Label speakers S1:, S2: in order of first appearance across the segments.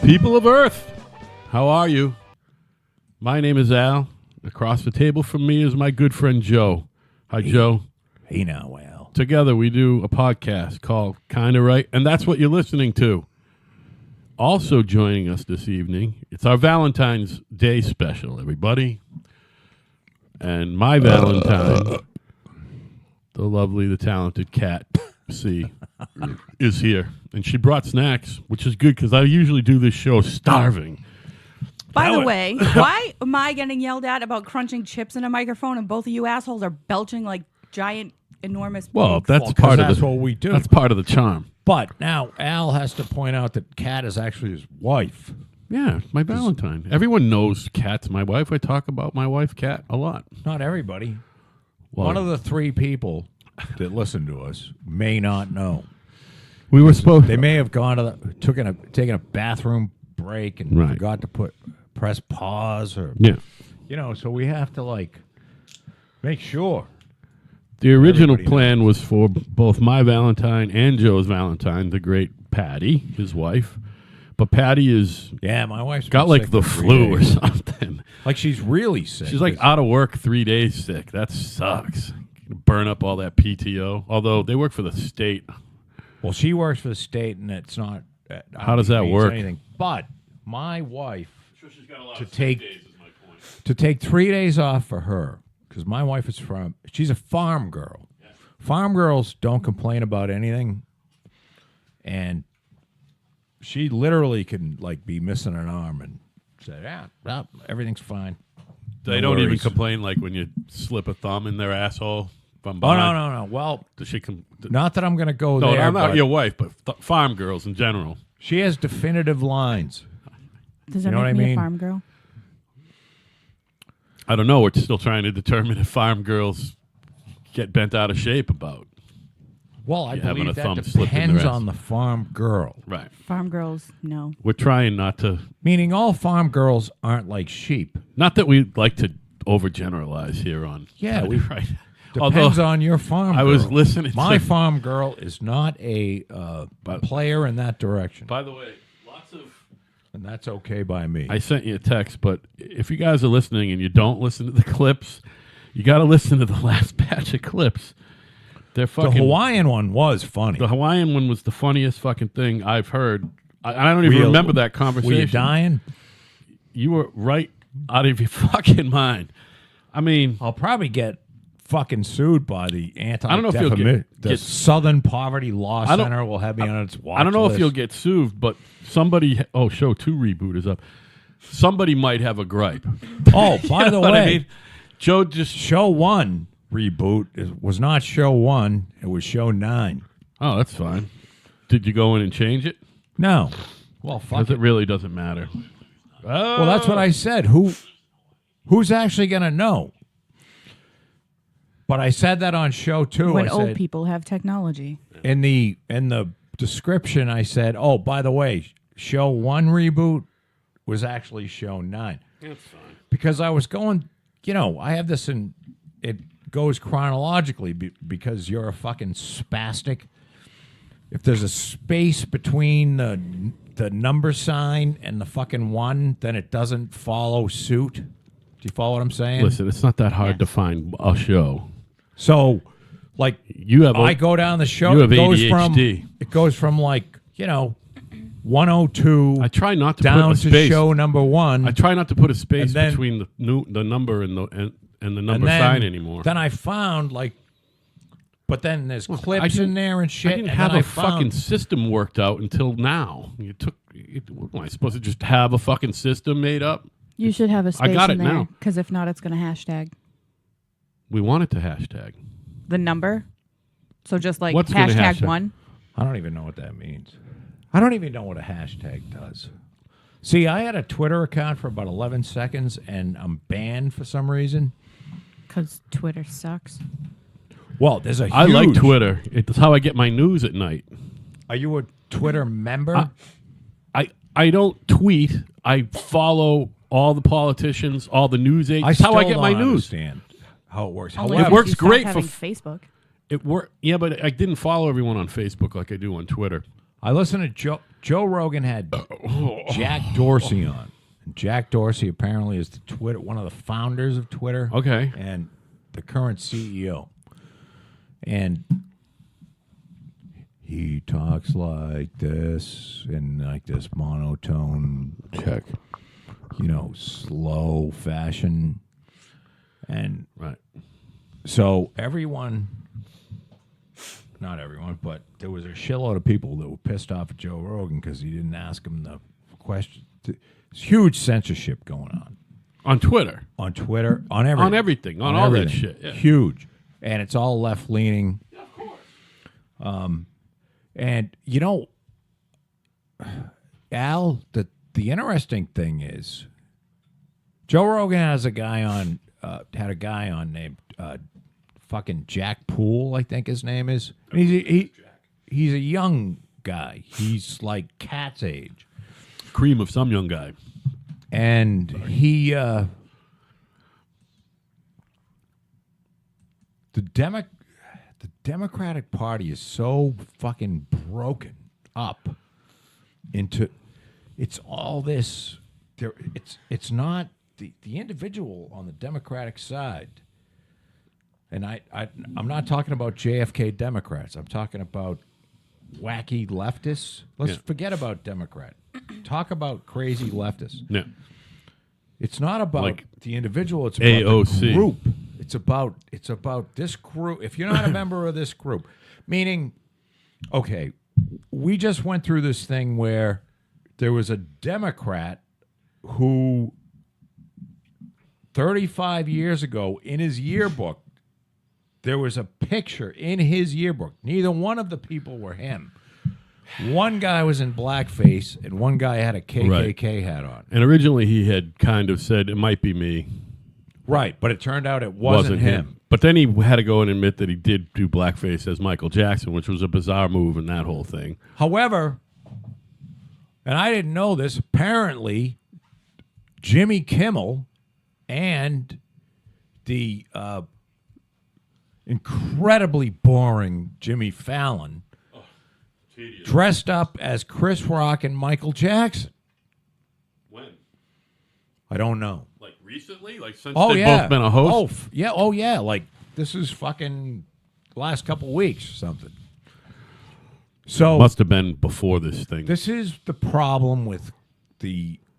S1: People of Earth, how are you? My name is Al. Across the table from me is my good friend Joe. Hi, Joe.
S2: Hey now, Al.
S1: Together we do a podcast called Kinda Right, and that's what you're listening to. Also joining us this evening, it's our Valentine's Day special, everybody. And my Valentine, the lovely, the talented Cat C, is here. And she brought snacks, which is good because I usually do this show starving.
S3: By the way, why am I getting yelled at about crunching chips in a microphone and both of you assholes are belching like giant, enormous
S1: Well,
S3: pigs?
S1: that's part of
S2: that's
S1: the,
S2: what we do.
S1: That's part of the charm.
S2: But now Al has to point out that Kat is actually his wife.
S1: Yeah, my Valentine. Everyone knows Kat's my wife. I talk about my wife, Kat, a lot.
S2: Not everybody.
S1: Well,
S2: One of the three people that listen to us may not know.
S1: we were supposed.
S2: They may have gone to taken a bathroom break and
S1: Right.
S2: forgot to press pause or
S1: Yeah.
S2: so we have to make sure.
S1: The original
S2: Everybody
S1: plan was for both my Valentine and Joe's Valentine, the great Patty, his wife. But Patty is
S2: Yeah, my wife's
S1: got
S2: been
S1: like
S2: sick
S1: the
S2: for 3
S1: flu or
S2: days.
S1: something.
S2: Like she's really sick.
S1: She's like out of work 3 days sick. That sucks. Burn up all that PTO. Although they work for the state.
S2: Well, she works for the state, and it's not.
S1: How does that
S2: means
S1: work?
S2: Anything. But my wife
S1: She's got a lot
S2: To take- days
S1: is my point.
S2: to take 3 days off for her because my wife is she's a farm girl. Farm girls don't complain about anything, and she literally can be missing an arm and say, "Yeah, well, everything's fine."
S1: They
S2: No
S1: don't even
S2: worries.
S1: complain like when you slip a thumb in their asshole from
S2: Oh
S1: behind.
S2: no! Well,
S1: Does she
S2: not that I'm going to go
S1: no,
S2: there.
S1: not
S2: but
S1: your wife, but farm girls in general.
S2: she has definitive lines.
S3: Does that
S2: you know
S3: make
S2: what I
S3: me
S2: mean?
S3: a farm girl?
S1: I don't know. We're still trying to determine if farm girls get bent out of shape about.
S2: Well, I
S1: You having
S2: believe
S1: a
S2: that
S1: thumb slipped in their
S2: depends
S1: ass.
S2: on the farm girl.
S1: Right.
S3: Farm girls, no.
S1: We're trying not to.
S2: Meaning all farm girls aren't like sheep.
S1: Not that we like to overgeneralize here on.
S2: Yeah,
S1: right.
S2: Depends on your farm
S1: I
S2: girl.
S1: was listening
S2: My
S1: to-
S2: farm girl is not a player in that direction.
S1: By the way, lots of.
S2: And that's okay by me.
S1: I sent you a text, but if you guys are listening and you don't listen to the clips, you got to listen to the last batch of clips. They're
S2: the
S1: fucking.
S2: Hawaiian one was funny.
S1: The Hawaiian one was the funniest fucking thing I've heard. I don't even
S2: Were you-
S1: remember that conversation.
S2: Were you dying?
S1: You were right out of your fucking mind. I mean,
S2: I'll probably get fucking sued by the anti.
S1: I don't know if you'll
S2: the
S1: get-
S2: Southern Poverty Law
S1: I don't-
S2: Center will have me on its watch
S1: I don't know
S2: list.
S1: if you'll get sued, but somebody. Oh, show 2 reboot is up. Somebody might have a gripe.
S2: Oh, by
S1: You know
S2: the
S1: what
S2: way,
S1: I mean? Joe just.
S2: show 1 reboot was not show 1. It was show 9.
S1: Oh, that's fine. Did you go in and change it?
S2: No. Well, fuck
S1: Because
S2: it.
S1: it really doesn't matter.
S2: Well, that's what I said. Who's actually going to know? But I said that on show 2.
S3: When
S2: I
S3: old
S2: said,
S3: people have technology.
S2: in the description, I said, "Oh, by the way, show 1 reboot was actually show 9."
S1: That's fine.
S2: Because I was going, I have this in it goes chronologically because you're a fucking spastic. If there's a space between the number sign and the fucking 1, then it doesn't follow suit. Do you follow what I'm saying?
S1: Listen, it's not that hard to find a show.
S2: So,
S1: You have.
S2: I go down the show.
S1: You have
S2: it goes
S1: ADHD.
S2: It goes from 102
S1: I try not to
S2: down
S1: put a
S2: to
S1: space.
S2: show number 1.
S1: I try not to put a space
S2: And then-
S1: between the number and the
S2: and
S1: number
S2: then,
S1: sign anymore.
S2: Then I found but then there's
S1: I
S2: clips
S1: didn't-
S2: in there and shit.
S1: I didn't
S2: and
S1: have
S2: then
S1: a
S2: I found-
S1: fucking system worked out until now. What, am I supposed to just have a fucking system made up?
S3: You should have a space
S1: got
S3: in
S1: it
S3: there.
S1: now.
S3: Because if not, it's going to hashtag
S1: We want it to hashtag.
S3: the number. So just
S1: What's gonna
S3: hashtag
S1: hashtag?
S3: 1.
S2: I don't even know what that means. I don't even know what a hashtag does. See, I had a Twitter account for about 11 seconds, and I'm banned for some reason.
S3: Because Twitter sucks.
S2: Well, there's a huge...
S1: I like Twitter. It's how I get my news at night.
S2: Are you a Twitter member?
S1: I don't tweet. I follow all the politicians, all the news
S2: I
S1: agents.
S2: still
S1: How I get my
S2: don't
S1: news.
S2: understand how it works.
S3: Only
S1: It
S3: if
S2: However,
S1: works
S3: you stop
S1: great for
S3: having Facebook.
S1: It worked. Yeah, but I didn't follow everyone on Facebook like I do on Twitter.
S2: I listened to Joe Rogan had Jack Dorsey on. And Jack Dorsey apparently is one of the founders of Twitter.
S1: Okay.
S2: And the current CEO. And he talks like this in like this monotone,
S1: Check.
S2: slow fashion. And
S1: Right.
S2: so not everyone, but there was a shitload of people that were pissed off at Joe Rogan because he didn't ask him the question. There's huge censorship going
S1: On Twitter.
S2: on Twitter, on everything.
S1: On everything. On all that shit. Yeah.
S2: Huge. And it's all left-leaning.
S1: Yeah, of course.
S2: And, Al, the interesting thing is Joe Rogan has a guy on, named fucking Jack Poole, I think his name is. And he's a young guy. He's like Cat's age.
S1: Cream of some young guy.
S2: And he, the Democratic Party is so fucking broken up into, it's all this, it's not the individual on the Democratic side. And I'm not talking about JFK Democrats. I'm talking about wacky leftists. Let's forget about Democrat. Talk about crazy leftists.
S1: Yeah.
S2: It's not about
S1: Like
S2: the individual. It's about
S1: AOC.
S2: the group. It's about this group. If you're not a member of this group, meaning, okay, we just went through this thing where there was a Democrat who 35 years ago in his yearbook, there was a picture in his yearbook. Neither one of the people were him. One guy was in blackface, and one guy had a KKK hat on.
S1: And originally he had kind of said, it might be me.
S2: Right, but it turned out it wasn't him.
S1: But then he had to go and admit that he did do blackface as Michael Jackson, which was a bizarre move in that whole thing.
S2: However, and I didn't know this, apparently Jimmy Kimmel and the incredibly boring Jimmy Fallon dressed up as Chris Rock and Michael Jackson.
S1: When?
S2: I don't know.
S1: Like recently? Like since
S2: Oh,
S1: they've
S2: yeah.
S1: both been a host?
S2: Oh, yeah. Like, this is fucking last couple weeks or something. So
S1: Must have been before this thing.
S2: this is the problem with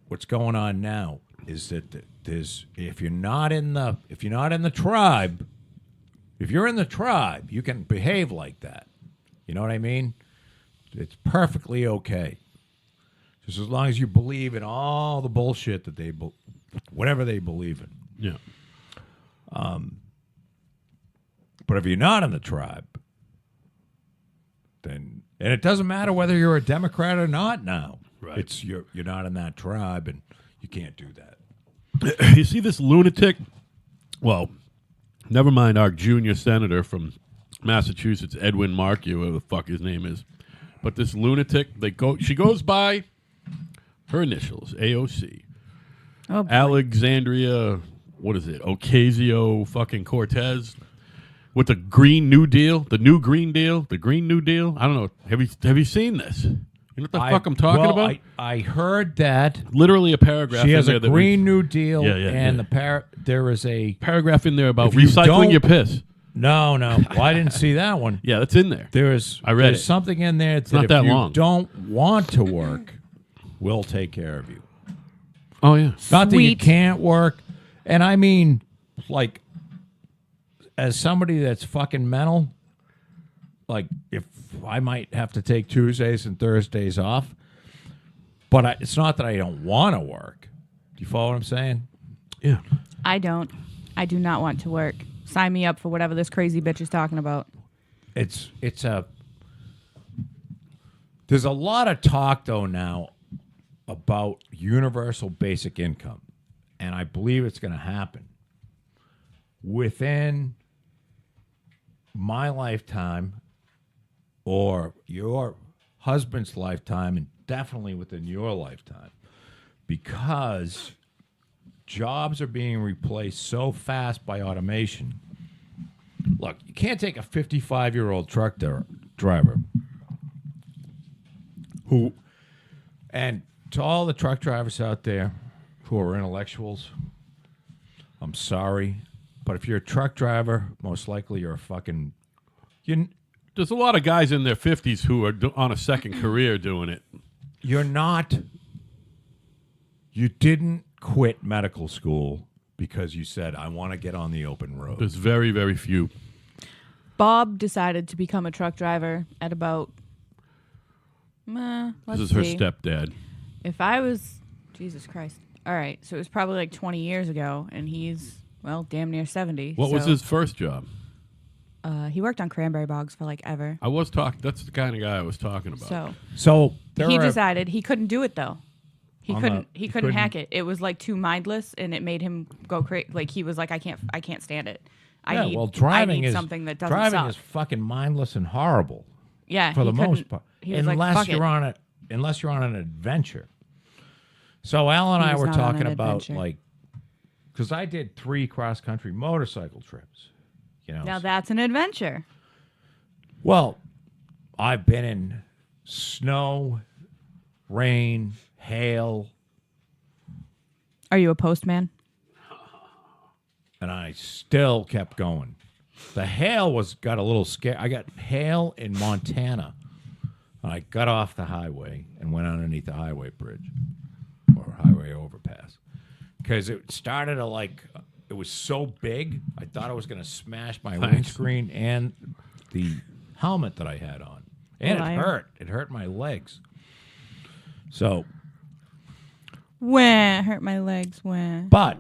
S2: what's going on now is that if you're not in the tribe, if you're in the tribe, you can behave like that. You know what I mean? It's perfectly okay. Just as long as you believe in all the bullshit that whatever they believe in.
S1: Yeah.
S2: But if you're not in the tribe, then, and it doesn't matter whether you're a Democrat or not now.
S1: Right.
S2: It's you're not in that tribe, and you can't do that.
S1: You see this lunatic? Well, never mind our junior senator from Massachusetts, Edwin Markey, whatever the fuck his name is. But this lunatic, she goes by her initials, AOC.
S3: Oh, boy.
S1: Alexandria, what is it? Ocasio fucking Cortez. With the Green New Deal, the new Green Deal, the Green New Deal. I don't know. Have you seen this? You know what the fuck I'm talking about?
S2: I heard that
S1: Literally a paragraph.
S2: she has
S1: in
S2: a
S1: there that
S2: Green New Deal,
S1: Yeah,
S2: and
S1: yeah.
S2: there is a
S1: paragraph in there about
S2: If you
S1: recycling
S2: don't-
S1: your piss.
S2: no. Well, I didn't see that one.
S1: Yeah, that's in there.
S2: There's
S1: read it.
S2: something in there that
S1: not
S2: if
S1: that
S2: you
S1: long.
S2: don't want to work, we'll take care of you.
S1: Oh yeah.
S2: Not that you
S3: Sweet.
S2: can't work, and I mean, like, as somebody that's fucking mental, like, if I might have to take Tuesdays and Thursdays off, but it's not that I don't want to work. Do you follow what I'm saying?
S1: Yeah.
S3: I don't. I do not want to work. Sign me up for whatever this crazy bitch is talking about.
S2: There's a lot of talk though now about universal basic income, and I believe it's going to happen within my lifetime or your husband's lifetime, and definitely within your lifetime, because jobs are being replaced so fast by automation. Look, you can't take a 55-year-old truck driver And to all the truck drivers out there who are intellectuals, I'm sorry, but if you're a truck driver, most likely you're a fucking.
S1: There's a lot of guys in their 50s who are on a second career doing it.
S2: You're not. You didn't quit medical school because you said, I want to get on the open road.
S1: There's very, very few.
S3: Bob decided to become a truck driver at about. Let's
S1: This is her
S3: see.
S1: stepdad.
S3: If I was, Jesus Christ. All right, so it was probably like 20 years ago, and he's, well, damn near 70.
S1: What was
S3: so,
S1: his first job?
S3: He worked on cranberry bogs for like ever.
S1: That's the kind of guy I was talking about.
S2: So
S3: He decided he couldn't do it though. He
S2: On
S3: couldn't.
S2: the-
S3: He
S2: he
S3: couldn't
S2: couldn't-
S3: hack it. It was like too mindless, and it made him go crazy. Like he was like, I can't stand it. I need
S2: driving is
S3: something that doesn't
S2: driving
S3: suck.
S2: is fucking mindless and horrible
S3: Yeah,
S2: for
S3: he
S2: the most
S3: couldn't-
S2: part.
S3: He was like, fuck it.
S2: Unless you're on an adventure. So Al and
S3: He
S2: I
S3: was
S2: were
S3: not on
S2: talking
S3: an
S2: about
S3: adventure.
S2: like, because I did 3 cross country motorcycle trips. You know,
S3: Now that's an adventure.
S2: well, I've been in snow, rain, hail,
S3: Are you a postman?
S2: and I still kept going. The hail got a little scary. I got hail in Montana. I got off the highway and went underneath the highway bridge or highway overpass because it started to it was so big. I thought I was going to smash my windscreen and the helmet that I had on, and
S3: Liar.
S2: it hurt. It hurt my legs. So,
S3: Wah, hurt my legs. Wah.
S2: but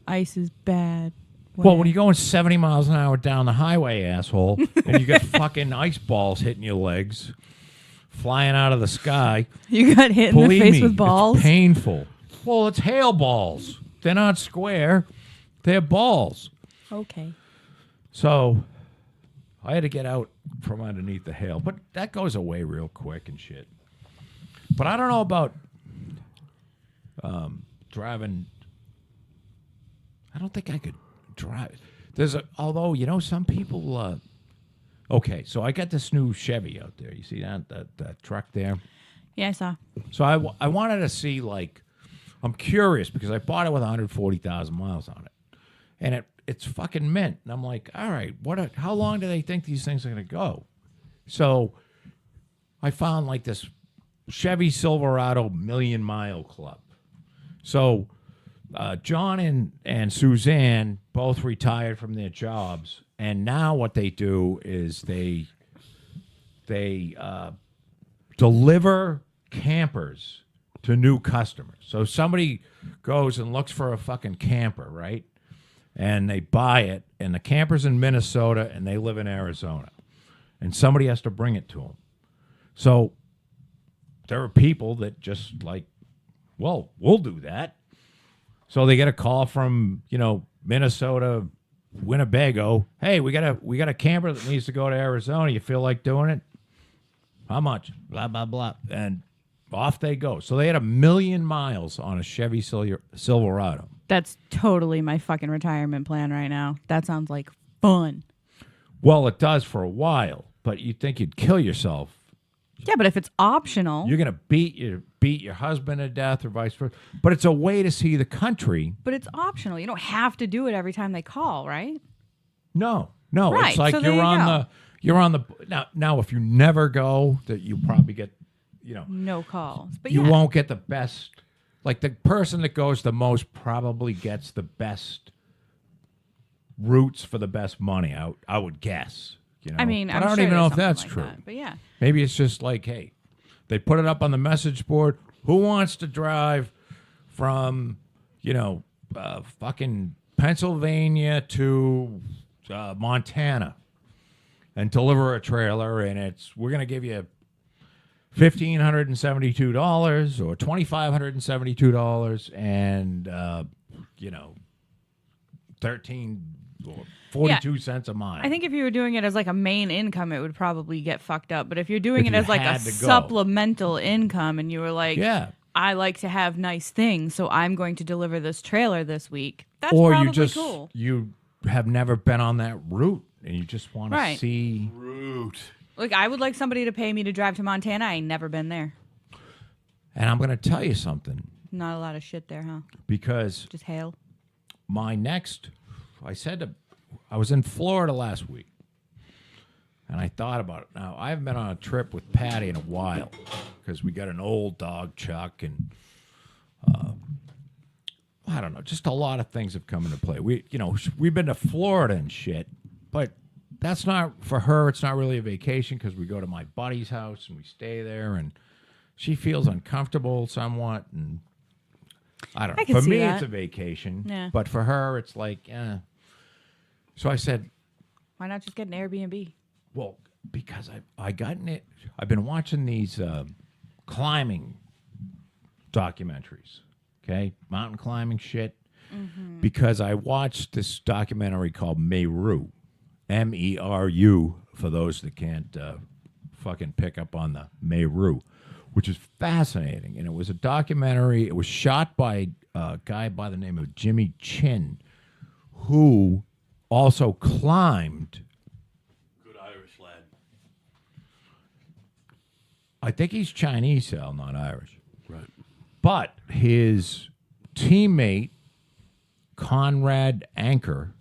S3: Ice is bad.
S2: well, when you're going 70 miles an hour down the highway, asshole, and you got fucking ice balls hitting your legs, flying out of the sky.
S3: You got hit in the
S2: Believe
S3: face
S2: me,
S3: with balls.
S2: It's painful. Well, it's hail balls. They're not square. They're balls.
S3: Okay.
S2: So I had to get out from underneath the hail. But that goes away real quick and shit. But I don't know about driving. I don't think I could drive. Although, some people. Okay, so I got this new Chevy out there. You see that truck there?
S3: Yeah, I saw.
S2: So I wanted to see, I'm curious because I bought it with 140,000 miles on it. And it's fucking mint. And I'm like, all right, how long do they think these things are going to go? So I found this Chevy Silverado Million Mile Club. So John and Suzanne both retired from their jobs. And now what they do is they deliver campers to new customers. So somebody goes and looks for a fucking camper, right? And they buy it, and the camper's in Minnesota, and they live in Arizona. And somebody has to bring it to them. So there are people that just well, we'll do that. So they get a call from, Minnesota, Winnebago. Hey, we got a camper that needs to go to Arizona. You feel like doing it? How much? Blah, blah, blah. And off they go. So they had 1 million miles on a Chevy Silverado.
S3: That's totally my fucking retirement plan right now. That sounds like fun.
S2: Well, it does for a while, but you'd think you'd kill yourself.
S3: Yeah, but if it's optional.
S2: You're gonna beat your husband to death or vice versa. But it's a way to see the country.
S3: But it's optional. You don't have to do it every time they call, right?
S2: No.
S3: Right,
S2: It's like
S3: so there you go.
S2: you're on the now. If you never go, that you probably get,
S3: No calls. But
S2: you
S3: yeah.
S2: won't get the best. Like the person that goes the most probably gets the best routes for the best money. I would guess.
S3: I mean,
S2: But
S3: I'm
S2: I don't
S3: sure
S2: even know if
S3: there's
S2: that's
S3: something like
S2: true.
S3: that, but yeah.
S2: Maybe it's just like, hey, they put it up on the message board. Who wants to drive from, fucking Pennsylvania to Montana and deliver a trailer? And we're going to give you $1,572 or $2,572 and, 13 or 42 cents a mile.
S3: I think if you were doing it as like a main income, it would probably get fucked up. But if you're doing
S2: If
S3: it
S2: you
S3: as like a
S2: had to go.
S3: supplemental income and you were like,
S2: Yeah.
S3: I like to have nice things, so I'm going to deliver this trailer this week. That's
S2: Or
S3: probably cool.
S2: you have never been on that route and you just want to
S3: Right.
S2: see.
S1: Root.
S3: Like, I would like somebody to pay me to drive to Montana. I ain't never been there.
S2: And I'm going to tell you something,
S3: Not a lot of shit there, huh?
S2: because
S3: Just hail.
S2: I was in Florida last week, and I thought about it. Now, I haven't been on a trip with Patty in a while because we got an old dog, Chuck, and I don't know, just a lot of things have come into play. We've been to Florida and shit, but that's not, for her, it's not really a vacation because we go to my buddy's house and we stay there, and she feels uncomfortable somewhat, and I don't know.
S3: I can
S2: For
S3: see
S2: me,
S3: that.
S2: it's a vacation,
S3: Yeah.
S2: but for her, it's like, So I said,
S3: Why not just get an Airbnb?
S2: well, because I've been watching these climbing documentaries, okay, mountain climbing shit, because I watched this documentary called Meru, Meru, for those that can't fucking pick up on the Meru, which is fascinating. And it was a documentary. It was shot by a guy by the name of Jimmy Chin, who also climbed.
S1: Good Irish lad.
S2: I think he's Chinese, Sal, not Irish.
S1: Right.
S2: But his teammate, Conrad Anker,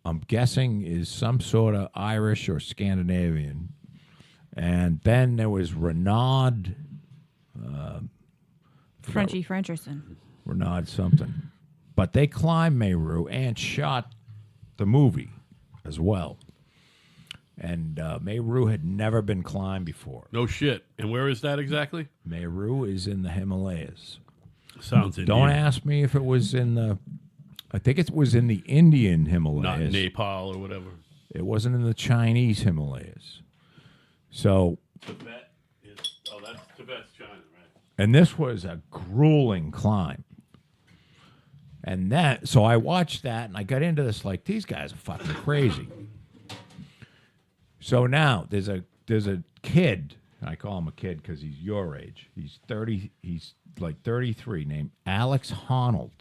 S2: I'm guessing is some sort of Irish or Scandinavian. And then there was Renaud
S3: Frenchie Frencherson.
S2: something. But they climbed Meru and shot the movie as well. And Meru had never been climbed before.
S1: No shit. And where is that exactly?
S2: Meru is in the Himalayas.
S1: Sounds
S2: Don't
S1: Indian.
S2: ask me if it was in the... I think it was in the Indian
S1: Not
S2: Himalayas.
S1: Nepal or whatever.
S2: It wasn't in the Chinese Himalayas. So,
S1: Tibet is. Oh, Tibet's China, right?
S2: and this was a grueling climb. And so I watched that and I got into this like, these guys are fucking crazy. So now there's a kid, and I call him a kid because he's your age. He's like 33, named Alex Honnold.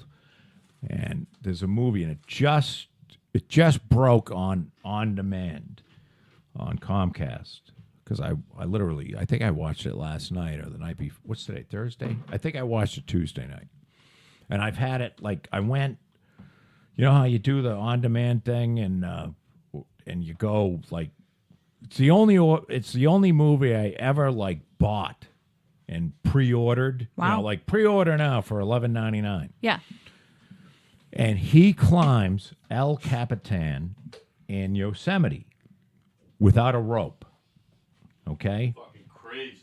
S2: And there's a movie, and it just broke on demand on Comcast, because I think I watched it last night or the night before. What's today? Thursday? I think I watched it Tuesday night, and I've had it like I went. You know how you do the on demand thing, and you go like it's the only movie I ever like bought and pre-ordered.
S3: Wow.
S2: Like pre-order now for $11.99.
S3: Yeah.
S2: And he climbs El Capitan in Yosemite without a rope. Okay?
S1: Fucking crazy.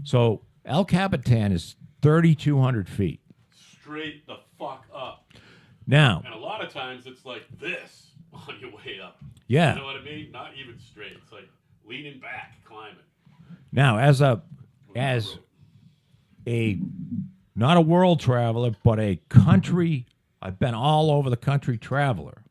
S2: So El Capitan is 3,200 feet.
S1: Straight the fuck up.
S2: Now,
S1: And a lot of times it's like this on your way up.
S2: yeah.
S1: You know what I mean? Not even straight. It's like leaning back, climbing.
S2: Now, as a not a world traveler, but a country, I've been all over the country traveler.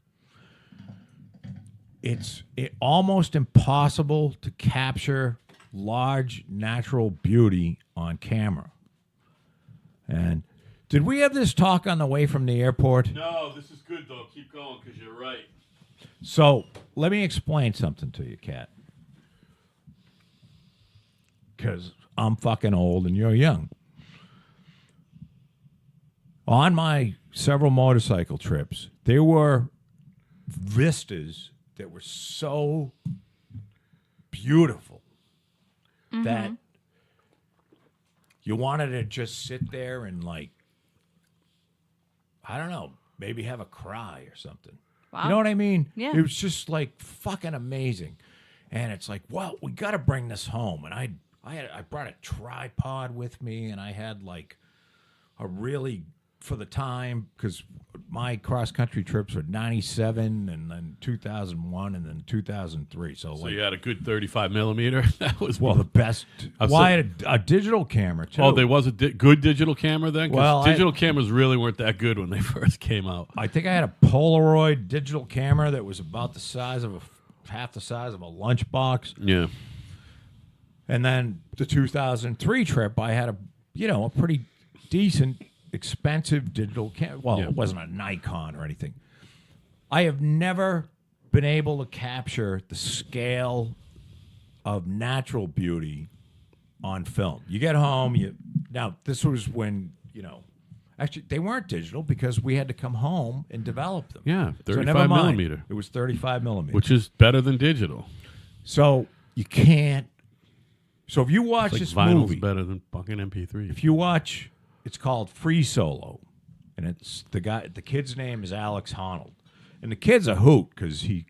S2: It's almost impossible to capture large natural beauty on camera. And did we have this talk on the way from the airport?
S1: No, this is good though. Keep going because you're right.
S2: So let me explain something to you, Kat. Because I'm fucking old and you're young. On my several motorcycle trips, there were vistas that were so beautiful that you wanted to just sit there and like, I don't know, maybe have a cry or something.
S3: Wow.
S2: You know what I mean?
S3: Yeah.
S2: It was just like fucking amazing. And it's like, well, we got to bring this home. And I brought a tripod with me, and I had like a really, for the time, because my cross-country trips were 97 and then 2001 and then 2003. So
S1: So
S2: like,
S1: you had a good 35 millimeter. That was
S2: well, the best.
S1: I'm
S2: Well, I
S1: so-
S2: had a digital camera, too.
S1: Oh, there was a good digital camera then? 'Cause
S2: Well,
S1: digital cameras really weren't that good when they first came out.
S2: I think I had a Polaroid digital camera that was about the size of half the size of a lunchbox.
S1: Yeah.
S2: And then the 2003 trip, I had a pretty decent, expensive digital camera. Well,
S1: Yeah.
S2: it wasn't a Nikon or anything. I have never been able to capture the scale of natural beauty on film. You get home, you now this was when, actually they weren't digital because we had to come home and develop them.
S1: Yeah,
S2: So
S1: 35
S2: never mind.
S1: millimeter,
S2: It was 35 millimeter.
S1: which is better than digital.
S2: So you can't. So if you watch
S1: It's like
S2: this
S1: vinyl's
S2: movie,
S1: better than fucking MP3.
S2: if you watch, it's called Free Solo, and it's the kid's name is Alex Honnold, and the kid's a hoot because he's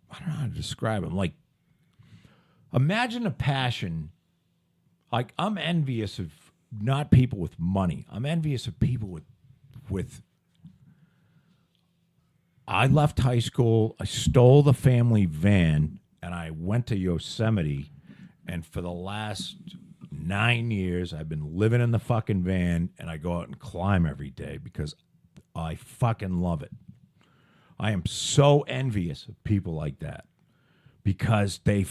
S2: I don't know how to describe him. Like, imagine a passion. Like, I'm envious of not people with money. I'm envious of people with. I left high school. I stole the family van, and I went to Yosemite. And for the last 9 years, I've been living in the fucking van, and I go out and climb every day because I fucking love it. I am so envious of people like that because they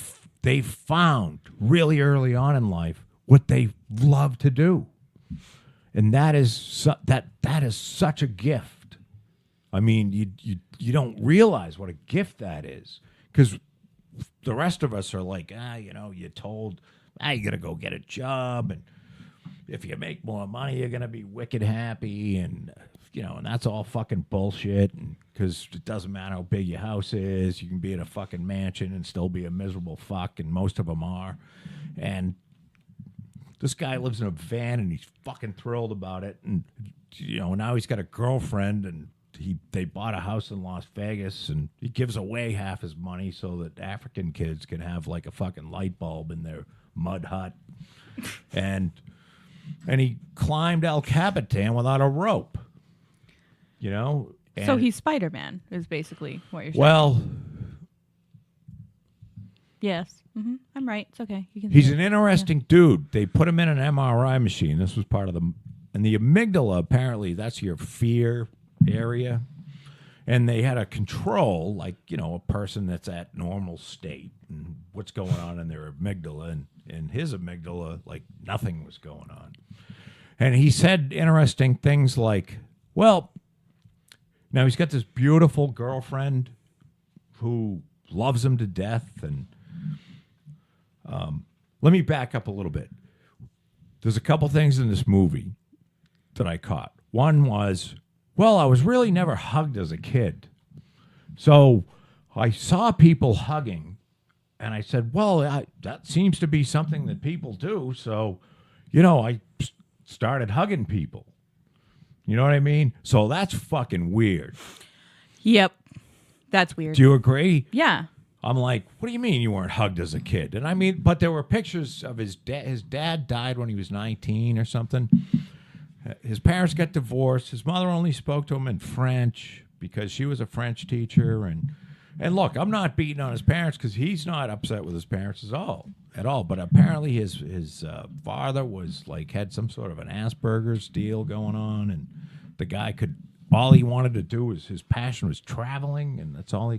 S2: found really early on in life what they love to do, and that is that is such a gift. I mean, you don't realize what a gift that is because the rest of us are like, you're told, you got to go get a job, and if you make more money, you're gonna be wicked happy, and and that's all fucking bullshit. Because it doesn't matter how big your house is, you can be in a fucking mansion and still be a miserable fuck, and most of them are. And this guy lives in a van, and he's fucking thrilled about it, and now he's got a girlfriend, and they bought a house in Las Vegas, and he gives away half his money so that African kids can have like a fucking light bulb in their mud hut, and he climbed El Capitan without a rope.
S3: So he's Spider-Man is basically what you're saying.
S2: Well,
S3: Yes. I'm right. It's okay. You can.
S2: he's
S3: say
S2: an
S3: it.
S2: interesting dude. They put him in an MRI machine. This was part of and the amygdala, apparently, that's your fear area. And they had a control, like, a person that's at normal state and what's going on in their amygdala. And in his amygdala, like, nothing was going on. And he said interesting things like, well, now he's got this beautiful girlfriend who loves him to death. And let me back up a little bit. There's a couple things in this movie that I caught. One was, well, I was really never hugged as a kid. So I saw people hugging, and I said, well, that seems to be something that people do. So, I started hugging people. You know what I mean? So that's fucking weird.
S3: Yep. That's weird.
S2: Do you agree?
S3: Yeah.
S2: I'm like, what do you mean you weren't hugged as a kid? And I mean, but there were pictures of his dad. His dad died when he was 19 or something. His parents got divorced. His mother only spoke to him in French because she was a French teacher. And look, I'm not beating on his parents because he's not upset with his parents at all. But apparently his father was had some sort of an Asperger's deal going on, and the guy all he wanted to do was, his passion was traveling, and that's all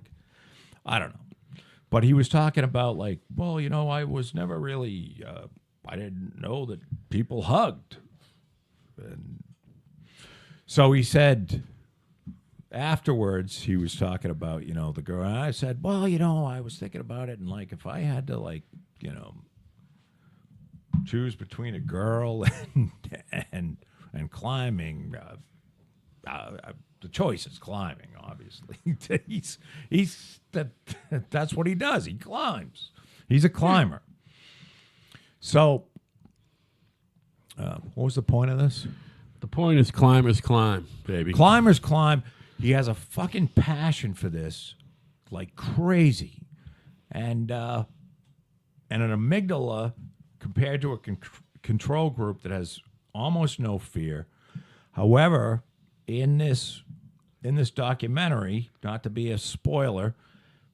S2: I don't know. But he was talking about I was never really, I didn't know that people hugged. And so he said afterwards, he was talking about, the girl. And I said, well, I was thinking about it. And if I had to choose between a girl and climbing, the choice is climbing, obviously. That's what he does. He climbs. He's a climber. So, what was the point of this?
S1: The point is climbers climb, baby.
S2: Climbers climb. He has a fucking passion for this, like crazy. And an amygdala compared to a control group that has almost no fear. However, in this documentary, not to be a spoiler,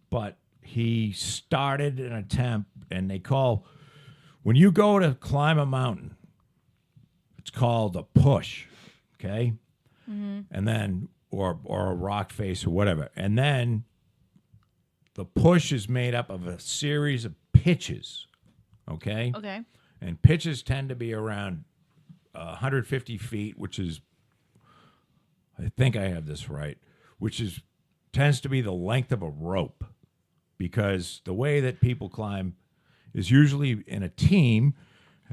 S2: but he started an attempt, and when you go to climb a mountain, it's called a push, okay? Mm-hmm. And then, or a rock face or whatever. And then the push is made up of a series of pitches, okay?
S3: Okay.
S2: And pitches tend to be around 150 feet, which is, I think I have this right, tends to be the length of a rope, because the way that people climb is usually in a team,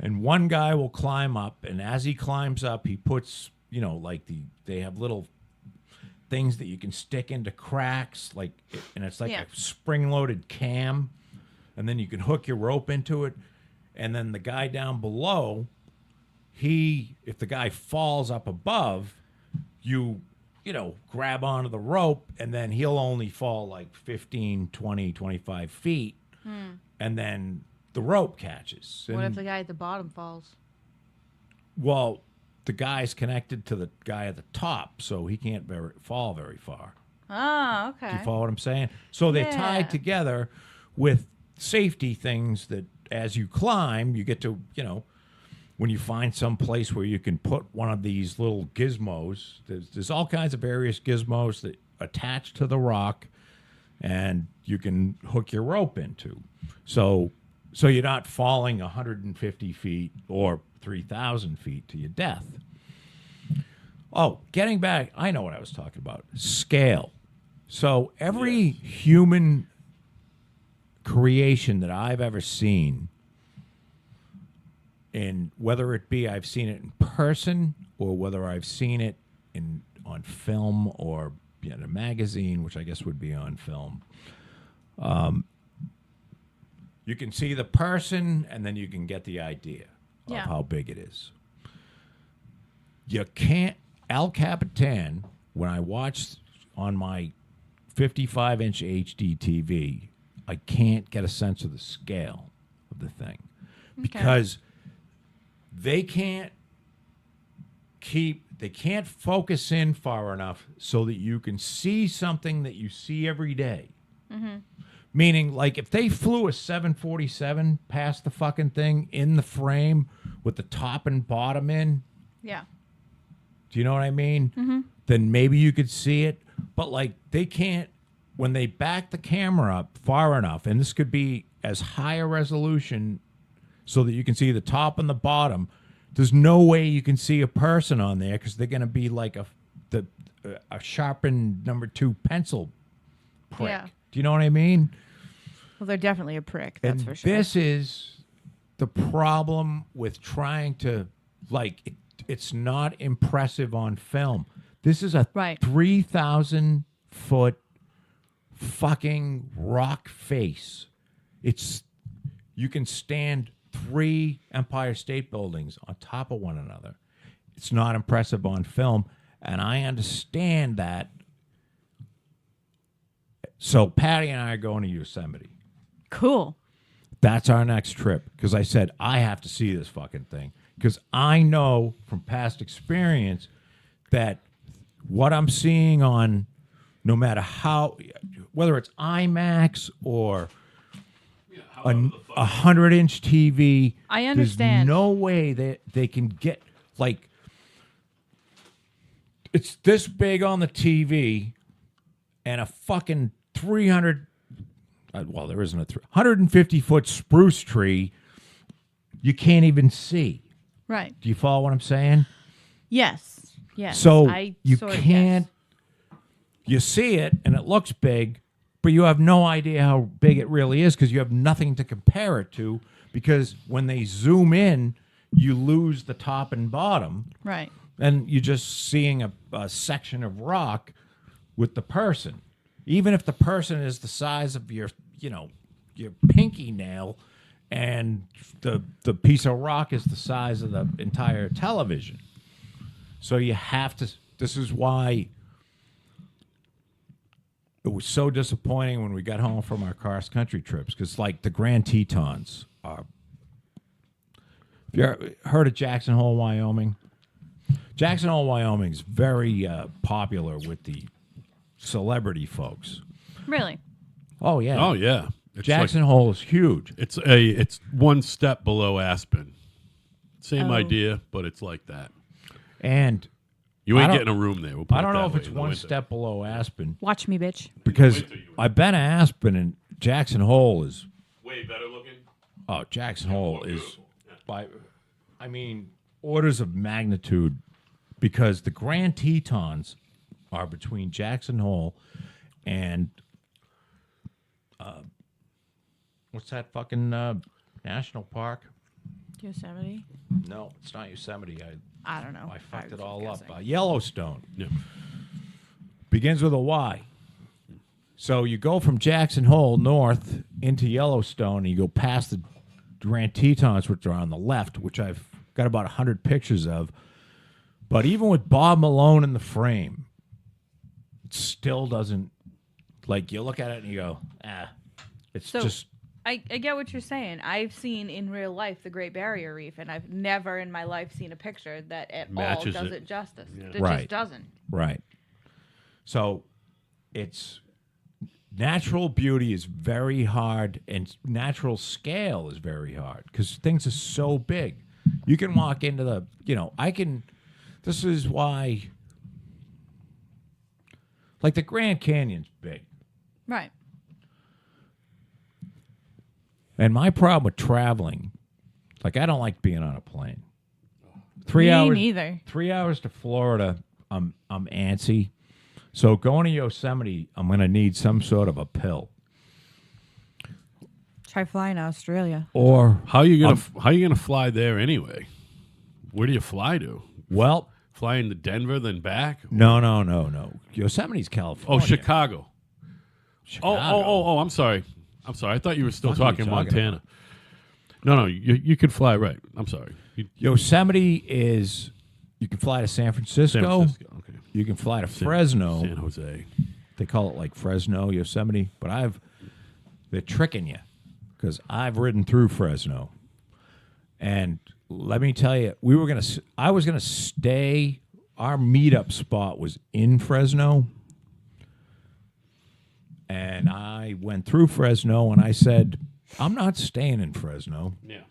S2: and one guy will climb up, and as he climbs up, he puts, like they have little things that you can stick into cracks, and it's like
S3: Yeah.
S2: a spring-loaded cam, and then you can hook your rope into it, and then the guy down below, if the guy falls up above, you grab onto the rope, and then he'll only fall like 15, 20, 25 feet, and then the rope catches.
S3: What if
S2: And,
S3: the guy at the bottom falls?
S2: well, the guy's connected to the guy at the top, so he can't fall very far.
S3: Oh, okay.
S2: Do you follow what I'm saying? So they're
S3: Yeah.
S2: tied together with safety things that as you climb, you get to, when you find some place where you can put one of these little gizmos, there's all kinds of various gizmos that attach to the rock and you can hook your rope into. So you're not falling 150 feet or 3,000 feet to your death. Oh, getting back, I know what I was talking about. Scale. So every human creation that I've ever seen, and whether it be I've seen it in person or whether I've seen it on film or in a magazine, which I guess would be on film, you can see the person and then you can get the idea of
S3: Yeah.
S2: how big it is. You can't. El Capitan, when I watched on my 55-inch HD TV, I can't get a sense of the scale of the thing because they can't focus in far enough so that you can see something that you see every day. Meaning, like, if they flew a 747 past the fucking thing in the frame with the top and bottom in,
S3: Yeah.
S2: do you know what I mean? Then maybe you could see it. But, like, they can't, when they back the camera up far enough, and this could be as high a resolution so that you can see the top and the bottom, there's no way you can see a person on there because they're going to be like a sharpened number 2 pencil prick.
S3: Yeah.
S2: Do you know what I mean?
S3: Well, they're definitely a prick. That's
S2: And
S3: for sure.
S2: this is the problem with trying to, like, it's not impressive on film. This is a
S3: Right.
S2: 3,000-foot fucking rock face. You can stand 3 Empire State Buildings on top of one another. It's not impressive on film, and I understand that. So Patty and I are going to Yosemite.
S3: Cool.
S2: That's our next trip because I said I have to see this fucking thing because I know from past experience that what I'm seeing on, no matter how, whether it's IMAX or a 100-inch TV,
S3: I understand.
S2: There's no way that they can get, like, it's this big on the TV and a fucking 300. Well, there isn't a 150-foot spruce tree you can't even see.
S3: Right.
S2: Do you follow what I'm saying?
S3: Yes. Yes.
S2: So
S3: I
S2: you
S3: sort of
S2: can't,
S3: guess.
S2: you see it and it looks big, but you have no idea how big it really is because you have nothing to compare it to because when they zoom in, you lose the top and bottom.
S3: Right.
S2: And you're just seeing a section of rock with the person. Even if the person is the size of your pinky nail and the piece of rock is the size of the entire television. So you have to, this is why it was so disappointing when we got home from our cross-country trips because, like, the Grand Tetons are, have you ever heard of Jackson Hole, Wyoming? Jackson Hole, Wyoming is very popular with the celebrity folks.
S3: Really?
S2: Oh yeah.
S1: Oh yeah, it's
S2: Jackson Hole is huge.
S1: it's one step below Aspen. Same
S3: Oh.
S1: idea, but it's like that.
S2: And
S1: You
S2: I
S1: ain't
S2: don't-
S1: getting a room there. We'll put
S2: I
S1: it
S2: don't know
S1: that
S2: if
S1: way
S2: it's
S1: in the
S2: one
S1: winter.
S2: step below Aspen
S3: Watch me, bitch.
S2: because
S1: winter you
S2: I've been to Aspen and Jackson Hole is
S1: Way better looking.
S2: Jackson Hole
S1: more
S2: is
S1: beautiful. Yeah.
S2: by orders of magnitude because the Grand Tetons are between Jackson Hole and what's that fucking National Park.
S3: Yosemite.
S2: No, it's not Yosemite.
S3: I don't know.
S2: I fucked
S3: was
S2: it all
S3: guessing.
S2: up. Yellowstone.
S1: Yeah.
S2: Begins with a Y. So you go from Jackson Hole north into Yellowstone, and you go past the Grand Tetons, which are on the left, which I've got about 100 pictures of. But even with Bob Malone in the frame, it still doesn't, like, you look at it and you go, it's
S4: So-
S2: just,
S4: I get what you're saying. I've seen in real life the Great Barrier Reef, and I've never in my life seen a picture that at
S1: Matches
S4: all does
S1: it.
S4: it justice.
S1: Yeah.
S4: It
S2: Right.
S4: just doesn't.
S2: right. So it's, natural beauty is very hard, and natural scale is very hard because things are so big. You can walk into the, this is why, like, the Grand Canyon's big.
S4: Right.
S2: And my problem with traveling, like, I don't like being on a plane. 3
S4: Me
S2: hours,
S4: neither.
S2: 3 hours to Florida, I'm antsy. So going to Yosemite, I'm going to need some sort of a pill.
S3: Try flying to Australia.
S2: Or,
S1: How you gonna fly there anyway? Where do you fly to?
S2: well,
S1: Fly into Denver, then back?
S2: no. Yosemite's California.
S1: Oh, Chicago.
S2: Chicago.
S1: Oh, I'm sorry. I thought you were still
S2: Fuck are you
S1: talking
S2: talking
S1: Montana. No, you could fly, right. I'm sorry.
S2: Yosemite is, you can fly to San Francisco.
S1: San Francisco. Okay.
S2: You can fly to Fresno.
S1: San Jose.
S2: They call it like Fresno, Yosemite, but they're tricking you because I've ridden through Fresno. And let me tell you, I was gonna stay. Our meetup spot was in Fresno, and I went through Fresno, and I said, "I'm not staying in Fresno.
S1: Yeah.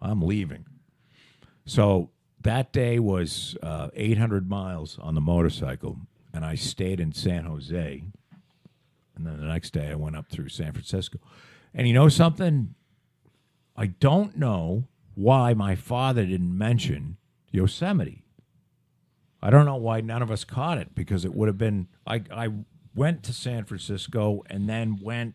S2: I'm leaving." So that day was 800 miles on the motorcycle, and I stayed in San Jose. And then the next day, I went up through San Francisco. And you know something? I don't know why my father didn't mention Yosemite. I don't know why none of us caught it, because it would have been, I went to San Francisco and then went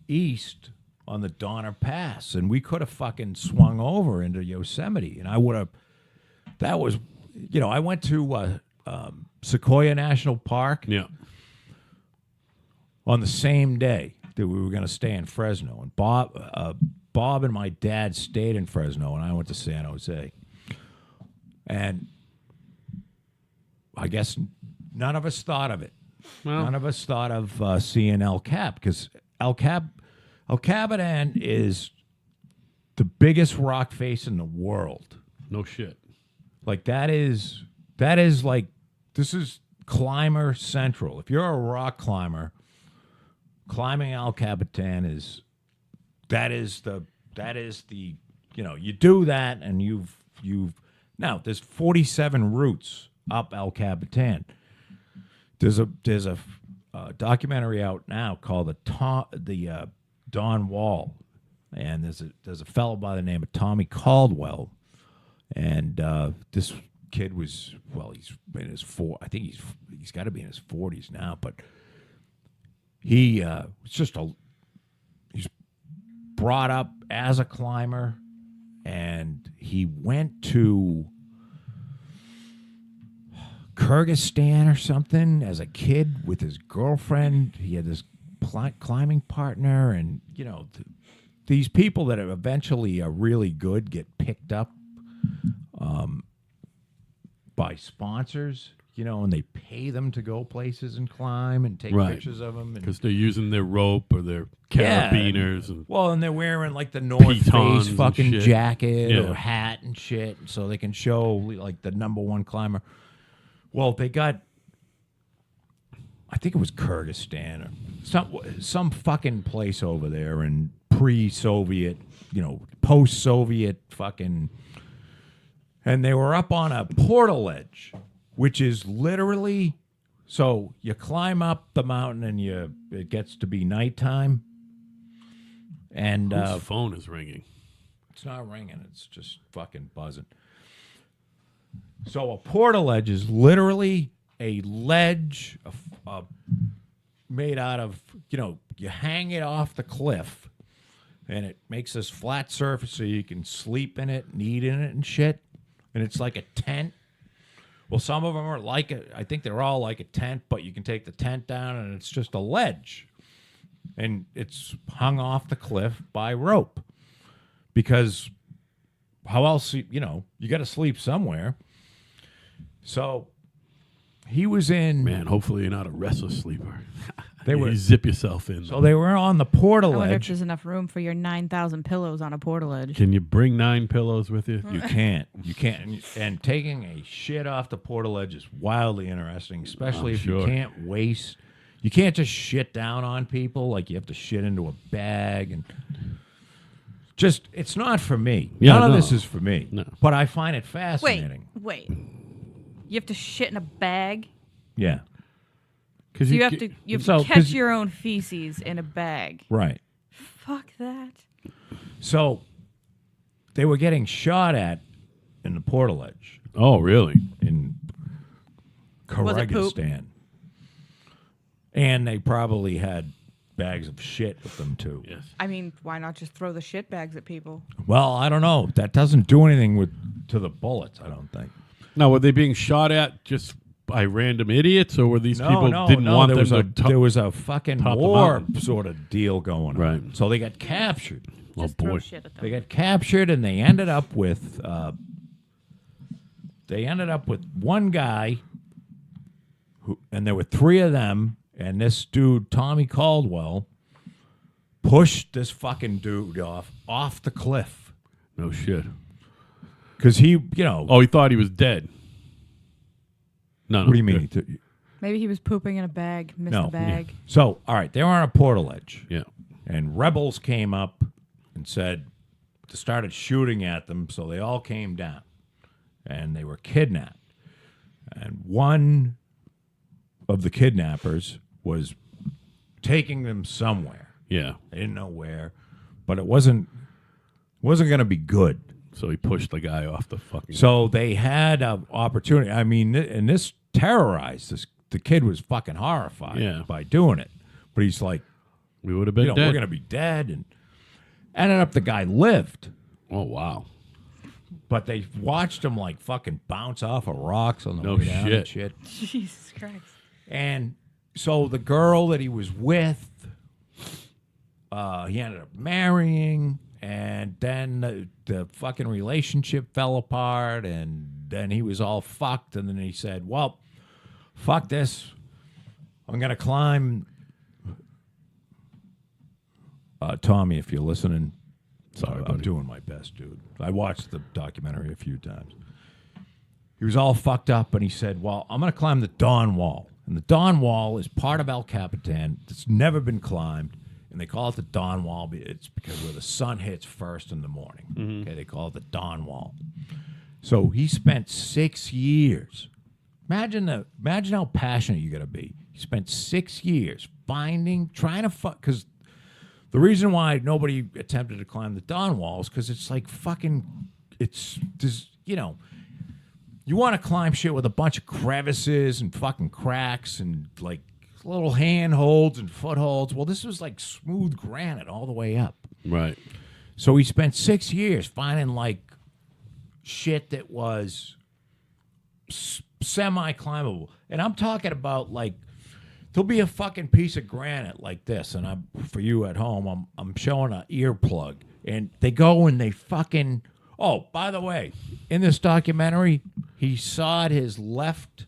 S2: east on the Donner Pass, and we could have fucking swung over into Yosemite, and I would have, that was, I went to Sequoia National Park
S1: Yeah.
S2: on the same day that we were going to stay in Fresno, and Bob and my dad stayed in Fresno, and I went to San Jose. And I guess none of us thought of it.
S1: Well,
S2: None of us thought of seeing El Cap, because El Capitan is the biggest rock face in the world.
S1: no shit.
S2: Like, that is like, this is climber central. If you're a rock climber, climbing El Capitan is the you do that, and you've now there's 47 routes up El Capitan. There's a documentary out now called the Don Wall, and there's a fellow by the name of Tommy Caldwell, and this kid was, well, he's in his I think he's got to be in his 40s now, but he he's brought up as a climber, and he went to Kyrgyzstan or something as a kid with his girlfriend. He had this climbing partner, and these people that are eventually are really good get picked up by sponsors, and they pay them to go places and climb and take
S1: Right.
S2: pictures of them.
S1: Because they're using their rope or their
S2: Yeah,
S1: carabiners. And
S2: and they're wearing like the North
S1: Pitons
S2: Face
S1: and
S2: fucking
S1: shit.
S2: jacket
S1: Yeah.
S2: or hat and shit, so they can show like the number one climber. Well, they got, I think it was Kyrgyzstan or some fucking place over there in pre-Soviet, post-Soviet fucking, and they were up on a portal ledge, which is literally, so you climb up the mountain and it gets to be nighttime, and
S1: whose phone is ringing?
S2: it's not ringing, it's just fucking buzzing. So a portal ledge is literally a ledge made out of, you hang it off the cliff, and it makes this flat surface so you can sleep in it and eat in it and shit. And it's like a tent. Well, some of them are like I think they're all like a tent, but you can take the tent down and it's just a ledge. And it's hung off the cliff by rope. Because how else, you got to sleep somewhere. So he was in.
S1: Man, hopefully you're not a restless sleeper.
S2: They were
S1: You zip yourself in.
S2: So they were on the
S3: I
S2: portal
S3: wonder if
S2: edge.
S3: there's enough room for your 9,000 pillows on a portal edge.
S1: Can you bring 9 pillows with you?
S2: You can't. You can't. And taking a shit off the portal edge is wildly interesting, especially
S1: I'm
S2: if you
S1: sure.
S2: can't waste. You can't just shit down on people. Like you have to shit into a bag and just. It's not for me.
S1: Yeah,
S2: None of
S1: no.
S2: this is for me.
S1: No.
S2: But I find it fascinating.
S3: Wait. You have to shit in a bag?
S2: Yeah.
S1: Because
S3: So you have to
S2: So,
S3: catch
S2: 'cause-
S3: your own feces in a bag.
S2: Right.
S3: Fuck that.
S2: So they were getting shot at in the portal edge
S1: Oh, really?
S2: in
S3: Was it poop?
S2: Kyrgyzstan. And they probably had bags of shit with them too.
S1: Yes.
S3: I mean, why not just throw the shit bags at people?
S2: Well, I don't know. That doesn't do anything to the bullets, I don't think.
S1: Now, were they being shot at just by random idiots, or were these people didn't want
S2: there
S1: them
S2: was
S1: to?
S2: there was a fucking
S1: top the
S2: war
S1: mountain.
S2: sort of deal going on.
S1: Right.
S2: So they got captured.
S1: Oh
S3: Just throw
S1: boy.
S3: shit at them.
S2: They got captured, and they ended up with one guy who, and there were 3 of them, and this dude Tommy Caldwell pushed this fucking dude off the cliff
S1: No shit.
S2: because he,
S1: Oh, he thought he was dead. No.
S2: what do you mean?
S3: Maybe he was pooping in a bag, missed
S2: No.
S3: the bag.
S2: So, all right, they were on a portal edge,
S1: Yeah.
S2: and rebels came up and started shooting at them, so they all came down, and they were kidnapped. And one of the kidnappers was taking them somewhere.
S1: Yeah.
S2: They didn't know where, but it wasn't going to be good.
S1: So he pushed the guy off the fucking.
S2: So they had an opportunity. I mean, and this terrorized this. The kid was fucking horrified
S1: Yeah.
S2: by doing it, but he's like,
S1: we would have been dead.
S2: we're going to be dead, and ended up the guy lived.
S1: Oh wow.
S2: But they watched him like fucking bounce off of rocks on the
S1: No
S2: way down and
S1: shit.
S2: shit.
S3: Jesus Christ.
S2: And so the girl that he was with, he ended up marrying, and then the fucking relationship fell apart, and then he was all fucked, and then he said, well, fuck this. I'm going to climb. Tommy, if you're listening,
S1: Sorry,
S2: I'm
S1: buddy.
S2: doing my best, dude. I watched the documentary a few times. He was all fucked up, and he said, well, I'm going to climb the Dawn Wall. And the Dawn Wall is part of El Capitan. It's never been climbed, and they call it the Dawn Wall. It's because where the sun hits first in the morning. Okay, they call it the Dawn Wall. So he spent 6 years. Imagine how passionate you got to be. He spent 6 years trying to fuck, because the reason why nobody attempted to climb the Dawn Wall is because it's like fucking, you want to climb shit with a bunch of crevices and fucking cracks and like little handholds and footholds. Well, this was like smooth granite all the way up.
S1: Right.
S2: So he spent 6 years finding like shit that was semi-climbable. And I'm talking about like, there'll be a fucking piece of granite like this, and for you at home, I'm showing an earplug, and they go and they fucking. Oh, by the way, in this documentary, he sawed his left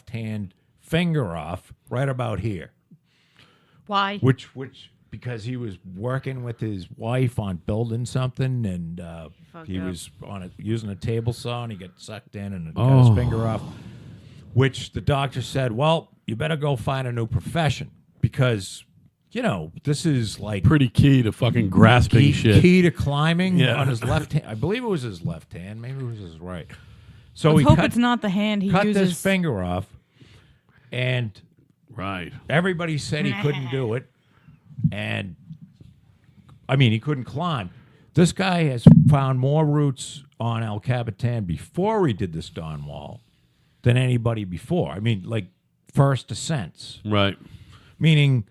S2: hand finger off right about here,
S3: Why?
S2: which because he was working with his wife on building something, and
S3: Fucked
S2: he
S3: up.
S2: was using a table saw, and he got sucked in and got his finger off. Which the doctor said, well, you better go find a new profession because, this is like
S1: Pretty key to fucking grasping shit.
S2: key to climbing
S1: Yeah.
S2: on his left hand. I believe it was his left hand. Maybe it was his right. So
S3: Let's
S2: he
S3: hope
S2: cut,
S3: it's not the hand he
S2: cut
S3: uses.
S2: this finger off, and
S1: Right.
S2: everybody said he couldn't do it. And, I mean, he couldn't climb. This guy has found more routes on El Capitan before he did this Dawn Wall than anybody before. I mean, like, first ascents.
S1: Right.
S2: Meaning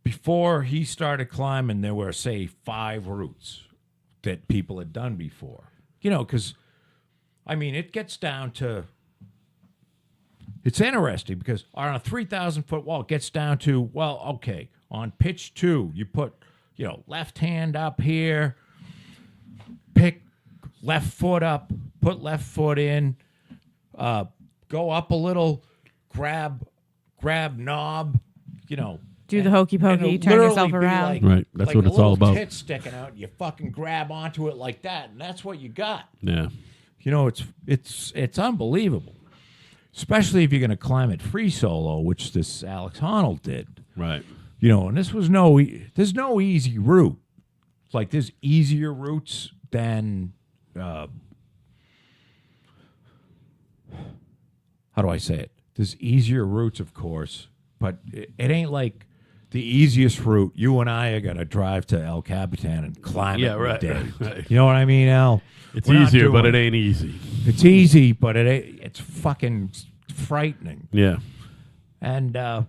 S2: before he started climbing, there were, say, 5 routes that people had done before. You know, because, I mean, it gets down to, it's interesting because on a 3,000-foot wall, it gets down to, well, okay, on pitch 2, you put, you know, left hand up here, pick left foot up, put left foot in, go up a little, grab knob, you know.
S3: Do the hokey pokey, turn yourself around.
S2: Like,
S1: Right, that's
S2: like
S1: what it's
S2: a
S1: all
S2: little
S1: about.
S2: tit sticking out, and you fucking grab onto it like that, and that's what you got.
S1: Yeah.
S2: You know, it's unbelievable, especially if you're going to climb it free solo, which this Alex Honnold did.
S1: Right.
S2: You know, and this was there's no easy route. Like there's easier routes than how do I say it? There's easier routes, of course, but it ain't like the easiest route. You and I are gonna drive to El Capitan and climb it in a day.
S1: Right.
S2: You know what I mean, Al?
S1: It's
S2: We're not
S1: easier, but
S2: doing
S1: it ain't easy.
S2: It's easy, but it's fucking frightening.
S1: Yeah.
S2: And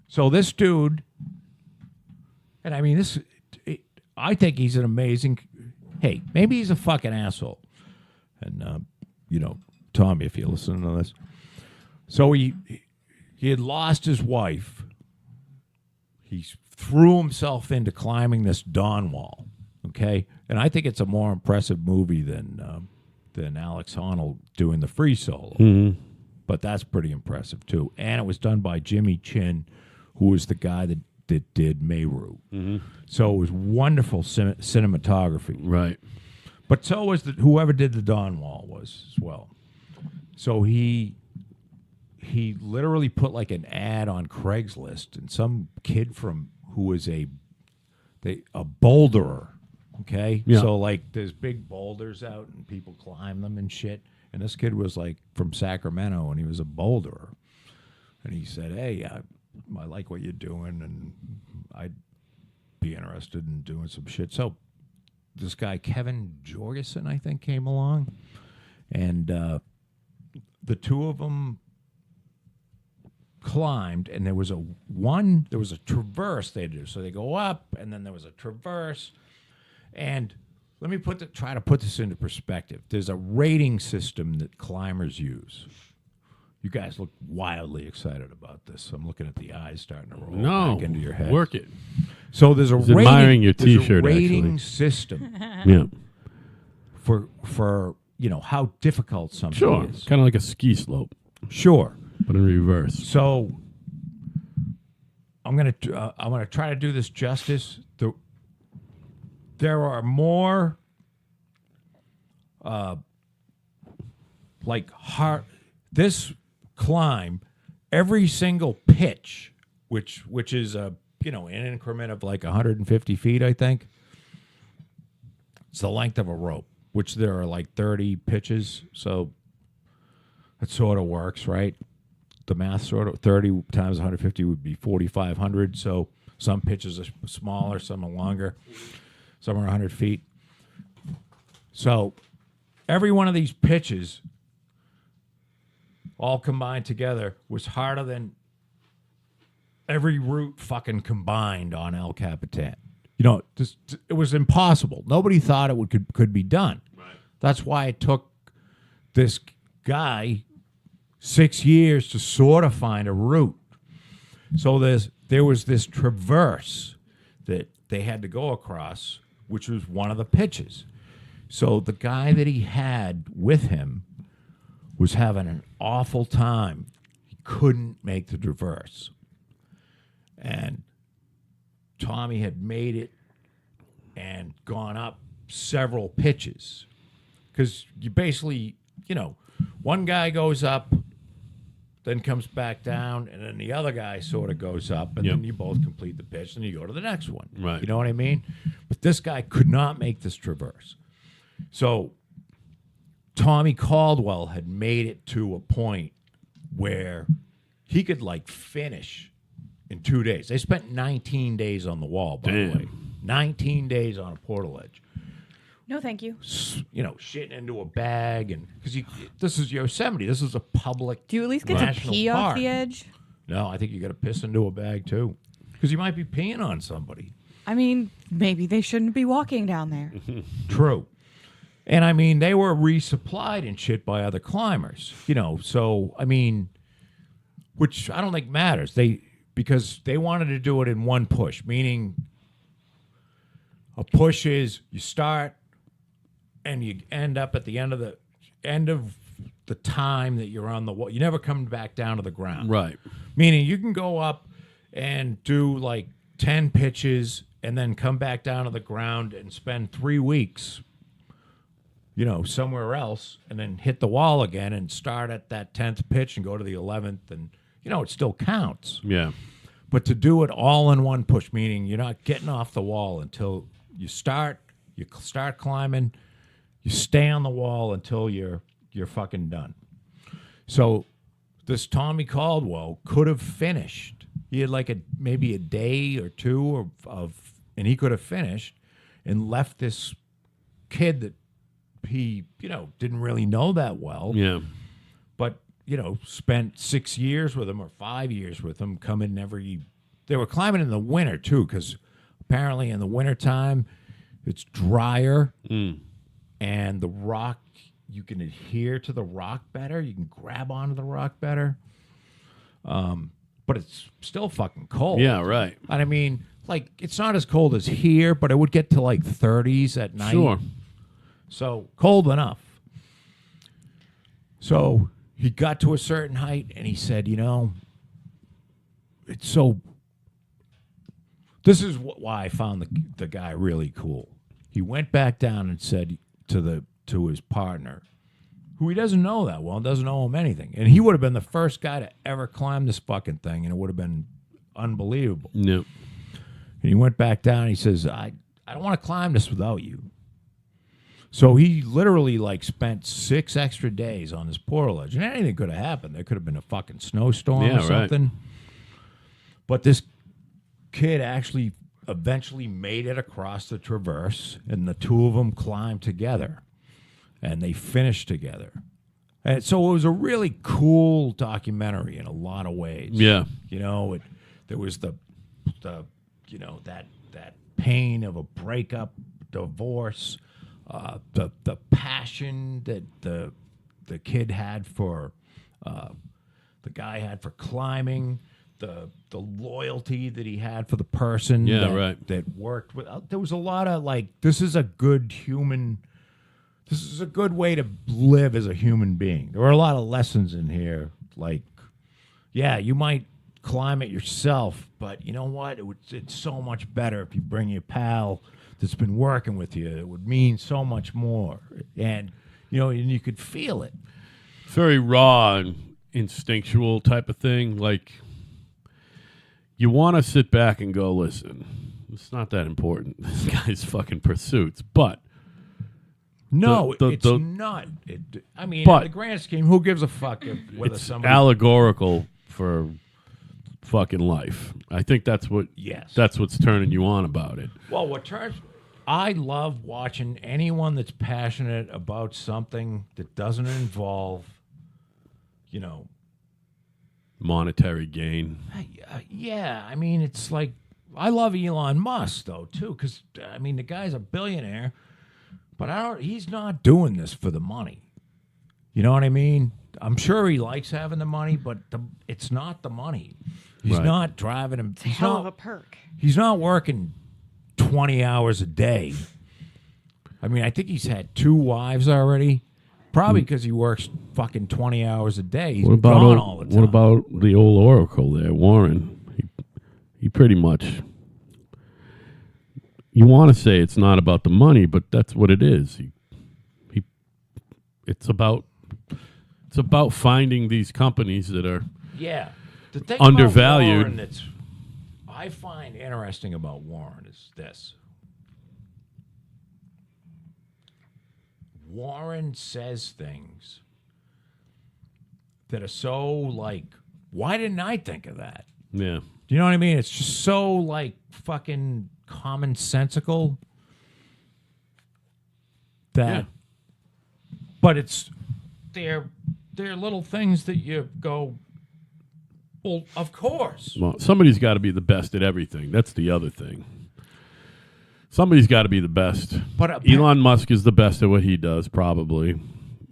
S2: so this dude, and I mean I think he's an amazing. Hey, maybe he's a fucking asshole. And you know, Tommy, if you're listening to this, so he had lost his wife. He threw himself into climbing this dawn wall. Okay, and I think it's a more impressive movie than Alex Honnold doing the free solo.
S1: Mm-hmm.
S2: But that's pretty impressive too. And it was done by Jimmy Chin, who was the guy that did Meru. Mm-hmm. So it was wonderful cinematography.
S1: Right.
S2: But so was whoever did the Dawn Wall was as well. So he literally put like an ad on Craigslist, and some kid who was a boulderer. Okay,
S1: Yeah.
S2: So like there's big boulders out and people climb them and shit. And this kid was like from Sacramento, and he was a boulderer. And he said, "Hey, I like what you're doing, and I'd be interested in doing some shit." So this guy Kevin Jorgensen, I think, came along, and the two of them climbed, and there was a traverse they do. So they go up, and then there was a traverse, and let me try to put this into perspective. There's a rating system that climbers use. You guys look wildly excited about this. I'm looking at the eyes starting to roll back into your head.
S1: Work it.
S2: So there's a
S1: He's admiring your
S2: there's a
S1: T-shirt,
S2: rating
S1: actually.
S2: system
S1: Yeah.
S2: for you know how difficult something
S1: Sure.
S2: is.
S1: Kind of like a ski slope,
S2: Sure.
S1: but in reverse.
S2: So I'm gonna try to do this justice. There are more like hard this climb, every single pitch, which is an increment of like 150 feet, I think. It's the length of a rope, which there are like 30 pitches, so it sort of works, right? The math sort of 30 times 150 would be 4,500. So some pitches are smaller, some are longer, some are 100 feet. So every one of these pitches, all combined together, was harder than every route fucking combined on El Capitan. You know, it was impossible. Nobody thought it could be done. Right. That's why it took this guy 6 years to sort of find a route. So there was this traverse that they had to go across, which was one of the pitches. So the guy that he had with him was having an awful time. He couldn't make the traverse. And Tommy had made it and gone up several pitches. Because you basically, one guy goes up, then comes back down, and then the other guy sort of goes up, and then you both complete the pitch, and you go to the next one.
S1: Right.
S2: You know what I mean? But this guy could not make this traverse. So Tommy Caldwell had made it to a point where he could, finish in 2 days. They spent 19 days on the wall, by the way. 19 days on a portal edge.
S4: No, thank you.
S2: Shitting into a bag, and because this is Yosemite, this is a public.
S3: Do you at least get to
S2: national
S3: pee
S2: park.
S3: off the edge?
S2: No, I think you got to piss into a bag too. because you might be peeing on somebody.
S3: I mean, maybe they shouldn't be walking down there.
S2: True. And I mean, they were resupplied and shit by other climbers, So I mean, which I don't think matters. Because they wanted to do it in one push, meaning a push is you start and you end up at the end of the time that you're on the wall. You never come back down to the ground.
S1: Right.
S2: Meaning you can go up and do like 10 pitches and then come back down to the ground and spend 3 weeks, somewhere else, and then hit the wall again and start at that 10th pitch and go to the 11th, and it still counts.
S1: Yeah.
S2: But to do it all in one push, meaning you're not getting off the wall until you start climbing, you stay on the wall until you're fucking done. So this Tommy Caldwell could have finished. He had like maybe a day or two and he could have finished and left this kid that he, didn't really know that well.
S1: Yeah.
S2: But, spent 6 years with him or 5 years with him, they were climbing in the winter too, because apparently in the wintertime it's drier and the rock, you can adhere to the rock better. You can grab onto the rock better. But it's still fucking cold.
S1: Yeah, right.
S2: And I mean, like, it's not as cold as here, but it would get to like 30s at night.
S1: Sure.
S2: So cold enough. So he got to a certain height and he said, it's so. This is why I found the guy really cool. He went back down and said to his partner, who he doesn't know that well, doesn't owe him anything. And he would have been the first guy to ever climb this fucking thing, and it would have been unbelievable.
S1: Nope.
S2: And he went back down and he says, I don't want to climb this without you. So he literally spent 6 extra days on this portage, and anything could have happened. There could have been a fucking snowstorm or something. Right. But this kid actually eventually made it across the traverse, and the two of them climbed together, and they finished together. And so it was a really cool documentary in a lot of ways.
S1: Yeah.
S2: There was the that pain of a breakup, divorce, the passion that the kid had for the guy had for climbing, the loyalty that he had for the person that worked with. There was a lot of this is a good way to live as a human being. There were a lot of lessons in here. You might climb it yourself, but you know what? It's so much better if you bring your pal that's been working with you. It would mean so much more. And, and you could feel it.
S1: Very raw and instinctual type of thing. You want to sit back and go, listen, it's not that important, this guy's fucking pursuits, but
S2: no, it's not. In the grand scheme, who gives a fuck whether somebody...
S1: allegorical for fucking life. I think that's what's turning you on about it.
S2: Well, I love watching anyone that's passionate about something that doesn't involve,
S1: monetary gain.
S2: Yeah, it's I love Elon Musk though too, because the guy's a billionaire, but he's not doing this for the money. You know what I mean? I'm sure he likes having the money, but it's not the money. He's not driving him.
S3: It's a hell of a perk.
S2: He's not working 20 hours a day. I think he's had 2 wives already. Probably because he works fucking 20 hours a day. He's gone all the time.
S1: What about the old Oracle there, Warren? He pretty much... You want to say it's not about the money, but that's what it is. It's about finding these companies that are
S2: the thing
S1: undervalued.
S2: About Warren I find interesting about Warren is this. Warren says things that are so why didn't I think of that?
S1: Yeah.
S2: Do you know what I mean? It's just so fucking commonsensical that, but they're little things that you go, Well, of course.
S1: Well, somebody's got to be the best at everything. That's the other thing. Somebody's got to be the best.
S2: But
S1: Elon Musk is the best at what he does, probably.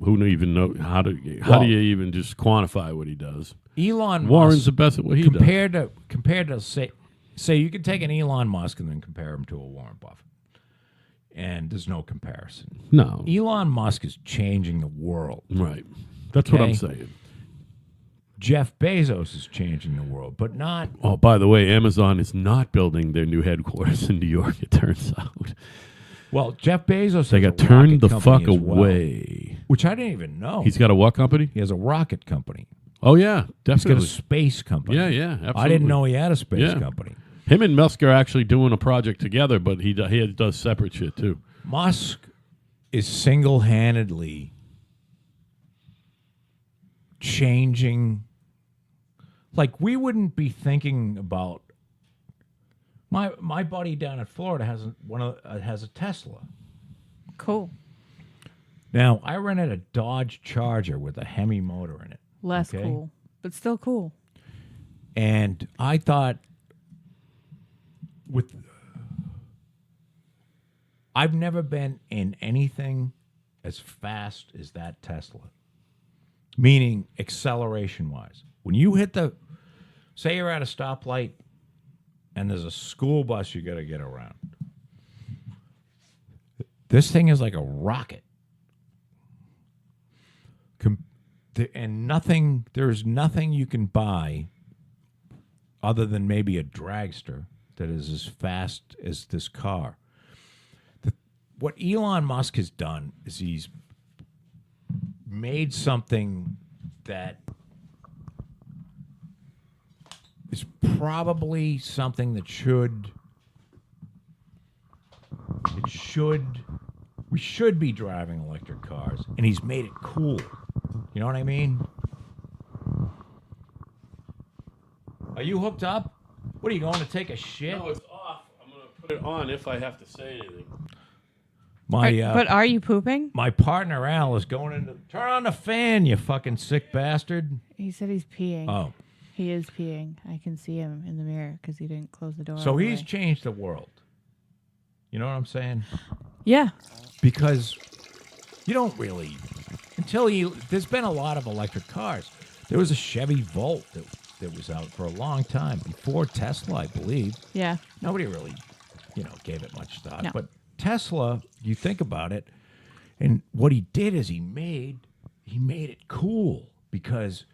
S1: Who even know how do you even just quantify what he does?
S2: Elon
S1: Warren's
S2: Musk,
S1: the best at what he does.
S2: compared to say you could take an Elon Musk and then compare him to a Warren Buffett, and there's no comparison.
S1: No,
S2: Elon Musk is changing the world.
S1: right. That's what I'm
S2: Okay.
S1: saying.
S2: Jeff Bezos is changing the world, but not.
S1: Oh, by the way, Amazon is not building their new headquarters in New York. It turns out
S2: Well, Jeff Bezos.
S1: they
S2: has
S1: got
S2: a
S1: turned the
S2: rocket
S1: fuck
S2: company as well,
S1: away.
S2: which I didn't even know.
S1: He's got a what company?
S2: He has a rocket company.
S1: Oh yeah,
S2: He's got a
S1: definitely.
S2: space company.
S1: Yeah, yeah, absolutely.
S2: I didn't know he had a space
S1: Yeah.
S2: company.
S1: Him and Musk are actually doing a project together, but he does separate shit too.
S2: Musk is single-handedly changing. Like, we wouldn't be thinking about. My buddy down in Florida has a Tesla.
S4: Cool.
S2: Now, I rented a Dodge Charger with a Hemi motor in it.
S4: Less
S2: Okay.
S4: cool, but still cool.
S2: And I thought, I've never been in anything as fast as that Tesla. Meaning acceleration wise. When you hit say you're at a stoplight and there's a school bus you got to get around. This thing is like a rocket. And there's nothing you can buy other than maybe a dragster that is as fast as this car. What Elon Musk has done is he's made something that is probably something that we should be driving electric cars, and he's made it cool. You know what I mean? Are you hooked up? What are you going to take a shit?
S1: No, it's off. I'm gonna put it on if I have to say anything.
S4: But are you pooping?
S2: My partner Al is going into. Turn on the fan, you fucking sick bastard.
S4: He said he's peeing.
S2: Oh,
S4: He is peeing. I can see him in the mirror because he didn't close the door.
S2: so
S4: all the
S2: he's
S4: way.
S2: changed the world. You know what I'm saying?
S4: Yeah.
S2: Because you don't really there's been a lot of electric cars. There was a Chevy Volt that was out for a long time before Tesla, I believe.
S4: Yeah.
S2: Nobody really, gave it much thought.
S4: No.
S2: But Tesla, you think about it, and what he did is he made it cool because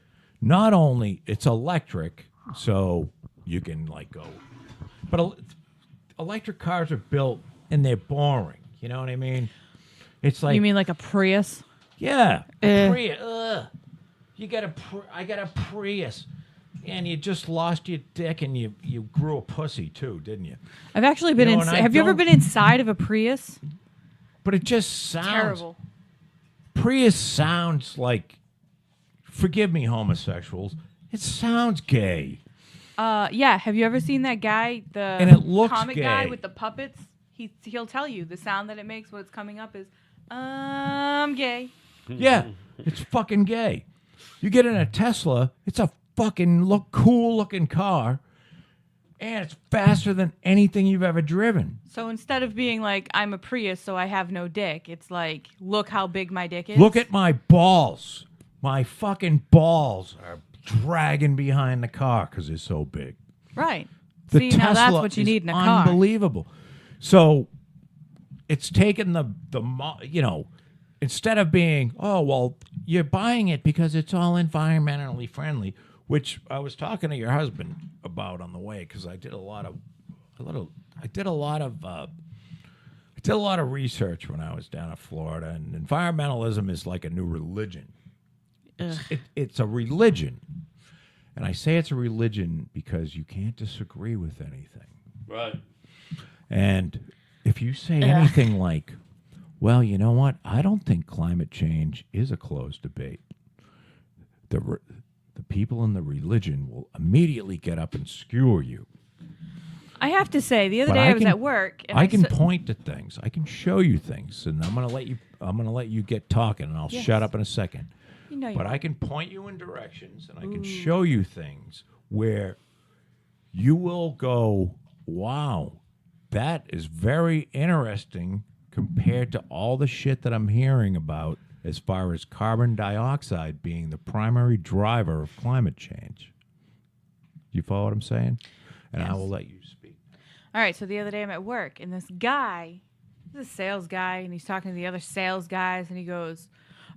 S2: not only it's electric, so you can go, but electric cars are built and they're boring. You know what I mean? It's like
S4: You mean like a Prius?
S2: yeah,
S4: Eh.
S2: Prius. I got a Prius, and you just lost your dick and you grew a pussy too, didn't you?
S4: I've actually been
S2: You know,
S4: in.
S2: and I
S4: Have you ever
S2: don't-
S4: been inside of a Prius?
S2: But it just sounds
S4: Terrible.
S2: Prius sounds like. Forgive me, homosexuals. It sounds gay.
S4: Yeah. Have you ever seen that guy, the
S2: And it looks
S4: comic guy
S2: gay.
S4: with the puppets? He'll tell you the sound that it makes when it's coming up is gay.
S2: Yeah, it's fucking gay. You get in a Tesla, it's a fucking cool looking car, and it's faster than anything you've ever driven.
S4: So instead of being like I'm a Prius, so I have no dick, it's like look how big my dick is.
S2: Look at my balls. My fucking balls are dragging behind the car because they're so big.
S4: right.
S2: The
S4: See,
S2: Tesla
S4: now that's what you
S2: is
S4: need in a car.
S2: unbelievable. So it's taken instead of being, oh, well, you're buying it because it's all environmentally friendly, which I was talking to your husband about on the way because I did a lot of research when I was down in Florida, and environmentalism is like a new religion. It's a religion. And I say it's a religion because you can't disagree with anything.
S1: Right.
S2: And if you say anything like, well, you know what? I don't think climate change is a closed debate. The people in the religion will immediately get up and skewer you.
S4: I have to say, the other
S2: But
S4: day
S2: I
S4: I was
S2: can-
S4: at work and
S2: I can point to things. I can show you things, and I'm gonna let you get talking, and I'll
S4: Yes.
S2: shut up in a second.
S4: you know,
S2: But I can point you in directions, and I can show you things where you will go, wow, that is very interesting compared to all the shit that I'm hearing about as far as carbon dioxide being the primary driver of climate change. You follow what I'm saying? And I
S4: Yes.
S2: will let you speak.
S4: All right, so the other day I'm at work, and this guy, he's a sales guy, and he's talking to the other sales guys, and he goes,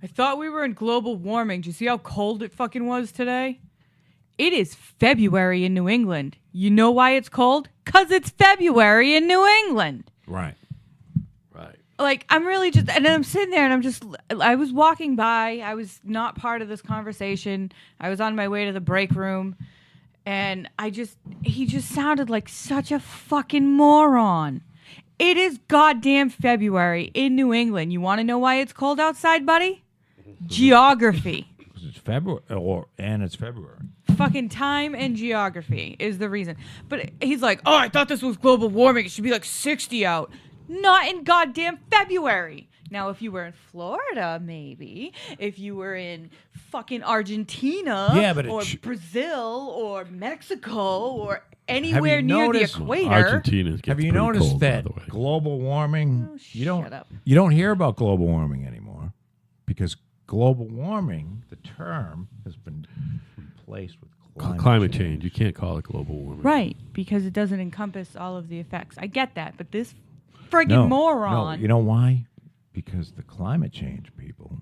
S4: I thought we were in global warming. Do you see how cold it fucking was today? It is February in New England. You know why it's cold? 'Cause it's February in New England.
S2: Right.
S1: Right.
S4: Like, I'm really just, and then I'm sitting there, and I was walking by. I was not part of this conversation. I was on my way to the break room. And he just sounded like such a fucking moron. It is goddamn February in New England. You want to know why it's cold outside, buddy? Geography.
S2: It's February, and it's February.
S4: Fucking time and geography is the reason. But he's like, oh, I thought this was global warming. It should be like 60 out. Not in goddamn February. Now, if you were in Florida, maybe. If you were in fucking Argentina
S2: Yeah, but
S4: or
S2: it
S4: Brazil or Mexico or anywhere near
S2: noticed-
S4: the equator.
S1: Argentina gets
S2: Have you
S1: pretty
S2: noticed
S1: cold,
S2: that
S1: by the way.
S2: global warming?
S4: Oh,
S2: you don't.
S4: shut up.
S2: You don't hear about global warming anymore because global warming, the term, has been replaced with
S1: Climate change. You can't call it global warming.
S4: Right, because it doesn't encompass all of the effects. I get that, but this friggin'
S2: No,
S4: moron.
S2: no, you know why? Because the climate change people.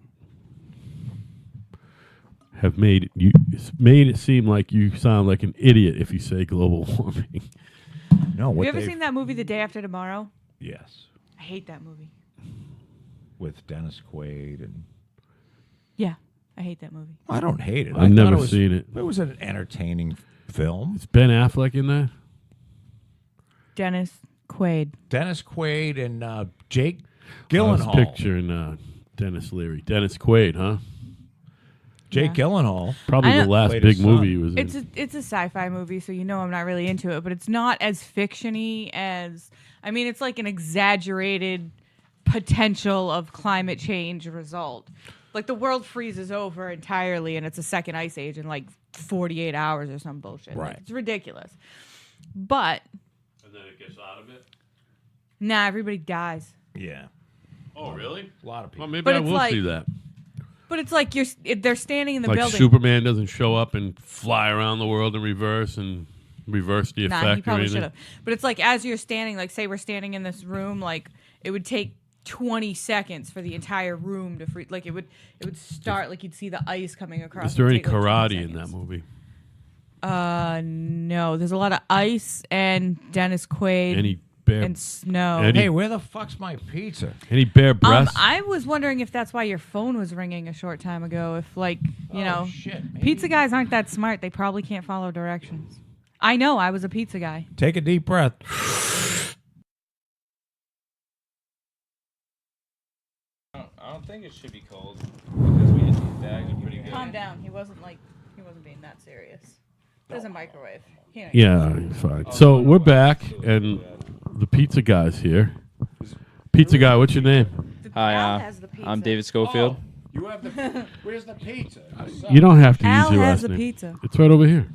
S1: Have made it seem like you sound like an idiot if you say global warming.
S2: No,
S4: Have
S2: what
S4: you ever
S2: they've-
S4: seen that movie, The Day After Tomorrow?
S2: Yes,
S4: I hate that movie.
S2: with Dennis Quaid and.
S4: Yeah, I hate that movie.
S2: I don't hate it.
S1: I've never
S2: thought
S1: seen it.
S2: It was an entertaining film.
S1: Is Ben Affleck in that?
S4: Dennis Quaid.
S2: Dennis Quaid and Jake
S1: I was
S2: Gyllenhaal.
S1: picturing Dennis Leary. Dennis Quaid, huh?
S2: Jake
S4: Yeah.
S2: Gyllenhaal.
S1: Probably
S4: I
S1: the
S4: know-
S1: last
S2: Played
S1: big
S2: his son.
S1: movie he was in.
S4: It's a sci-fi movie, so you know I'm not really into it, but it's not as fiction-y as, I mean, it's like an exaggerated potential of climate change result. Like the world freezes over entirely and it's a second ice age in like 48 hours or some bullshit. Like,
S2: Right.
S4: it's ridiculous. But
S1: And then it gets out of it?
S4: nah, everybody dies.
S2: Yeah,
S1: Oh, really?
S2: a lot of people.
S1: Well, maybe
S4: But
S1: I
S4: it's
S1: will
S4: like-
S1: see that.
S4: But it's like they're standing in the
S1: Like
S4: building.
S1: Superman doesn't show up and fly around the world in reverse and reverse the
S4: Nah,
S1: effect
S4: he
S1: or
S4: probably
S1: anything.
S4: should have. But it's like as you're standing, like say we're standing in this room, like it would take 20 seconds for the entire room to freeze. Like it would start like you'd see the ice coming across.
S1: Is there
S4: It'd
S1: any
S4: take, like, 20
S1: karate in that
S4: seconds.
S1: movie?
S4: No. There's a lot of ice and Dennis Quaid
S1: Any bare
S4: and snow.
S1: Any-
S2: Hey, where the fuck's my pizza?
S1: any bare breasts?
S4: I was wondering if that's why your phone was ringing a short time ago. If like you know,
S2: shit, maybe.
S4: pizza guys aren't that smart. They probably can't follow directions. I know. I was a pizza guy.
S2: Take a deep breath.
S5: I don't think it should be cold because these bags are pretty good.
S4: Calm down. He wasn't being that serious. There's a microwave.
S1: Yeah, fine. So we're back, and the pizza guy's here. Pizza guy, what's your name?
S5: Hi,
S4: Al has the pizza.
S5: I'm David Schofield.
S2: You have the. Where's the pizza?
S1: You don't have to
S4: Al
S1: use your
S4: has
S1: last
S4: the
S1: name.
S4: pizza.
S1: It's right over here.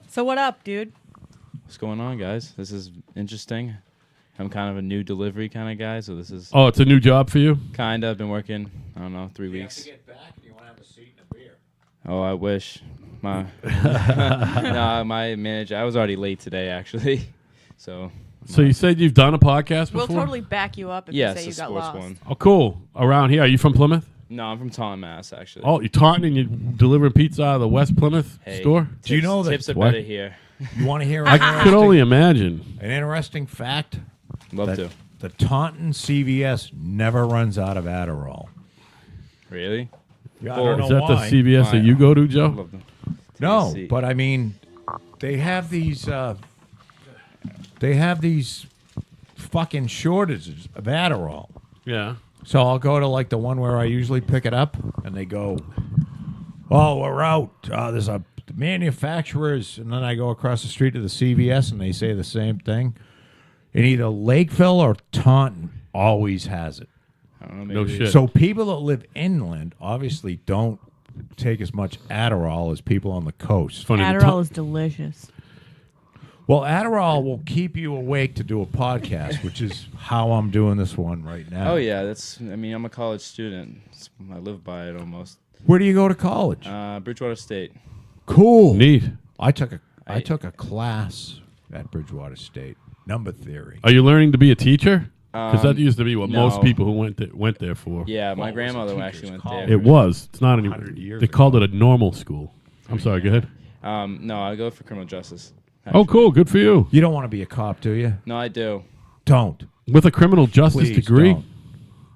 S4: So what up, dude?
S5: What's going on, guys? This is interesting. I'm kind of a new delivery kind of guy, so this is
S1: Oh, it's a new job for you?
S5: kind of been working. I don't know, 3 weeks.
S2: get back and you want to have a seat and a beer.
S5: Oh, I wish. My nah, my manager. I was already late today, actually. So
S1: So you said you've done a podcast before?
S4: We'll totally back you up if
S5: yeah,
S4: you say
S5: it's
S4: you
S5: a
S4: got
S5: sports
S4: lost.
S5: one.
S1: Oh, cool. Around here. Are you from Plymouth?
S5: No, I'm from Taunton, Mass. Actually.
S1: Oh, you're Taunton and you're delivering pizza out of the West Plymouth
S5: Hey,
S1: store?
S5: Tips,
S2: Do you know that-
S5: tips are
S1: What?
S5: better here?
S2: You want to hear
S1: I could only imagine.
S2: an interesting fact?
S5: Love
S2: that
S5: to.
S2: The Taunton CVS never runs out of Adderall.
S5: Really?
S2: Yeah,
S5: Cool.
S2: I don't
S1: Is
S2: know
S1: that the
S2: why.
S1: CVS that you go to, Joe?
S5: Love them.
S2: No,
S5: Tennessee.
S2: but I mean, they have these. They have these fucking shortages of Adderall.
S1: Yeah.
S2: So I'll go to like the one where I usually pick it up, and they go, "Oh, we're out. There's a manufacturers," and then I go across the street to the CVS, and they say the same thing. And either Lakeville or Taunton always has it.
S5: I don't know.
S1: No
S5: maybe
S1: shit.
S2: So people that live inland obviously don't take as much Adderall as people on the coast.
S1: Funny. the
S4: Adderall is delicious.
S2: Well, Adderall will keep you awake to do a podcast, which is how I'm doing this one right now.
S5: Oh yeah, that's. I mean, I'm a college student. I live by it almost.
S2: Where do you go to college?
S5: Bridgewater State.
S2: Cool.
S1: Neat.
S2: I took a class at Bridgewater State, number theory.
S1: Are you learning to be a teacher? Because that used to be what
S5: no.
S1: most people who went there for.
S5: Yeah,
S2: Well,
S5: my
S2: it was a
S5: grandmother
S2: teacher's
S5: actually went
S2: college.
S5: there.
S1: It was. It's not anymore.
S2: 100 years
S1: They called it a normal school. I'm sorry. Go ahead.
S5: No, I go for criminal justice.
S1: Oh, cool. Good for you.
S2: You don't want to be a cop, do you?
S5: No, I do.
S2: Don't.
S1: With a criminal justice
S2: Please
S1: degree.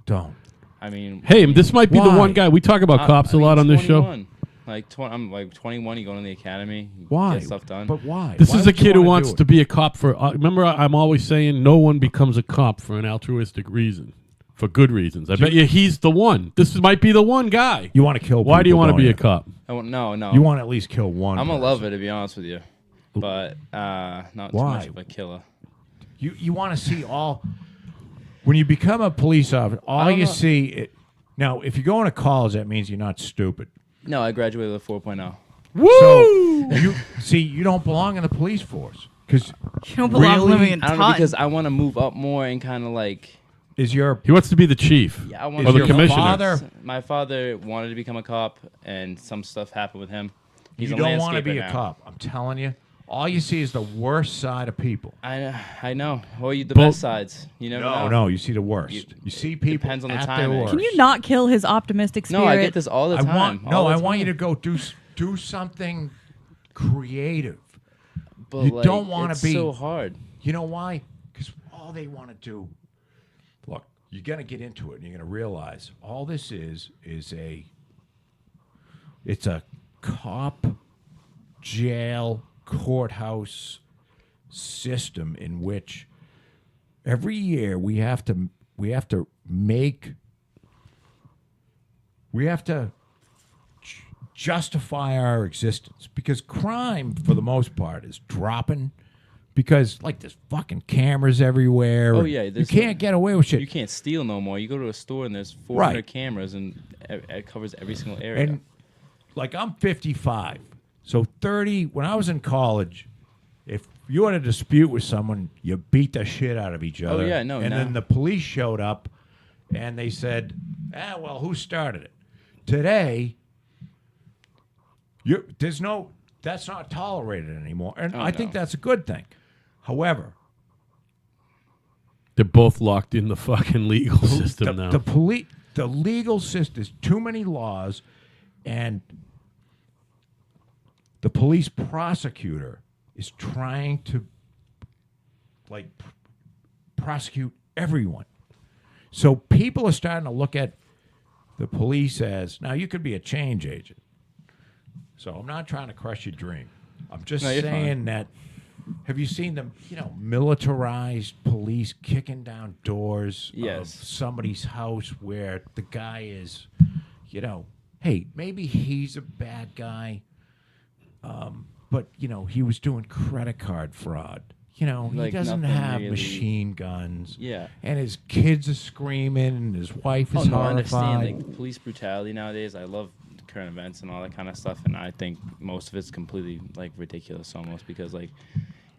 S2: Don't.
S5: I mean,
S1: Hey, this might be the
S2: Why?
S1: one guy. We talk about cops a lot on this show.
S5: 21. I'm like 21. You go to the academy. You
S2: Why?
S5: Get stuff done.
S2: But why?
S1: This
S2: Why
S1: is a
S2: would you
S1: kid who
S2: wanna
S1: wants
S2: do
S1: to
S2: it?
S1: be a cop for. Remember, I'm always saying no one becomes a cop for an altruistic reason, for good reasons. I bet you he's the one. This might be the one guy.
S2: You want to kill people.
S1: Why do you want to
S2: don't
S1: be
S2: you?
S1: a cop?
S5: No.
S2: You want to at least kill one.
S5: I'm a
S2: person.
S5: lover, to be honest with you, but not too
S2: Why?
S5: much of a killer.
S2: You want to see all. When you become a police officer, all
S5: don't
S2: you
S5: know.
S2: see. Now, if you're going to college, that means you're not stupid.
S5: No, I graduated with a 4.0.
S2: So you see, you don't belong in the police force because
S4: You don't belong
S2: Really?
S4: living in
S5: I don't know
S4: Taunton.
S5: because I want to move up more and kind of like.
S2: is your
S1: He wants to be the chief
S5: Yeah, I
S2: is
S5: want
S1: or the
S2: your
S1: commissioner.
S2: father.
S5: My father wanted to become a cop, and some stuff happened with him. He's
S2: You
S5: a
S2: don't want to
S5: landscaper
S2: be a
S5: now.
S2: cop. I'm telling you. All you see is the worst side of people.
S5: I know. Well, the
S1: Both-
S5: best sides. You never know.
S2: No, you see the worst. You see people
S5: depends on the
S2: at
S5: timing.
S2: their worst.
S3: Can you not kill his optimistic spirit?
S5: No, I get this all the
S2: I
S5: time.
S2: want you to go do something creative.
S5: But
S2: you
S5: like,
S2: don't wanna
S5: it's
S2: be-
S5: so hard.
S2: You know why? Because all they want to do. Look, you're gonna get into it, and you're gonna realize all this is it's a cop jail courthouse system in which every year we have to justify our existence because crime for the most part is dropping because like there's fucking cameras everywhere.
S5: Oh,
S2: and
S5: yeah,
S2: you
S5: there's
S2: can't get away with shit.
S5: You can't steal no more. You go to a store and there's 400
S2: Right.
S5: cameras and it covers every single area.
S2: And like I'm 55, so 30. When I was in college, if you had a dispute with someone, you beat the shit out of each other.
S5: yeah, no,
S2: And
S5: now-
S2: then the police showed up, and they said, well, who started it? Today, that's not tolerated anymore, and
S5: Oh,
S2: I think
S5: no.
S2: that's a good thing. However,
S1: They're both locked in the fucking legal system now.
S2: the legal system, there's too many laws, and the police prosecutor is trying to prosecute everyone. So people are starting to look at the police as now you could be a change agent. So I'm not trying to crush your dream. I'm just
S5: No, you're
S2: saying
S5: fine.
S2: that. Have you seen the militarized police kicking down doors
S5: Yes.
S2: of somebody's house where the guy is, hey, maybe he's a bad guy, but he was doing credit card fraud. He
S5: Like,
S2: doesn't
S5: nothing
S2: have
S5: really-
S2: machine guns.
S5: Yeah.
S2: And his kids are screaming, and his wife is
S5: I
S2: horrified.
S5: understand like police brutality nowadays. I love current events and all that kind of stuff, and I think most of it's completely like ridiculous almost because like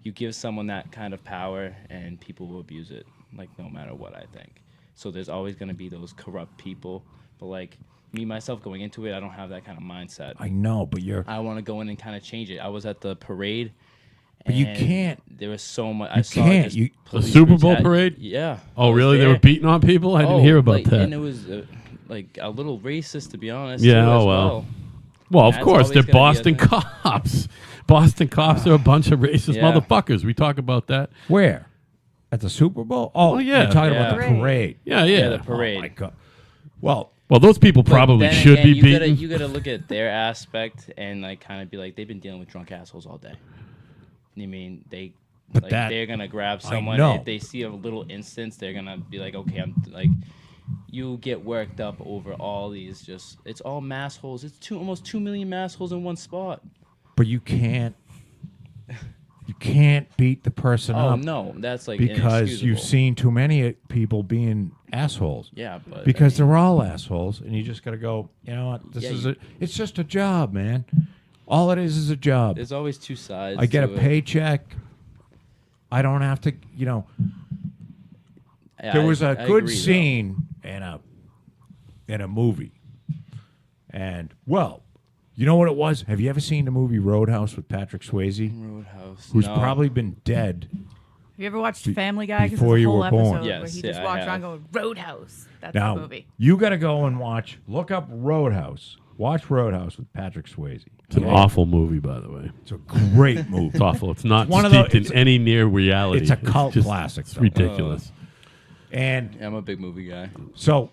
S5: you give someone that kind of power and people will abuse it like no matter what. I think so. There's always going to be those corrupt people, but like me myself going into it, I don't have that kind of mindset.
S2: I know, but
S5: I want to go in and kind of change it. I was at the parade.
S2: But you
S5: and
S2: can't.
S5: There was so much. I
S2: You
S5: saw
S2: can't.
S5: just
S2: You-
S1: The
S5: police
S1: Super Bowl
S5: brutality.
S1: parade?
S5: Yeah.
S1: Oh,
S5: I was
S1: really? They
S5: there.
S1: were beating on people? I didn't hear about
S5: like,
S1: that.
S5: And it was like a little racist, to be honest.
S1: Yeah,
S5: too,
S1: oh,
S5: as
S1: well. Well, of
S5: That's
S1: course,
S5: always
S1: they're
S5: gonna be a
S1: Boston
S5: thing.
S1: cops. Boston cops are a bunch of racist
S5: Yeah.
S1: motherfuckers. We talk about that.
S2: Where? At the Super Bowl? Oh,
S1: yeah.
S2: You're talking about the
S4: Yeah.
S2: parade.
S1: Yeah,
S5: Yeah,
S1: yeah.
S5: the parade.
S2: Oh, my God. Well,
S1: Well, those people
S5: But
S1: probably
S5: then
S1: should
S5: again,
S1: be beaten.
S5: You gotta look at their aspect and like kind of be like they've been dealing with drunk assholes all day. You mean
S2: But that-
S5: they're gonna grab
S2: I
S5: someone
S2: know.
S5: if they see a little instance, they're gonna be like, okay, I'm like, you get worked up over all these it's all mass holes. It's almost 2 million mass holes in one spot.
S2: but you can't beat the person
S5: Oh
S2: up
S5: no, that's like
S2: because you've
S5: inexcusable.
S2: seen too many people being assholes.
S5: Yeah, but
S2: Because
S5: I mean,
S2: they're all assholes, and you just got to go, you know what, it's just a job, man. All it is a job.
S5: there's always two sides.
S2: I get a
S5: to it.
S2: paycheck. I don't have to, you know.
S5: Yeah,
S2: There was a
S5: I
S2: good
S5: agree, though.
S2: scene in a movie. And, well, you know what it was? Have you ever seen the movie Roadhouse with Patrick Swayze?
S5: Roadhouse.
S2: Who's
S5: No.
S2: probably been dead.
S3: Have you ever watched Family Guy? 'Cause
S2: before
S3: there's a
S2: you
S3: whole
S2: were born.
S3: episode where
S5: Yes,
S3: he
S5: yeah,
S3: just
S5: I
S3: walks around
S5: have.
S3: going, Roadhouse. That's
S2: Now,
S3: the movie.
S2: you got to go and watch Roadhouse. Watch Roadhouse with Patrick Swayze.
S1: It's an awful movie, by the way.
S2: It's a great movie.
S1: It's awful. It's not
S2: one of
S1: steeped
S2: those-
S1: in any near reality.
S2: it's a cult
S1: just-
S2: classic,
S1: It's
S2: though.
S1: ridiculous.
S2: And
S5: Yeah, I'm a big movie guy.
S2: so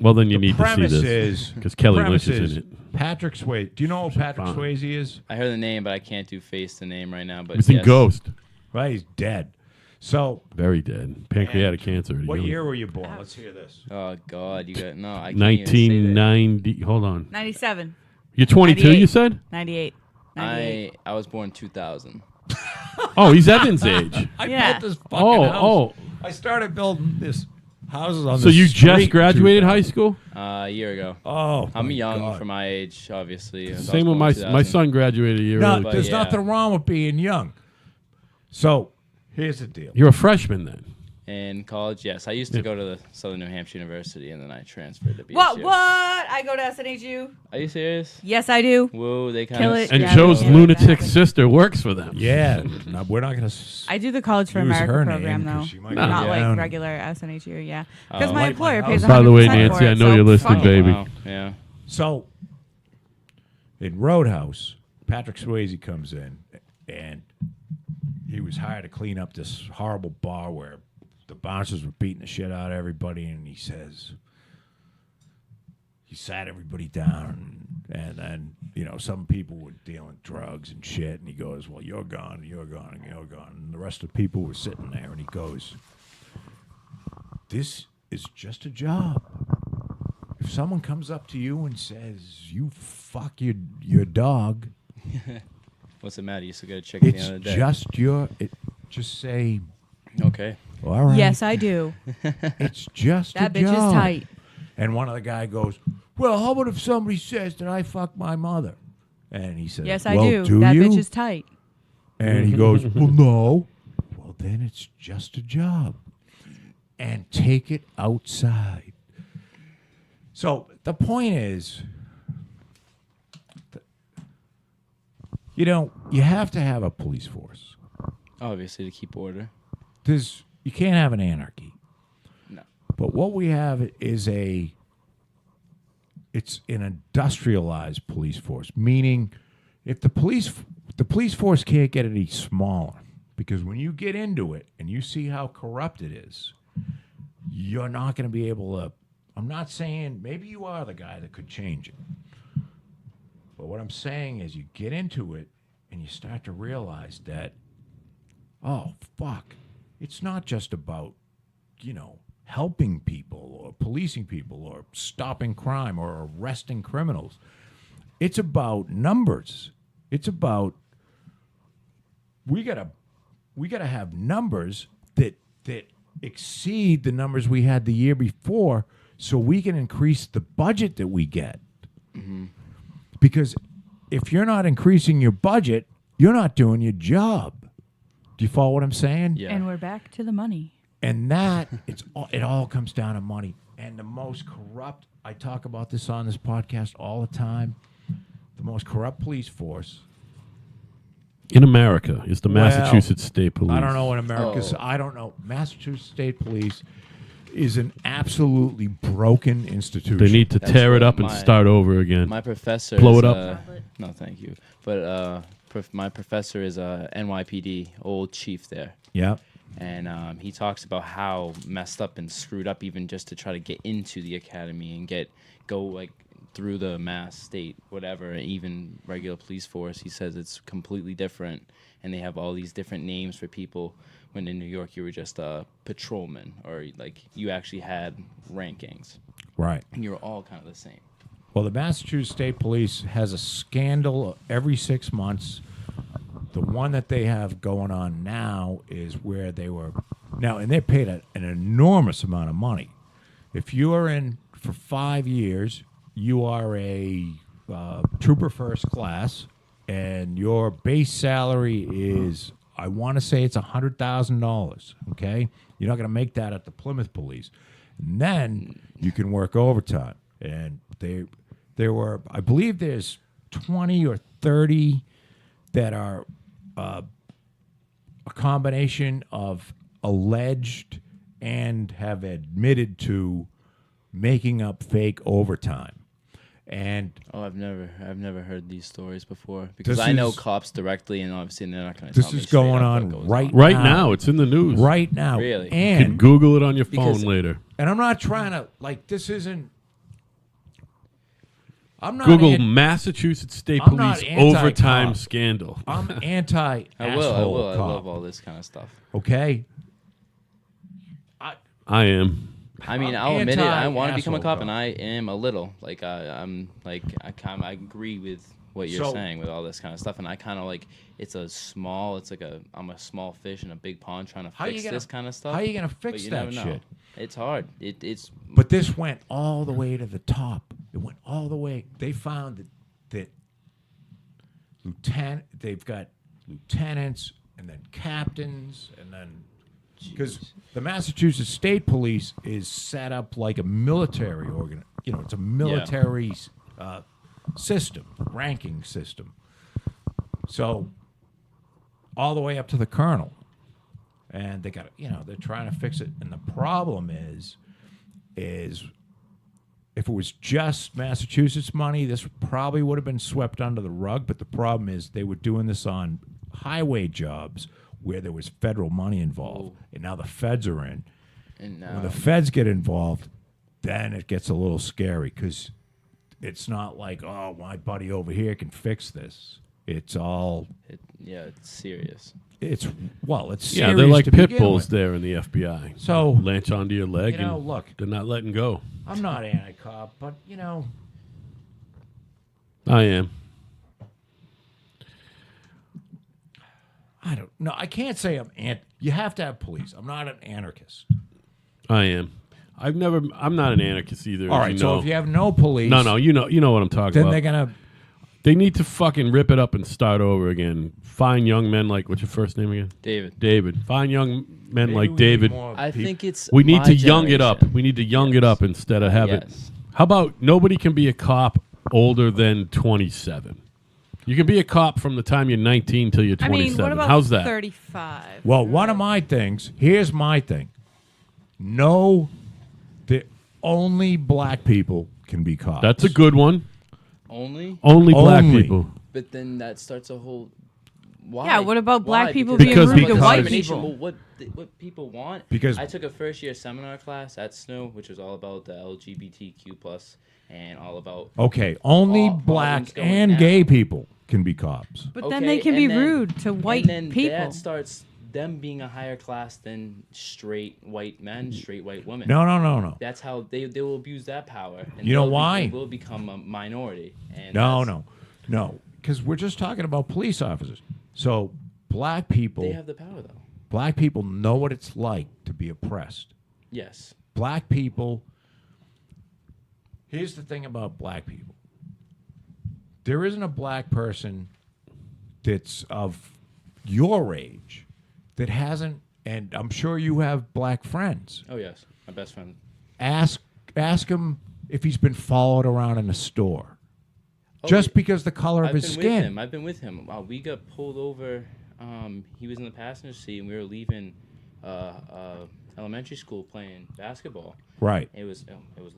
S1: Well, then you
S2: the
S1: need to see
S2: premise
S1: this
S2: is
S1: because Kelly
S2: premise
S1: Lynch is
S2: is
S1: in it.
S2: Patrick Swayze. Do you know who Patrick
S1: fine.
S2: Swayze is?
S5: I heard the name, but I can't face the name right now. But
S1: He's in
S5: yes.
S1: Ghost.
S2: Right, he's dead. So,
S1: Very dead. Pancreatic cancer. at a
S2: what
S1: young-
S2: year were you born? Let's hear this.
S5: Oh God, you got no. I can't even say that.
S1: 1990. Hold on.
S3: 97,
S1: You're 22.
S3: 98.
S1: You said?
S3: 98. 98.
S5: I was born 2000.
S1: Oh, he's Evan's age.
S2: I
S3: Yeah.
S2: built this fucking
S1: Oh,
S2: house.
S1: oh.
S2: I started building this houses on
S1: So
S2: this
S1: you just
S2: street
S1: graduated
S2: 2000.
S1: high school?
S5: A year ago.
S2: Oh,
S5: I'm
S2: my
S5: young
S2: God.
S5: for my age, obviously. I was
S1: Same with
S5: born
S1: my
S5: 2000.
S1: son graduated a year
S2: No,
S1: early.
S5: But
S2: there's
S5: yeah.
S2: nothing wrong with being young. So, here's the deal.
S1: You're a freshman then.
S5: In college, yes. I used to go to the Southern New Hampshire University, and then I transferred to BSU.
S3: What? I go to SNHU.
S5: Are you serious?
S3: Yes, I do.
S5: Whoa, they kind
S3: Kill
S5: of.
S3: it.
S1: And
S3: Yeah,
S1: Joe's
S3: yeah,
S1: lunatic
S3: yeah.
S1: sister works for them.
S2: Yeah, no, we're not going to
S3: I do the College for
S2: use
S3: America
S2: her
S3: program,
S2: name 'cause
S3: though.
S2: she might
S1: No.
S2: go
S3: Not
S2: down.
S3: like regular SNHU, yeah. Because
S5: Oh.
S3: my
S2: Like
S3: employer
S2: my
S3: pays
S2: house.
S3: 100%
S1: By the way,
S3: for
S1: Nancy,
S3: it,
S1: I know
S3: so
S1: you're listening,
S3: fuck
S5: Oh,
S3: it.
S1: baby.
S5: wow. Yeah.
S2: So, in Roadhouse, Patrick Swayze comes in, and he was hired to clean up this horrible bar where the bouncers were beating the shit out of everybody, and he says, he sat everybody down, and then, you know, some people were dealing drugs and shit, and he goes, well, you're gone, you're gone, and you're gone. And the rest of the people were sitting there, and he goes, this is just a job. If someone comes up to you and says, you fuck your dog,
S5: What's the matter? You still got a chicken the
S2: it's
S5: other day.
S2: just say,
S5: Okay.
S2: all right.
S3: Yes, I do.
S2: It's just
S3: That
S2: a
S3: bitch
S2: job.
S3: is tight.
S2: And one of the guy goes, well, how about if somebody says that I fuck my mother? And he says,
S3: Yes, I
S2: well,
S3: do. That
S2: you?
S3: bitch is tight.
S2: And he goes, well, no. Well, then it's just a job. And take it outside. So the point is, you know, you have to have a police force.
S5: Obviously, to keep order.
S2: You can't have an anarchy.
S5: No.
S2: But what we have is it's an industrialized police force, meaning if the police force can't get any smaller, because when you get into it and you see how corrupt it is, you're not going to be able to. I'm not saying maybe you are the guy that could change it. But what I'm saying is you get into it and you start to realize that, oh, fuck, it's not just about, you know, helping people or policing people or stopping crime or arresting criminals. It's about numbers. It's about we gotta have numbers that exceed the numbers we had the year before, so we can increase the budget that we get. Because if you're not increasing your budget, you're not doing your job. Do you follow what I'm saying?
S5: Yeah.
S3: And we're back to the money.
S2: And that it all comes down to money. And the most corrupt, I talk about this on this podcast all the time, the most corrupt police force.
S1: In America is the
S2: Well,
S1: Massachusetts State Police.
S2: I don't know in America's.
S5: Oh.
S2: I don't know. Massachusetts State Police is an absolutely broken institution.
S1: They need to
S5: That's
S1: tear it
S5: what
S1: up and
S5: my-
S1: start over again.
S5: My professor
S1: Blow
S5: is,
S1: it up.
S5: no, thank you. But my professor is a NYPD old chief there,
S2: Yeah.
S5: and he talks about how messed up and screwed up even just to try to get into the academy and go like through the Mass State whatever, even regular police force. He says it's completely different, and they have all these different names for people. When in New York you were just a patrolman, or like you actually had rankings,
S2: Right.
S5: and you were all kind of the same.
S2: Well, the Massachusetts State Police has a scandal every 6 months. The one that they have going on now is where they were now, and they paid an enormous amount of money. if you are in for 5 years, you are a trooper first class, and your base salary is, I want to say it's $100,000. Okay, you're not going to make that at the Plymouth Police. And then you can work overtime, and there were, I believe, there's 20 or 30 that are a combination of alleged and have admitted to making up fake overtime. And
S5: Oh, I've never heard these stories before because
S2: This
S5: I know
S2: is-
S5: cops directly, and obviously they're not going to.
S2: this is going on right
S1: Right now, it's in the news.
S2: right now.
S5: Really?
S1: You can
S2: And
S1: Google it on your phone
S5: Because-
S1: later.
S2: I'm not trying to, like, this isn't, I'm not
S1: Google
S2: an-
S1: Massachusetts State
S2: I'm not
S1: Police
S2: anti-cop.
S1: overtime scandal.
S2: I'm anti
S5: I will. I
S2: cop.
S5: love all this kind of stuff.
S2: Okay?
S1: I am.
S5: I mean,
S2: I'm
S5: I'll admit it. I want to become a
S2: anti-asshole
S5: cop,
S2: cop.
S5: and I am a little. Like I'm like I agree with what you're
S2: So-
S5: saying with all this kind of stuff, and I kind of like it's a small. It's like I'm a small fish in a big pond trying to
S2: How you
S5: fix
S2: gonna-
S5: this kind of stuff.
S2: how you gonna
S5: but
S2: fix
S5: you
S2: that
S5: never know.
S2: shit?
S5: It's hard. It's
S2: But this went all the way to the top. It went all the way. They found that they've got lieutenants and then captains and then because the Massachusetts State Police is set up like a military organ. You know, it's a military system, ranking system. So all the way up to the colonel, and they got they're trying to fix it. And the problem is if it was just Massachusetts money, this probably would have been swept under the rug. But the problem is they were doing this on highway jobs where there was federal money involved, and now the feds are in.
S5: and
S2: When
S5: now
S2: the feds get involved, then it gets a little scary because it's not like, oh, my buddy over here can fix this. It's all
S5: it's serious.
S2: it's serious.
S1: Yeah, they're like
S2: to
S1: pit
S2: begin
S1: bulls
S2: with.
S1: there in the FBI.
S2: So
S1: Latch onto your leg
S2: You know,
S1: and
S2: look.
S1: they're not letting go.
S2: I'm not anti-cop, but
S1: I am.
S2: I don't know. I can't say I'm you have to have police. I'm not an anarchist.
S1: I am. I'm not an anarchist either.
S2: All
S1: as
S2: right,
S1: you
S2: so
S1: know.
S2: if you have no police,
S1: No, you know what I'm talking
S2: then
S1: about.
S2: they're gonna.
S1: They need to fucking rip it up and start over again. Find young men like, what's your first name again? David. Find young men
S2: maybe
S1: like
S2: we need
S1: David.
S2: more
S5: I
S2: peop-
S5: think it's
S1: We need
S5: my
S1: to young it up.
S5: generation.
S1: We need to young it up instead of have it.
S5: Yes.
S1: How about nobody can be a cop older than 27? You can be a cop from the time you're 19 till you're
S3: I
S1: 27.
S3: mean, what about
S1: How's that?
S3: 35?
S2: Well, one of my things. Here's my thing. No, the only black people can be cops.
S1: That's a good one.
S5: Only,
S1: Only black
S2: Only.
S1: people.
S5: but then that starts a whole. Why?
S4: Yeah, what about black
S5: Why?
S4: people
S1: being rude to
S2: Because-
S4: white
S5: discrimination,
S4: people?
S5: but what people want?
S2: Because-
S5: I took a first year seminar class at SNU, which was all about the LGBTQ plus and all about.
S2: Okay, only
S5: All
S2: black
S5: volumes going
S2: and
S5: down.
S2: gay people can be cops.
S4: But then they can
S5: and
S4: be
S5: then-
S4: rude to white
S5: and then
S4: people.
S5: That starts them being a higher class than straight white men, straight white women.
S2: No.
S5: That's how they will abuse that power. And
S2: You know
S5: they'll
S2: why?
S5: They will become a minority. And
S2: No. Because we're just talking about police officers. So black people,
S5: They have the power though.
S2: black people know what it's like to be oppressed.
S5: Yes.
S2: Black people. Here's the thing about black people. There isn't a black person that's of your age that hasn't, and I'm sure you have black friends.
S5: Oh yes. My best friend.
S2: Ask him if he's been followed around in a store.
S5: Oh,
S2: Just because the color of
S5: I've
S2: his
S5: been
S2: skin.
S5: with him. I've been with him. We got pulled over. He was in the passenger seat, and we were leaving elementary school playing basketball.
S2: Right.
S5: It was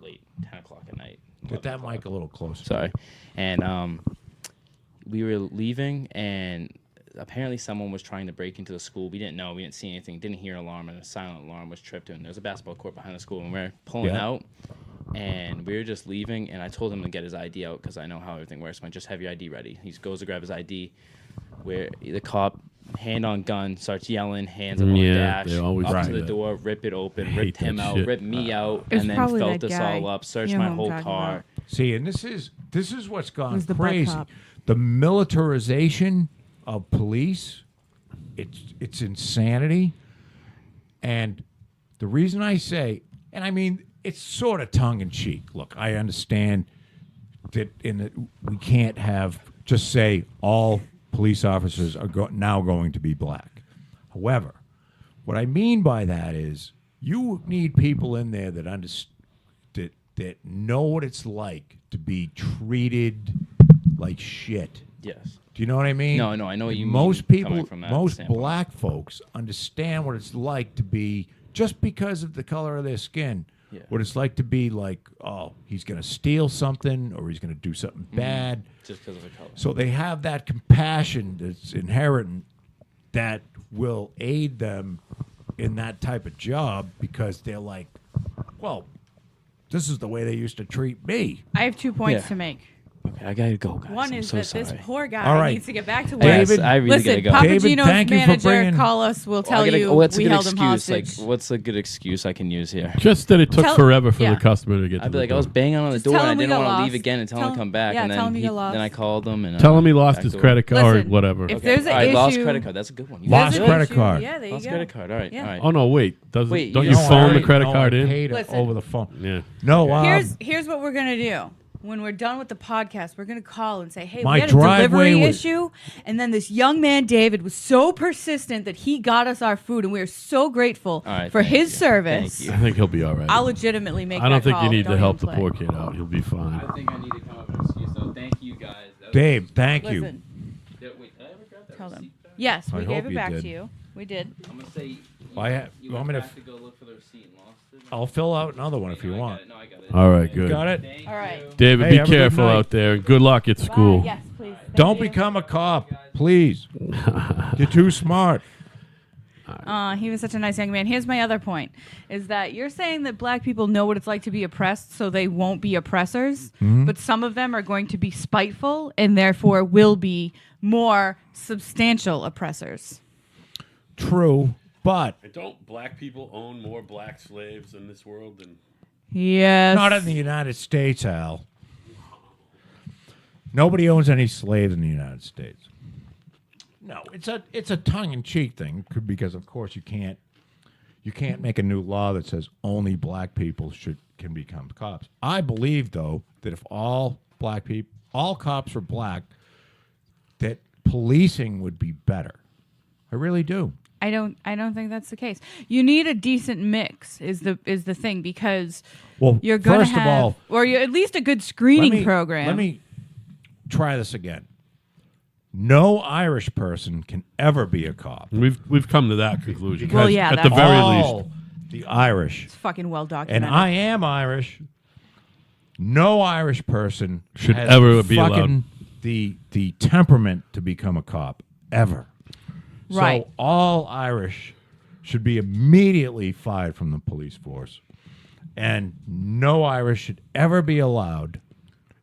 S5: late, 10 o'clock at night.
S2: Get
S5: 11
S2: that
S5: o'clock.
S2: mic a little closer.
S5: Sorry. And we were leaving, and apparently someone was trying to break into the school. We didn't know. We didn't see anything. Didn't hear an alarm, and a silent alarm was tripped. And there was a basketball court behind the school, and we were pulling
S2: Yeah.
S5: out. And we were just leaving, and I told him to get his ID out because I know how everything works. I went, just have your ID ready. He goes to grab his ID, where the cop, hand on gun, starts yelling, hands up on the
S1: Yeah,
S5: dash,
S1: they always
S5: up
S2: do
S5: to the
S1: that.
S5: door, rip it open,
S1: I hate
S5: ripped him
S1: that
S5: out,
S1: shit.
S5: ripped me out,
S4: It was
S5: and then
S4: probably
S5: felt
S4: that
S5: us
S4: guy.
S5: all up, searched
S4: You know
S5: my
S4: who I'm
S5: whole
S4: talking
S5: car.
S4: about.
S2: See, and this is what's gone
S4: Who's the black
S2: crazy.
S4: cop?
S2: The militarization of police, it's insanity. And the reason I say, and I mean, it's sort of tongue in cheek. Look, I understand that we can't just say all police officers are now going to be black. However, what I mean by that is you need people in there that that know what it's like to be treated like shit.
S5: Yes.
S2: Do you know what I mean?
S5: No, I know what you mean.
S2: Most people,
S5: coming from that
S2: most
S5: standpoint.
S2: black folks understand what it's like to be, just because of the color of their skin,
S5: Yeah.
S2: what it's like to be like, oh, he's going to steal something or he's going to do something bad.
S5: Just because of the color.
S2: So they have that compassion that's inherent that will aid them in that type of job because they're like, well, this is the way they used to treat me.
S3: I have 2 points
S5: Yeah.
S3: to make.
S5: Okay, I gotta go, guys.
S3: One
S5: I'm
S3: is
S5: so
S3: that
S5: sorry.
S3: this poor guy
S2: All right.
S3: needs to get back to work.
S5: Yes,
S2: David,
S5: I really
S3: Listen,
S5: gotta go.
S3: Papa
S2: David,
S3: Gino's
S2: thank you for
S3: manager,
S2: bringing-
S3: call us. We'll tell you
S5: what's a
S3: we
S5: good
S3: held him
S5: excuse?
S3: hostage.
S5: Like, what's a good excuse I can use here?
S1: Just that it took
S3: Tell-
S1: forever for
S3: yeah.
S1: the customer to get to
S5: I'd be
S1: the
S5: like, I was
S1: door.
S5: banging on the
S3: Just
S5: door
S3: tell
S5: and I
S3: him we
S5: didn't
S3: got
S5: want to leave
S3: lost.
S5: again and tell him
S3: Tell
S5: to come
S3: him-
S5: back.
S3: yeah,
S5: And
S3: tell him
S5: then
S3: you got lost.
S5: then I called him and
S1: Tell him he lost
S5: back
S1: his
S5: door.
S1: credit card,
S3: Listen,
S1: whatever.
S3: if there's an
S5: All right,
S3: issue,
S5: lost credit card. That's a good one. You
S2: Lost
S5: guys
S3: there's
S5: do
S3: an
S2: credit
S3: issue-
S2: card.
S3: Yeah, there you
S5: Lost
S3: go.
S5: credit card. All right,
S3: Yeah.
S5: all right.
S1: Oh no, wait.
S5: Wait,
S1: Don't
S5: you
S1: you
S5: know,
S1: phone
S5: I
S1: the credit
S2: No,
S1: card
S2: I
S1: in?
S2: paid it
S3: Listen.
S2: over the phone.
S1: Yeah.
S2: No,
S3: Here's what we're gonna do. When we're done with the podcast, we're gonna call and say, "Hey,
S2: My
S3: we had a
S2: driveway
S3: delivery
S2: was-
S3: issue, and then this young man David was so persistent that he got us our food, and we are so grateful
S5: All right,
S3: for
S5: thank
S3: his
S5: you.
S3: service."
S5: Thank you.
S1: I think he'll be all right.
S3: I'll legitimately make.
S1: I don't
S3: that
S1: think
S3: call.
S1: you need
S3: Don't
S1: to help
S3: even
S1: the
S3: play.
S1: poor kid out. He'll be fine.
S5: I think I need to come up with an excuse. So thank you guys.
S2: Dave, thank you.
S3: Listen,
S5: Wait, did I ever grab that
S3: tell them.
S5: receipt back?
S3: Yes,
S2: I
S3: we
S2: hope
S3: gave it
S2: you
S3: back
S2: did.
S3: to you. We did.
S5: I'm gonna say.
S2: You want me to?
S5: to go look for the receipt and lost it.
S2: I'll fill out another one if you want.
S5: No, I got it.
S1: All right, good.
S2: Got it?
S5: Thank
S3: All right.
S5: you.
S1: David,
S2: Hey,
S1: be
S2: have a good
S1: careful
S2: night.
S1: out there, and good luck at school.
S3: Bye. Yes, please. Thank
S2: Don't
S3: you.
S2: become a cop, please. You're too smart.
S3: He was such a nice young man. Here's my other point: is that you're saying that black people know what it's like to be oppressed, so they won't be oppressors, but some of them are going to be spiteful and therefore will be more substantial oppressors.
S2: True, but
S1: Don't black people own more black slaves in this world than?
S3: Yes.
S2: not in the United States, Al. Nobody owns any slaves in the United States. No, it's a tongue-in-cheek thing because, of course, you can't make a new law that says only black people can become cops. I believe, though, that if all cops were black, that policing would be better. I really do.
S3: I don't think that's the case. You need a decent mix is the thing, because
S2: Well,
S3: you're going to
S2: first of
S3: have
S2: all,
S3: or you're at least a good screening program.
S2: Let me try this again. No Irish person can ever be a cop.
S1: We've come to that conclusion.
S3: Well, yeah,
S1: at the
S3: that's-
S1: very
S2: All
S1: least.
S2: the Irish,
S3: It's fucking well
S2: and
S3: documented.
S2: I am Irish. No Irish person
S1: Should
S2: has
S1: ever be
S2: fucking
S1: allowed.
S2: the temperament to become a cop ever.
S3: Right.
S2: So all Irish should be immediately fired from the police force, and no Irish should ever be allowed.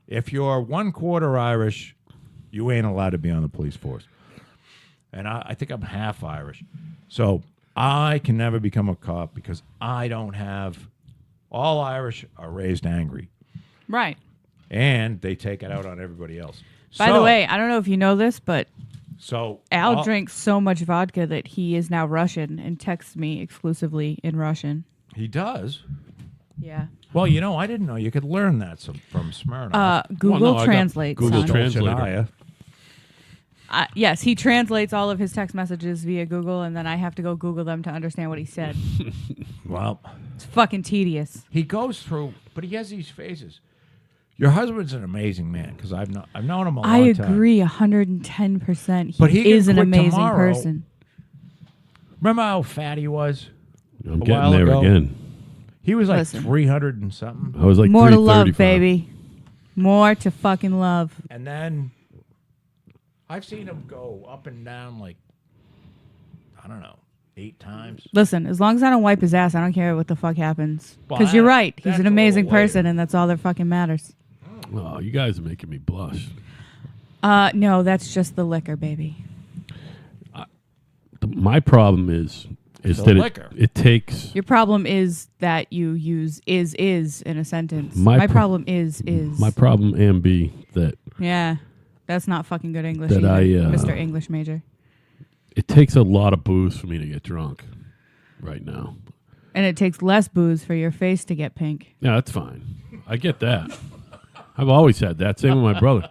S2: If you're 1/4 Irish, you ain't allowed to be on the police force. And I think I'm half Irish, so I can never become a cop because I don't have. All Irish are raised angry,
S3: Right.
S2: and they take it out on everybody else.
S3: By the way, I don't know if you know this, but
S2: so
S3: Al
S2: all-
S3: drinks so much vodka that he is now Russian and texts me exclusively in Russian.
S2: He does.
S3: Yeah.
S2: Well, I didn't know you could learn that from Smirnoff.
S3: Google
S1: no, I got
S3: Translate.
S1: Google
S3: son.
S1: Translator.
S2: Shania.
S3: Yes, he translates all of his text messages via Google, and then I have to go Google them to understand what he said.
S2: Well,
S3: It's fucking tedious.
S2: he goes through, but he has these phases. Your husband's an amazing man because I've known him a long
S3: I
S2: time.
S3: agree 110%.
S2: But he
S3: is
S2: can
S3: an
S2: quit
S3: amazing
S2: tomorrow.
S3: person.
S2: Remember how fat he was?
S1: I'm
S2: a
S1: getting
S2: while
S1: there
S2: ago.
S1: again.
S2: He was like
S3: Listen.
S2: 300 and something.
S1: I was like
S3: More to love,
S1: 335.
S3: baby. More to fucking love.
S2: And then I've seen him go up and down like, I don't know, 8 times.
S3: Listen, as long as I don't wipe his ass, I don't care what the fuck happens.
S2: Well,
S3: Because you're
S2: that-
S3: right. He's
S2: that's
S3: an
S2: a
S3: amazing
S2: little later.
S3: person, and that's all that fucking matters.
S1: Oh, you guys are making me blush.
S3: No, that's just the liquor, baby.
S1: My problem is
S2: The
S1: that
S2: liquor.
S1: it takes
S3: Your problem is that you use is in a sentence.
S1: My
S3: My
S1: pro-
S3: problem is.
S1: my problem and B that
S3: Yeah. That's not fucking good English
S1: That
S3: either,
S1: I,
S3: Mr. English major.
S1: it takes a lot of booze for me to get drunk right now.
S4: And it takes less booze for your face to get pink.
S1: Yeah, that's fine. I get that. I've always had that. Same with my brother.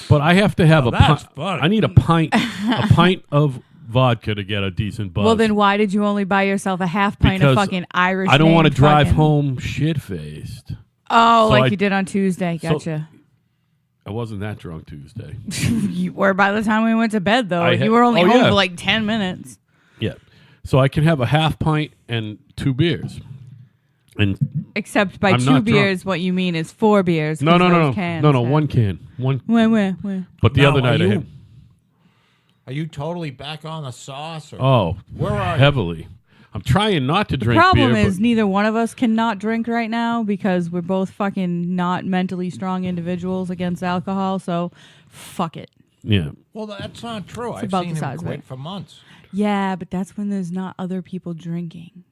S1: But I have to have a
S2: that's
S1: pint.
S2: funny.
S1: I need a pint of vodka to get a decent buzz.
S4: Well, then why did you only buy yourself a half pint
S1: Because
S4: of fucking Irish?
S1: I don't want to
S4: named
S1: drive
S4: fucking-
S1: home shit-faced.
S4: Oh,
S1: So
S4: like
S1: I-
S4: you did on Tuesday.
S1: So-
S4: Gotcha.
S1: I wasn't that drunk Tuesday.
S4: You were by the time we went to bed, though.
S1: I had-
S4: You were only
S1: oh,
S4: home
S1: yeah.
S4: for like 10 minutes.
S1: Yeah. So I can have a half pint and 2 beers. And
S4: Except by
S1: I'm
S4: 2
S1: not drunk.
S4: beers, what you mean is 4 beers.
S1: no,
S4: 'cause
S1: no, no,
S4: those
S1: no,
S4: cans
S1: no, no,
S4: have-
S1: one can, one.
S4: Where?
S1: But the
S2: Now,
S1: other night
S2: are
S1: I
S2: you-
S1: had.
S2: Are you totally back on the sauce? Or
S1: Oh,
S2: Where are you?
S1: heavily. I'm trying not to
S4: The
S1: drink
S4: problem
S1: beer.
S4: is
S1: but
S4: neither one of us cannot drink right now because we're both fucking not mentally strong individuals against alcohol. So, fuck it.
S1: yeah,
S2: Well, that's not true. I've
S4: about
S2: seen
S4: the
S2: him
S4: size of
S2: quit
S4: it.
S2: for months.
S4: Yeah, but that's when there's not other people drinking.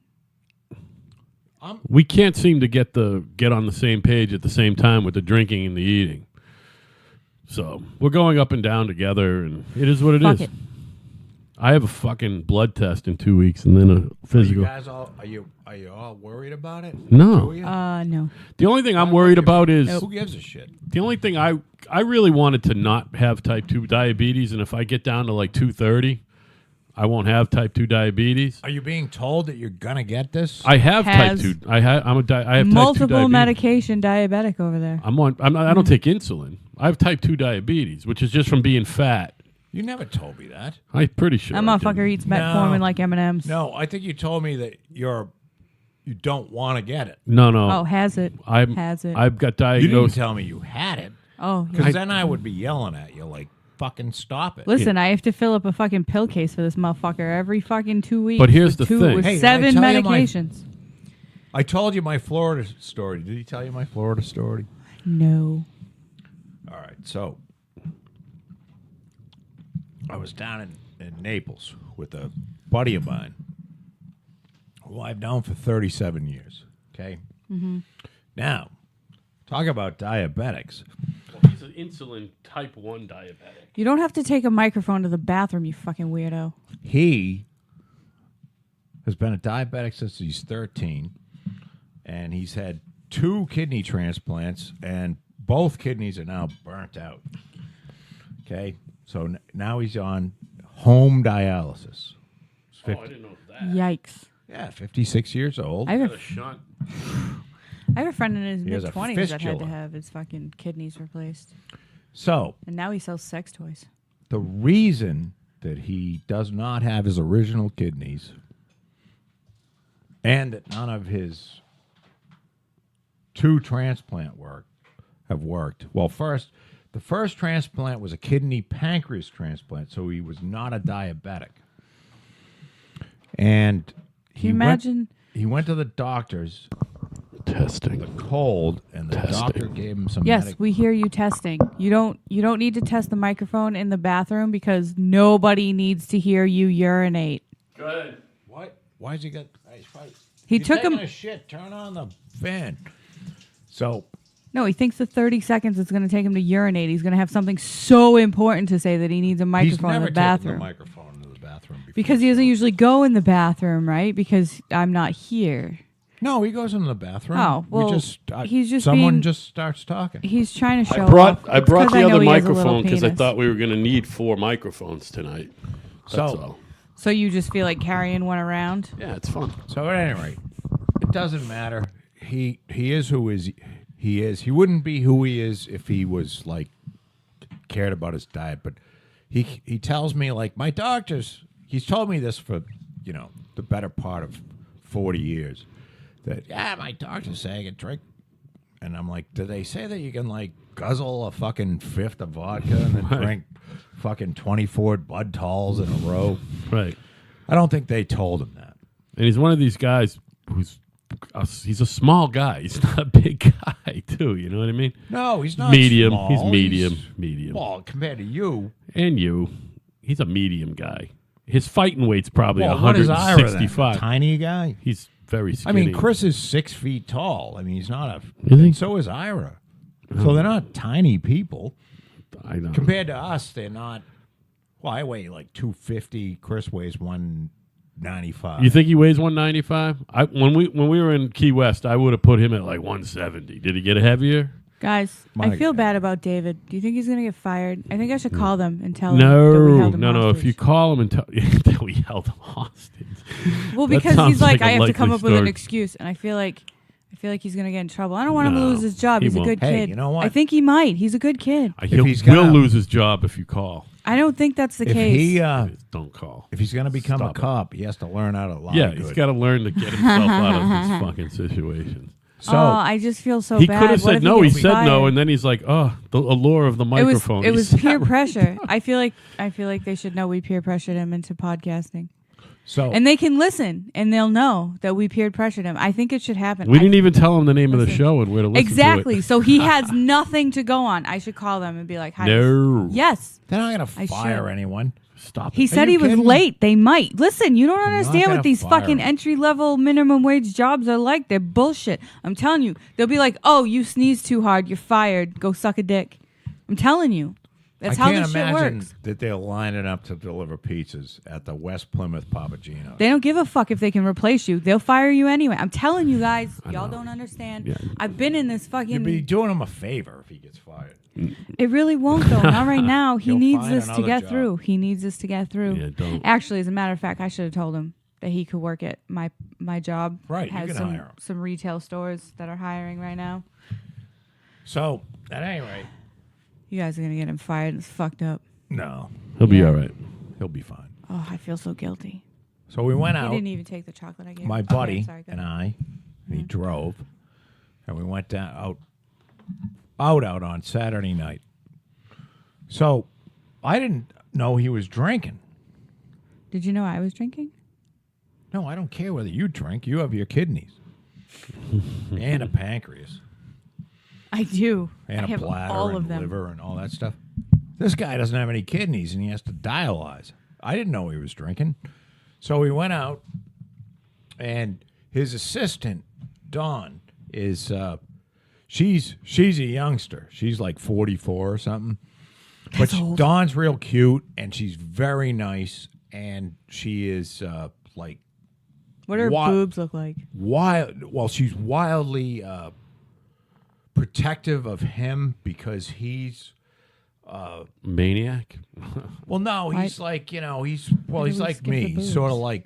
S1: we can't seem to get on the same page at the same time with the drinking and the eating. So we're going up and down together, and it is what it
S4: Fuck
S1: is.
S4: it.
S1: I have a fucking blood test in 2 weeks, and then a
S2: Are you
S1: physical.
S2: guys all are you all worried about it?
S1: No.
S2: Do you?
S4: No.
S1: The only thing I'm worried about is
S2: Who gives a shit?
S1: the only thing I really wanted to not have type 2 diabetes, and if I get down to like 230, I won't have type 2 diabetes.
S2: Are you being told that you're gonna get this?
S1: I have
S4: Has
S1: type 2. I have type 2
S4: Multiple
S1: diabetes.
S4: medication diabetic over there.
S1: I don't take insulin. I have type 2 diabetes, which is just from being fat.
S2: You never told me that.
S1: I'm pretty sure.
S4: That
S1: I did.
S4: motherfucker eats metformin like M&Ms.
S2: No, I think you told me that you don't want to get it.
S1: No, no.
S4: Oh, has it? Has it?
S1: I've got
S2: You didn't
S1: diagnosed.
S2: tell me you had it,
S4: Oh,
S2: because then I would be yelling at you like, "Fucking stop it!"
S4: listen, I have to fill up a fucking pill case for this motherfucker every fucking 2 weeks.
S1: But here's
S4: with
S1: the thing.
S4: with
S2: Hey, did I
S4: 7
S2: tell you my-
S4: medications.
S2: I told you my Florida story. Did he tell you my Florida story?
S4: No.
S2: All right, so I was down in Naples with a buddy of mine who I've known for 37 years. Okay? Mm-hmm. Now, talk about diabetics.
S1: He's an insulin type 1 diabetic.
S4: You don't have to take a microphone to the bathroom, you fucking weirdo.
S2: He has been a diabetic since he's 13, and he's had 2 kidney transplants, and both kidneys are now burnt out. Okay? So now he's on home dialysis.
S1: Oh, I didn't know that.
S4: Yikes.
S2: Yeah, 56 years old.
S4: I have,
S1: Got a shunt.
S4: I have a friend in his
S2: He has a
S4: mid-20s that had
S2: fistula.
S4: to have his fucking kidneys replaced.
S2: So
S4: And now he sells sex toys.
S2: the reason that he does not have his original kidneys and that none of his 2 transplant have worked. Well, the first transplant was a kidney pancreas transplant, so he was not a diabetic. And
S4: Can you imagine?
S2: he went to the doctors,
S1: Testing.
S2: cold, and the
S1: Testing.
S2: doctor gave him some
S4: Yes, we hear you testing. You don't need to test the microphone in the bathroom because nobody needs to hear you urinate.
S1: Go ahead.
S2: What? Why's he got?
S4: He
S2: You're
S4: took
S2: taking
S4: him.
S2: a shit. Turn on the fan. So
S4: No, he thinks the 30 seconds it's going to take him to urinate. He's going to have something so important to say that he needs a
S2: he's
S4: microphone
S2: never
S4: in the bathroom.
S2: taken the microphone into the bathroom before.
S4: Because he doesn't usually go in the bathroom, right? Because I'm not here.
S2: No, he goes into the bathroom.
S4: Oh, well, he's just
S2: someone
S4: being-
S2: just starts talking.
S4: He's trying to show
S1: I brought
S4: off.
S1: I
S4: It's
S1: brought
S4: 'cause
S1: the
S4: know
S1: other
S4: he has a little
S1: microphone because I
S4: penis.
S1: thought we were going to need 4 microphones tonight. That's
S2: So-
S1: all.
S4: So you just feel like carrying one around?
S1: Yeah, it's fun.
S2: So at any rate, it doesn't matter. He is who he is. He wouldn't be who he is if he was like cared about his diet. But he tells me like my doctors. He's told me this for the better part of 40 years. That my doctors say I can drink, and I'm like, do they say that you can like guzzle a fucking fifth of vodka and then drink fucking 24 Bud Talls in a row?
S1: Right.
S2: I don't think they told him that.
S1: And he's one of these guys he's a small guy. He's not a big guy, too. You know what I mean?
S2: No, he's not
S1: Medium.
S2: small.
S1: He's medium.
S2: Well, compared to you.
S1: And you. He's a medium guy. His fighting weight's probably
S2: Well, what is Ira then?
S1: 165.
S2: Tiny guy.
S1: He's very
S2: I
S1: skinny.
S2: mean, Chris is 6 feet tall. I mean, he's not a.
S1: Is he?
S2: And so is Ira. So they're not tiny people.
S1: I know.
S2: Compared to us, they're not. Well, I weigh like 250. Chris weighs 1 95.
S1: You think he weighs 195? When we were in Key West, I would have put him at like 170. Did he get heavier?
S4: Guys,
S2: My
S4: I feel
S2: God.
S4: bad about David. Do you think he's going to get fired? I think I should call them and tell them that we held him
S1: No. If
S4: hostage.
S1: you call him and tell that we held him hostage.
S4: Well,
S1: That
S4: because
S1: sounds
S4: he's like,
S1: like a
S4: I have to come
S1: likely
S4: up with an
S1: story.
S4: excuse, and I feel like he's going to get in trouble. I don't want him to
S1: No,
S4: lose his job.
S1: he
S4: He's a
S1: won't.
S4: good
S2: Hey,
S4: kid.
S2: you know what?
S4: I think he might. He's a good kid.
S1: He
S2: he's
S1: will
S2: gonna-
S1: lose his job if you call.
S4: I don't think that's the
S2: if
S4: case.
S2: he
S1: Don't call.
S2: if he's going to become
S1: Stop
S2: a
S1: it.
S2: cop, he has to learn how to lie.
S1: Yeah,
S2: good.
S1: he's got to learn to get himself out of his fucking situations.
S2: So
S4: I just feel so
S1: He
S4: bad.
S1: could have
S4: What
S1: said
S4: if
S1: no. He
S4: gets
S1: said no,
S4: fired?
S1: and then he's like, "Oh, the allure of the
S4: it
S1: microphone."
S4: was
S1: He
S4: was
S1: said
S4: peer
S1: right.
S4: pressure. I feel like they should know we peer pressured him into podcasting,
S2: so
S4: and they can listen and they'll know that we peer pressured him. I think it should happen.
S1: We didn't even tell him the name of the
S4: Listen.
S1: show and where to listen
S4: Exactly.
S1: to
S4: So he has nothing to go on. I should call them and be like,
S1: it.
S4: "Hi."
S1: No.
S4: Yes.
S2: they're not going to
S4: I
S2: fire
S4: should.
S2: anyone.
S1: Stop
S4: He
S1: it.
S4: said
S2: you
S4: he was
S2: kidding?
S4: late. They might. Listen, you don't
S2: not
S4: understand
S2: gonna
S4: what these
S2: fire
S4: fucking
S2: him.
S4: entry level minimum wage jobs are like. They're bullshit. I'm telling you. They'll be like, "Oh, you sneezed too hard. You're fired. Go suck a dick." I'm telling you. That's
S2: I
S4: how
S2: can't
S4: this shit
S2: imagine
S4: works.
S2: that they're lining up to deliver pizzas at the West Plymouth Papagino.
S4: They don't give a fuck if they can replace you. They'll fire you anyway. I'm telling you guys. Y'all
S1: know.
S4: don't understand.
S1: Yeah.
S4: I've been in this fucking.
S2: You'd be doing him a favor if he gets fired.
S4: It really won't though. Not right now. He
S2: He'll
S4: needs
S2: find
S4: this to
S2: another
S4: get
S2: job.
S4: through. He needs this to get through.
S1: Yeah, don't.
S4: Actually, as a matter of fact, I should have told him that he could work at my job.
S2: Right, you
S4: Has
S2: can
S4: some
S2: hire him.
S4: some retail stores that are hiring right now.
S2: So at any rate,
S4: You guys are gonna get him fired. It's fucked up.
S2: no,
S1: He'll be
S4: Yeah.
S1: all right.
S2: he'll be fine.
S4: Oh, I feel so guilty.
S2: So we went
S4: He
S2: out.
S4: didn't even take the chocolate I gave.
S2: My
S4: him.
S2: buddy
S4: Okay, sorry, go
S2: and
S4: ahead.
S2: he drove, and we went down out on Saturday night. So I didn't know he was drinking.
S4: Did you know I was drinking?
S2: No, I don't care whether you drink. You have your kidneys and a pancreas
S4: I do.
S2: and
S4: I
S2: a
S4: have
S2: bladder
S4: all
S2: and
S4: of them.
S2: liver and all that stuff. This guy doesn't have any kidneys and he has to dialyze. I didn't know he was drinking. So we went out, and his assistant, Dawn, is she's a youngster. She's like 44 or something. But Dawn's real cute and she's very nice, and she is like
S4: What do her
S2: Wha-
S4: boobs look like?
S2: she's wildly protective of him because he's
S1: Maniac.
S2: no,
S4: Why-
S2: he's like, he's
S4: Why
S2: he's
S4: did we
S2: like
S4: skip the
S2: me. He's
S4: boobs?
S2: sort of like,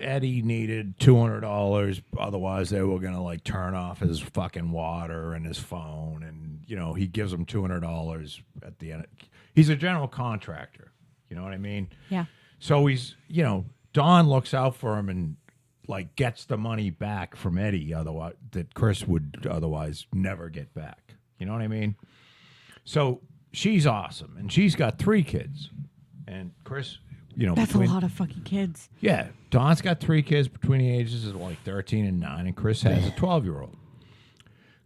S2: Eddie needed $200, otherwise they were gonna like turn off his fucking water and his phone, and he gives him $200 at the end. He's a general contractor, you know what I mean?
S4: Yeah.
S2: So he's, Don looks out for him and like gets the money back from Eddie, otherwise that Chris would otherwise never get back. You know what I mean? So she's awesome, and she's got 3 kids, and Chris,
S4: That's
S2: between,
S4: a lot of fucking kids.
S2: Yeah, Don's got 3 kids between the ages of like 13 and 9, and Chris has a 12-year-old.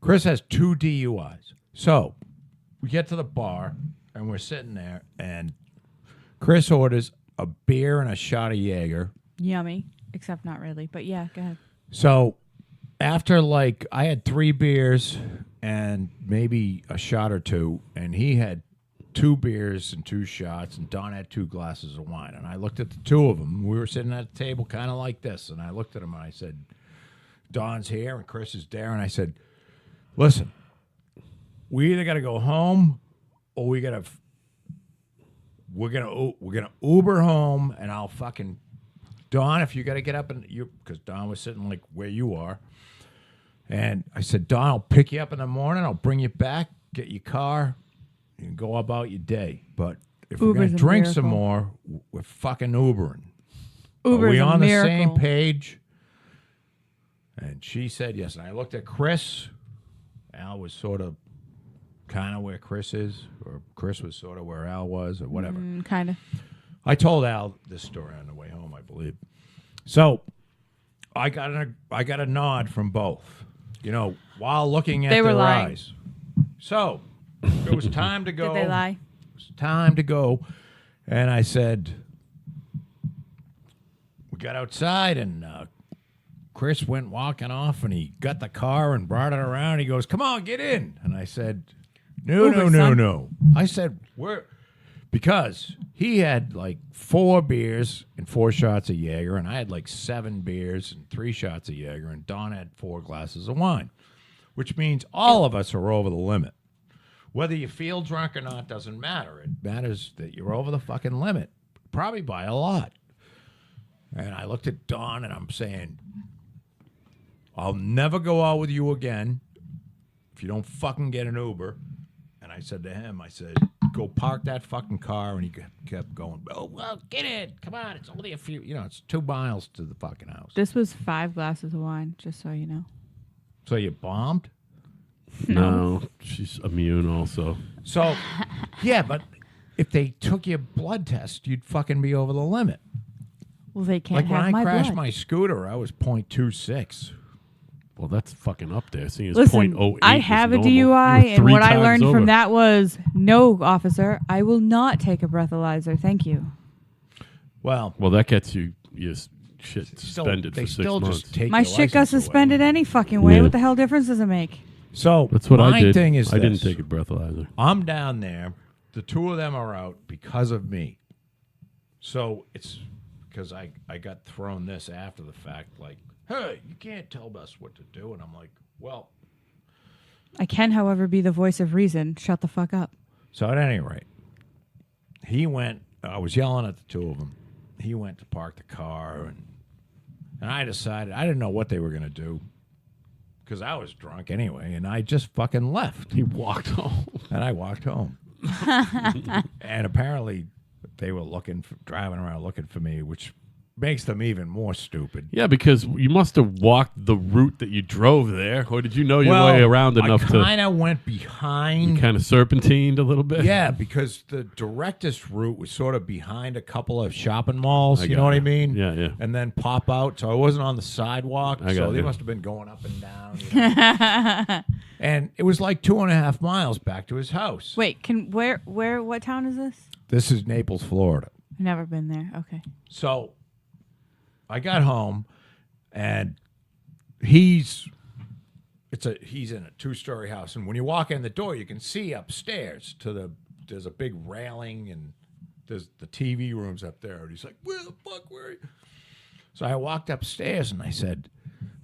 S2: Chris has 2 DUIs. So we get to the bar, and we're sitting there, and Chris orders a beer and a shot of Jaeger.
S4: Yummy. Except not really. But yeah, go ahead.
S2: So after like I had 3 beers and maybe a shot or 2, and he had 2 beers and 2 shots, and Don had 2 glasses of wine. And I looked at the 2 of them. We were sitting at the table kind of like this, and I looked at him and I said, Don's here and Chris is there, and I said, listen, we either got to go home or we're gonna Uber home, and I'll fucking Don, if you got to get up and because Don was sitting like where you are, and I said, Don, I'll pick you up in the morning. I'll bring you back, get your car, and go about your day. But if we're
S4: Uber's
S2: gonna
S4: a
S2: drink some
S4: miracle.
S2: more, we're fucking Ubering.
S4: Uber's
S2: Are we
S4: a
S2: on the
S4: miracle.
S2: same page? And she said yes. And I looked at Chris. Al was sort of kind of where Chris is, or Chris was sort of where Al was, or whatever.
S4: Kind of.
S2: I told Al this story on the way home, I believe. So I got a nod from both, while looking at
S4: They were
S2: their
S4: lying.
S2: eyes. So it was time to go.
S4: Did they lie?
S2: It was time to go, and I said, we got outside, and Chris went walking off, and he got the car and brought it around. He goes, "Come on, get in." And I said, "No,
S4: Uber,
S2: no, no,
S4: son.
S2: no." I said, "We're." Because he had like 4 beers and 4 shots of Jaeger, and I had like 7 beers and 3 shots of Jaeger, and Don had 4 glasses of wine, which means all of us are over the limit. Whether you feel drunk or not doesn't matter. It matters that you're over the fucking limit, probably by a lot. And I looked at Don and I'm saying, I'll never go out with you again if you don't fucking get an Uber. And I said to him, I said, go park that fucking car. And he kept going, oh, well, get in. Come on. It's only a few, it's 2 miles to the fucking house.
S3: This was 5 glasses of wine, just so you know.
S2: So you bombed?
S1: No, she's immune also.
S2: So, yeah, but if they took your blood test, you'd fucking be over the limit.
S3: Well, they can't
S2: Like when
S3: have
S2: I
S3: my
S2: crashed
S3: blood.
S2: my scooter, I was 0.26.
S1: Well, that's fucking up there. Seeing as
S3: Listen,
S1: 0.08
S3: I
S1: is
S3: have a
S1: normal.
S3: DUI,
S1: You're
S3: and
S1: 3
S3: what I
S1: times
S3: learned
S1: over.
S3: from that was, no, officer, I will not take a breathalyzer. Thank you.
S2: Well,
S1: Well, that gets you your shit
S2: still,
S1: suspended
S2: they
S1: for 6
S2: still
S1: months.
S2: just take
S3: My
S2: your
S3: shit got
S2: license away.
S3: suspended any fucking way.
S1: Yeah.
S3: What the hell difference does it make?
S2: So
S1: That's what
S2: my
S1: I did.
S2: thing is
S1: I didn't
S2: this.
S1: take a breathalyzer.
S2: I'm down there. The 2 of them are out because of me. So it's because I got thrown this after the fact, like, hey, you can't tell us what to do. And I'm like, well,
S3: I can, however, be the voice of reason. Shut the fuck up.
S2: so at any rate, he went, I was yelling at the 2 of them. He went to park the car, and I decided, I didn't know what they were going to do because I was drunk anyway, and I just fucking left.
S1: He walked home.
S2: And I walked home. And apparently they were driving around looking for me, which makes them even more stupid.
S1: Yeah, because you must have walked the route that you drove there, or did you know your way around enough
S2: I
S1: to
S2: kind of went behind.
S1: kind of serpentined a little bit?
S2: Yeah, because the directest route was sort of behind a couple of shopping malls. You
S1: got
S2: know what I
S1: you.
S2: mean?
S1: Yeah, yeah.
S2: And then pop out. So I wasn't on the sidewalk.
S1: I
S2: So
S1: got
S2: they
S1: you.
S2: must have been going up and down. You know? And it was like 2.5 miles back to his house.
S3: Wait, what town is this?
S2: This is Naples, Florida.
S3: I've never been there. Okay.
S2: So I got home, and he's in a 2-story house, and when you walk in the door, you can see upstairs there's a big railing, and there's the TV rooms up there, and he's like, "Where the fuck were you?" So I walked upstairs, and I said,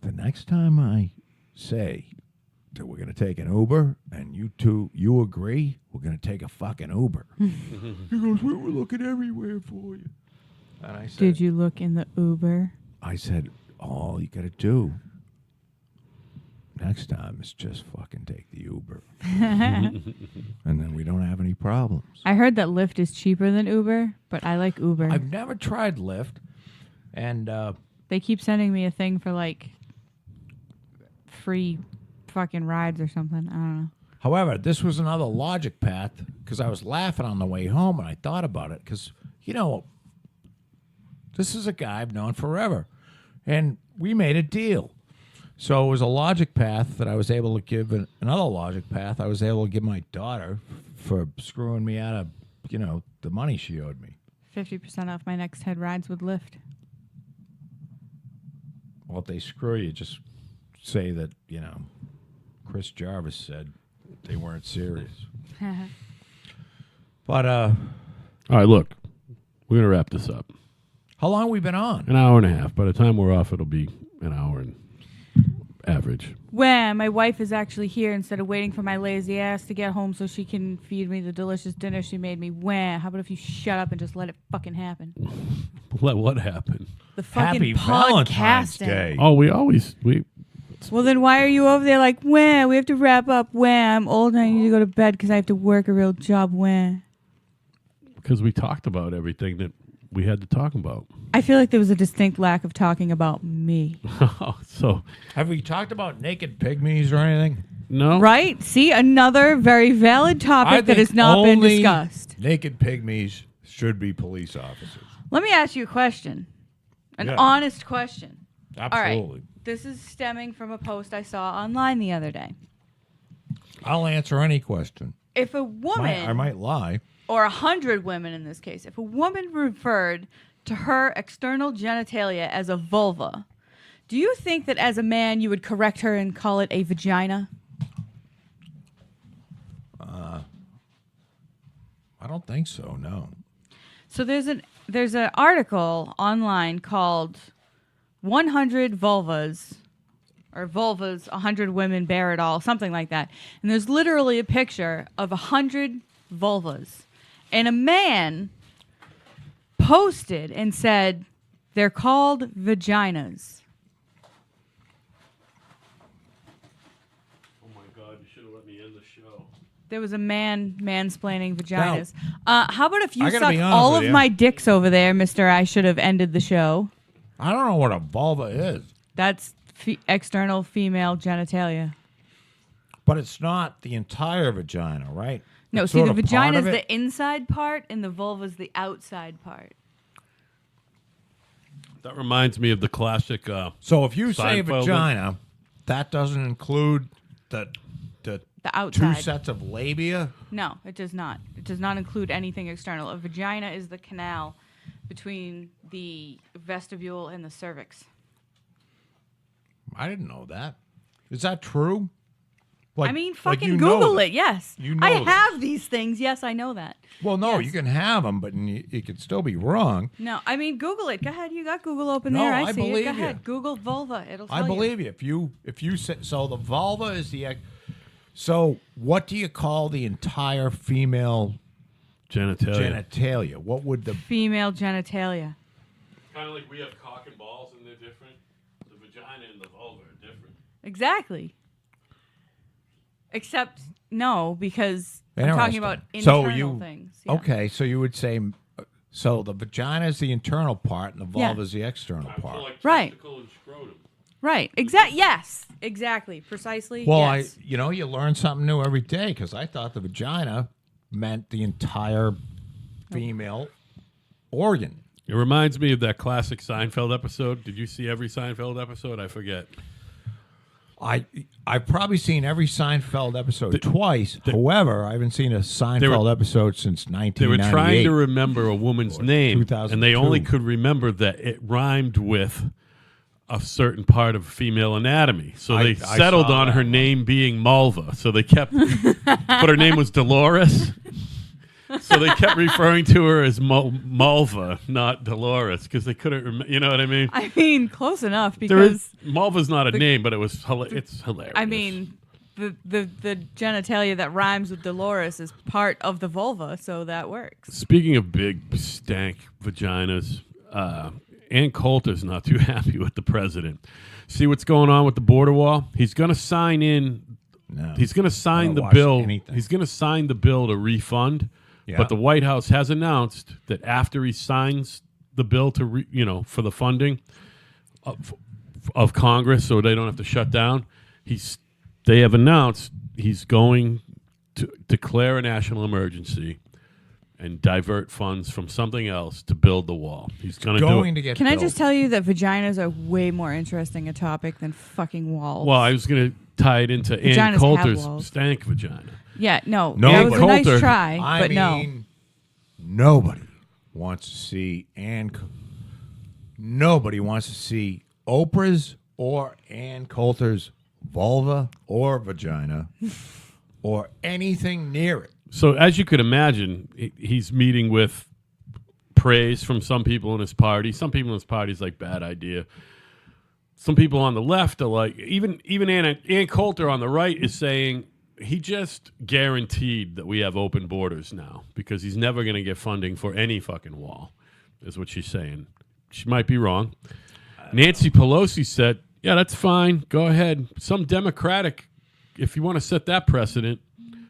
S2: "The next time I say that we're gonna take an Uber, and you agree, we're gonna take a fucking Uber." He goes, "We were looking everywhere for you." And I said,
S3: Did you look in the Uber?
S2: I said, all you got to do next time is just fucking take the Uber. And then we don't have any problems.
S3: I heard that Lyft is cheaper than Uber, but I like Uber.
S2: I've never tried Lyft. And
S3: They keep sending me a thing for like free fucking rides or something. I don't know.
S2: however, this was another logic path because I was laughing on the way home and I thought about it because, this is a guy I've known forever. And we made a deal. So it was a logic path that I was able to give, another logic path I was able to give my daughter for screwing me out of, the money she owed me.
S3: 50% off my next head rides with Lyft.
S2: Well, if they screw you, just say that, Chris Jarvis said they weren't serious. But
S1: All right, look, we're gonna wrap this up.
S2: how long we been on?
S1: An hour and a half. By the time we're off, it'll be an hour and average.
S3: When my wife is actually here instead of waiting for my lazy ass to get home so she can feed me the delicious dinner she made me. When? How about if you shut up and just let it fucking happen?
S1: Let what happen?
S3: The fucking
S2: Happy Valentine's
S3: podcasting.
S2: Day.
S1: Oh, we.
S3: Well, then why are you over there like, when? We have to wrap up. When? I'm old and I need to go to bed because I have to work a real job. When?
S1: Because we talked about everything that we had to talk about.
S3: I feel like there was a distinct lack of talking about me.
S1: So,
S2: Have we talked about naked pygmies or anything?
S1: no.
S3: Right? See, another very valid topic that
S2: think
S3: has not been
S2: only
S3: discussed.
S2: Naked pygmies should be police officers.
S3: Let me ask you a question. An
S2: Yeah.
S3: honest question.
S2: Absolutely.
S3: All right. This is stemming from a post I saw online the other day.
S2: I'll answer any question.
S3: If a woman,
S2: I might lie.
S3: or 100 women in this case, if a woman referred to her external genitalia as a vulva, do you think that as a man you would correct her and call it a vagina?
S2: I don't think so. No.
S4: So there's an article online called 100 Vulvas, or Vulvas, 100 Women Bear It All, something like that. And there's literally a picture of 100 vulvas. And a man posted and said, they're called vaginas.
S1: Oh my God! You should have let me end the show.
S4: There was a man mansplaining vaginas. How about if you
S2: I gotta
S4: suck
S2: be honest
S4: all
S2: with
S4: of
S2: you.
S4: my dicks over there, Mr. I should have ended the show.
S2: I don't know what a vulva is,
S4: That's external female genitalia.
S2: but it's not the entire vagina, right?
S4: No,
S2: It's
S4: see,
S2: sort
S4: the
S2: of part
S4: vagina is
S2: of it.
S4: the inside part, and the vulva is the outside part.
S1: That reminds me of the classic.
S2: So if you say
S1: Seinfeld.
S2: vagina, that doesn't include the
S4: The
S2: two
S4: outside.
S2: sets of labia.
S4: No, it does not. It does not include anything external. A vagina is the canal between the vestibule and the cervix.
S2: I didn't know that. Is that true? Like,
S4: I mean,
S2: like
S4: fucking
S2: you know
S4: Google
S2: that.
S4: it. Yes,
S2: You know
S4: I
S2: this.
S4: have these things. Yes, I know that.
S2: Well, no,
S4: Yes.
S2: you can have them, but you could still be wrong.
S4: No, I mean, Google it. Go ahead. You got Google open
S2: No,
S4: there.
S2: I
S4: see it.
S2: believe
S4: Go
S2: you.
S4: ahead. Google vulva. It'll tell
S2: I believe you. If you say so, the vulva is the. So, what do you call the entire female
S1: genitalia.
S2: genitalia? What would the
S4: female genitalia.
S1: Kind of like we have cock and balls, and they're different. The vagina and the vulva are different.
S4: Exactly. Except no, because I'm talking about
S2: Interesting.
S4: internal
S2: So you-
S4: things. Yeah.
S2: Okay, so you would say, so the vagina is the internal part and the vulva
S4: Yeah.
S2: is the external
S1: I feel
S2: part.
S1: like
S4: Right.
S1: testicle and scrotum.
S4: Right. Yes. Exactly. Precisely.
S2: Well,
S4: yes.
S2: you learn something new every day because I thought the vagina meant the entire female organ.
S1: It reminds me of that classic Seinfeld episode. Did you see every Seinfeld episode? I forget.
S2: I've probably seen every Seinfeld episode twice. However, I haven't seen a Seinfeld episode since
S1: They
S2: 1998.
S1: were trying to remember a woman's name, and
S2: 2002.
S1: they only could remember that it rhymed with a certain part of female anatomy. So
S2: I
S1: they
S2: saw
S1: settled on
S2: that
S1: her
S2: one.
S1: name being Malva. So they kept, but her name was Dolores. So they kept referring to her as Malva, not Dolores, because they couldn't remember. You know what I mean?
S4: I mean, close enough
S1: There
S4: because
S1: is, Malva's not a name, but it's hilarious.
S4: I mean, the genitalia that rhymes with Dolores is part of the vulva, so that works.
S1: Speaking of big stank vaginas, Ann Coulter's not too happy with the president. See what's going on with the border wall? He's going to sign in.
S2: No.
S1: He's going to sign
S2: don't
S1: the
S2: watch
S1: bill.
S2: anything.
S1: He's going to sign the bill to refund.
S2: Yeah.
S1: But the White House has announced that after he signs the bill to for the funding of Congress, so they don't have to shut down, they have announced he's going to declare a national emergency and divert funds from something else to build the wall. He's going to do
S2: going
S1: it.
S2: to get
S4: Can I
S2: built.
S4: just tell you that vaginas are way more interesting a topic than fucking walls?
S1: Well, I was going to tie it into
S4: Vaginas
S1: Ann
S4: have
S1: Coulter's
S4: walls.
S1: stank vagina.
S4: Yeah, no,
S2: No,
S4: that was
S2: but
S4: a nice
S1: Coulter-
S4: try,
S2: I
S4: but no.
S2: mean, nobody wants to see nobody wants to see Oprah's or Ann Coulter's vulva or vagina or anything near it.
S1: So as you could imagine, he's meeting with praise from some people in his party. Some people in his party is like, bad idea. Some people on the left are like, even Ann Coulter on the right is saying he just guaranteed that we have open borders now because he's never going to get funding for any fucking wall, is what she's saying. She might be wrong. Nancy Pelosi said, yeah, that's fine. Go ahead. Some Democratic, if you want to set that precedent,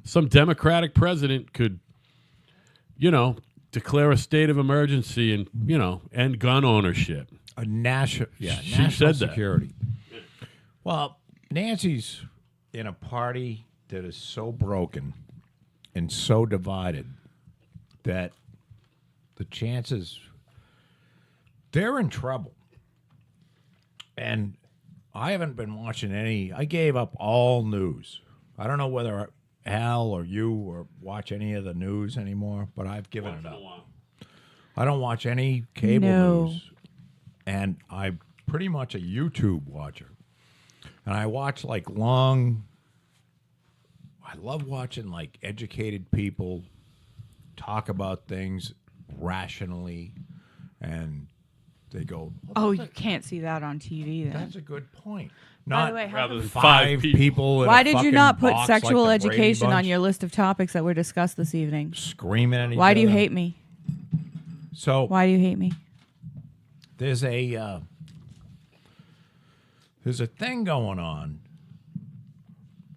S1: some Democratic president could, declare a state of emergency and, end gun ownership.
S2: A national,
S1: She
S2: national
S1: said that.
S2: security. Well, Nancy's in a party that is so broken and so divided that the chances they're in trouble. And I haven't been watching any. I gave up all news. I don't know whether Al or you or watch any of the news anymore, but I've given it up. I don't watch any cable
S4: No.
S2: news. And I'm pretty much a YouTube watcher. And I watch I love watching educated people talk about things rationally, and they go,
S4: Oh, you can't see that on TV then.
S2: that's a good point.
S4: By
S2: Not
S4: the way, how
S1: Rather
S4: come-
S1: than
S2: five people. In
S4: why
S2: a
S4: did you
S2: fucking
S4: not put
S2: box
S4: sexual
S2: like the Brady
S4: education on
S2: Bunch,
S4: your list of topics that were discussed this evening?
S2: screaming at each
S4: Why do you
S2: other.
S4: hate me?
S2: So
S4: Why do you hate me?
S2: there's a thing going on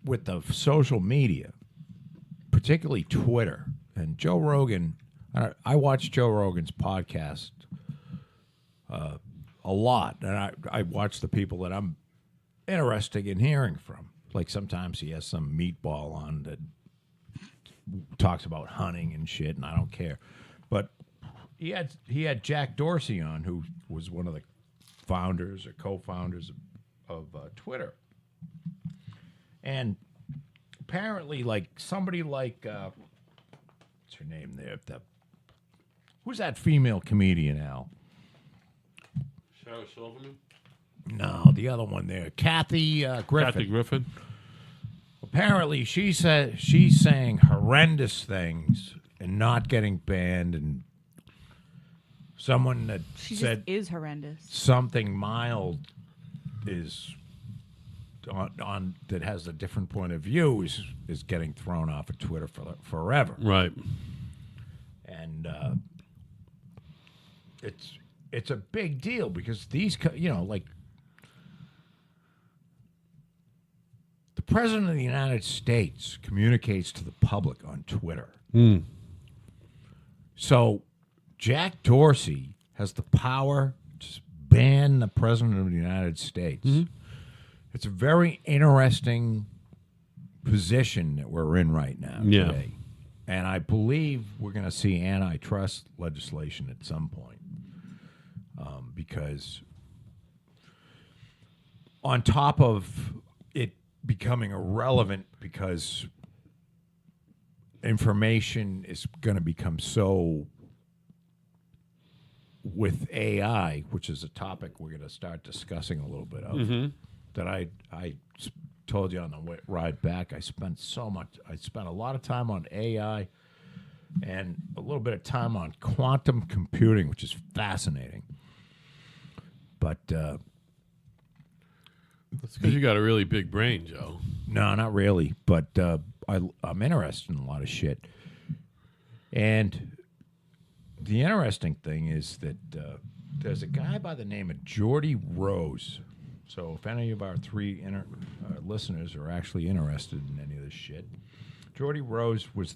S2: with the social media, particularly Twitter and Joe Rogan. I watch Joe Rogan's podcast a lot, and I watch the people that I'm interested in hearing from. Like sometimes he has some meatball on that talks about hunting and shit, and I don't care. But he had Jack Dorsey on, who was one of the founders or co-founders of Twitter, and apparently, like somebody like what's her name there? Who's that female comedian, Al?
S1: Sarah Silverman?
S2: No, the other one there, Kathy Griffin.
S1: Kathy Griffin?
S2: Apparently, she's saying horrendous things and not getting banned, and someone that
S4: She
S2: said
S4: just is horrendous.
S2: something mild is on that has a different point of view is getting thrown off of Twitter forever.
S1: Right.
S2: And it's a big deal because these like the president of the United States communicates to the public on Twitter. So Jack Dorsey has the power to ban the president of the United States. It's a very interesting position that we're in right now
S1: Yeah.
S2: today. And I believe we're going to see antitrust legislation at some point. Because on top of it becoming irrelevant because information is going to become so with AI, which is a topic we're going to start discussing a little bit of, that I told you on the ride back, I spent a lot of time on AI and a little bit of time on quantum computing, which is fascinating. But
S1: That's because you got a really big brain, Joe.
S2: no, not really. But I'm interested in a lot of shit. And the interesting thing is that there's a guy by the name of Geordie Rose. So if any of our three listeners are actually interested in any of this shit, Geordie Rose was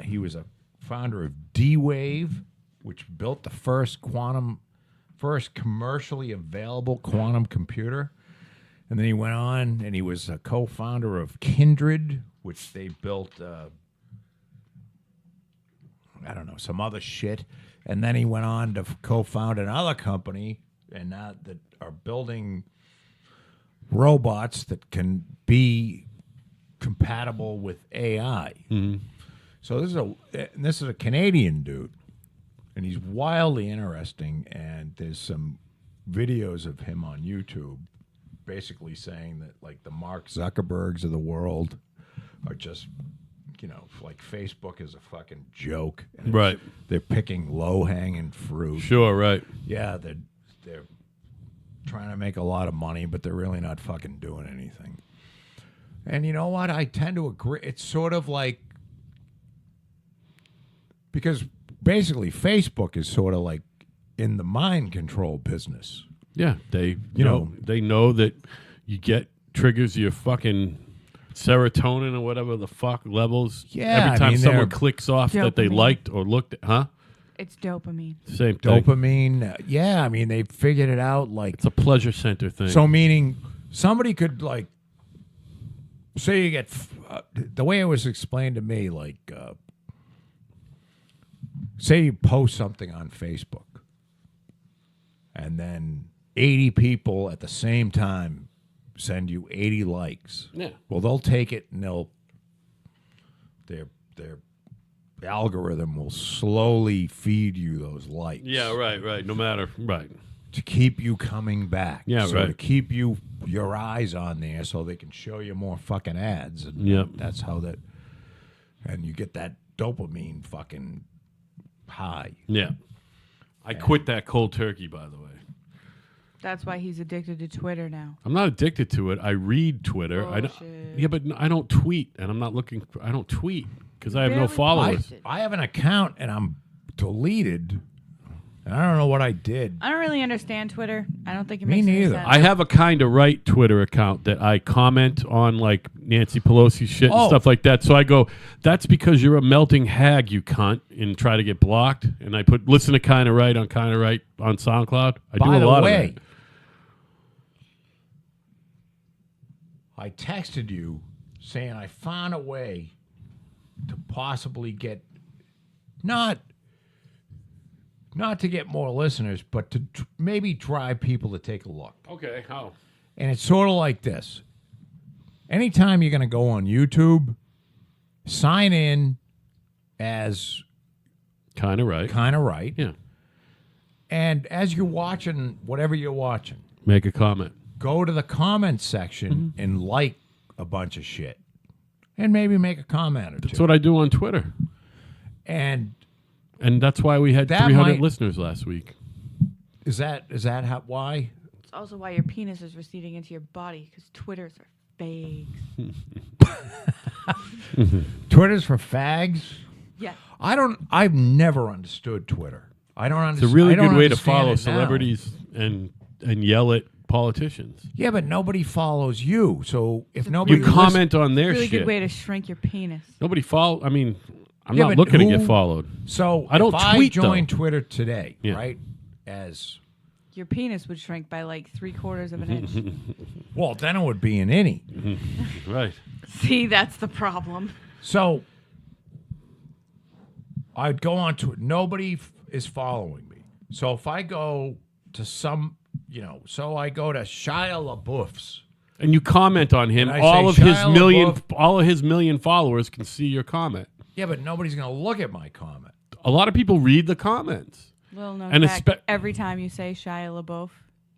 S2: he was a founder of D-Wave, which built the first commercially available quantum computer. And then he went on and he was a co-founder of Kindred, which they built, some other shit. And then he went on to co-found another company and now that are building robots that can be compatible with AI. So this is a Canadian dude, and he's wildly interesting. And there's some videos of him on YouTube, basically saying that like the Mark Zuckerbergs of the world are just, like Facebook is a fucking joke. And
S1: Right.
S2: They're picking low hanging fruit.
S1: Sure, right.
S2: Yeah, they're trying to make a lot of money, but they're really not fucking doing anything. And you know what? I tend to agree. It's sort of like, because basically Facebook is sort of like in the mind control business.
S1: Yeah, they
S2: know-
S1: they know that you get triggers your fucking serotonin or whatever the fuck levels.
S2: Yeah,
S1: every time
S2: I mean,
S1: someone
S2: they're-
S1: clicks off that they
S4: Dopamine.
S1: liked or looked at, huh?
S4: It's dopamine.
S1: Same thing.
S2: Dopamine. Yeah, I mean, they figured it out like,
S1: It's a pleasure center thing.
S2: so meaning somebody could like, say you get, the way it was explained to me, like, say you post something on Facebook and then 80 people at the same time send you 80 likes.
S1: Yeah.
S2: Well, they'll take it and their algorithm will slowly feed you those likes.
S1: Yeah, right. No matter, right.
S2: To keep you coming back.
S1: Yeah,
S2: so
S1: right.
S2: to keep your eyes on there so they can show you more fucking ads. And
S1: Yep.
S2: that's how and you get that dopamine fucking high.
S1: Yeah. I quit that cold turkey, by the way.
S4: That's why he's addicted to Twitter now.
S1: I'm not addicted to it. I read Twitter.
S4: Bullshit.
S1: Yeah, but I don't tweet, and I'm not looking. I don't tweet because I have no
S4: Barely
S1: followers.
S2: I have an account and I'm deleted, and I don't know what I did.
S4: I don't really understand Twitter. I don't think it
S2: Me
S4: makes any
S2: neither.
S4: sense.
S1: I have a kind of right Twitter account that I comment on like Nancy Pelosi shit and
S2: Oh.
S1: stuff like that. So I go, that's because you're a melting hag, you cunt, and try to get blocked. And I put listen to Kind of Right on SoundCloud. I do
S2: By
S1: a
S2: the
S1: lot
S2: way,
S1: of that.
S2: I texted you saying I found a way to possibly get not to get more listeners, but to maybe drive people to take a look.
S1: Okay, how?
S2: And it's sort of like this. Anytime you're going to go on YouTube, sign in as
S1: Kind of Right.
S2: Kind of Right.
S1: Yeah.
S2: And as you're watching whatever you're watching,
S1: Make a comment.
S2: go to the comments section and like a bunch of shit. And maybe make a comment or
S1: That's
S2: two.
S1: what I do on Twitter.
S2: And
S1: And that's why we had
S2: That
S1: 300
S2: might-
S1: listeners last week.
S2: is that why?
S4: It's also why your penis is receding into your body because Twitters are fake.
S2: Twitter's for fags?
S4: Yeah.
S2: I've never understood Twitter. I don't
S1: It's a
S2: understand.
S1: really good way to follow celebrities and yell at politicians.
S2: Yeah, but nobody follows you. So if nobody
S1: You comment on their
S4: Really
S1: shit.
S4: good way to shrink your penis.
S1: Nobody follow. I mean, I'm
S2: Yeah,
S1: not
S2: but
S1: looking to
S2: who-
S1: get followed.
S2: So
S1: I don't
S2: if
S1: tweet,
S2: I join
S1: though.
S2: Twitter today,
S1: Yeah.
S2: right? As
S4: Your penis would shrink by like 3/4 of an inch.
S2: well, then it would be an innie.
S1: Right.
S4: See, that's the problem.
S2: So I'd go on to it. Nobody is following me. So if I go to so I go to Shia LaBeouf's.
S1: And you comment on him.
S2: And I
S1: All of
S2: say,
S1: his
S2: Shia
S1: million,
S2: LaBeouf-
S1: all of his million followers can see your comment.
S2: Yeah, but nobody's going to look at my comment.
S1: A lot of people read the comments.
S4: Little known
S1: And
S4: fact, every time you say Shia LaBeouf,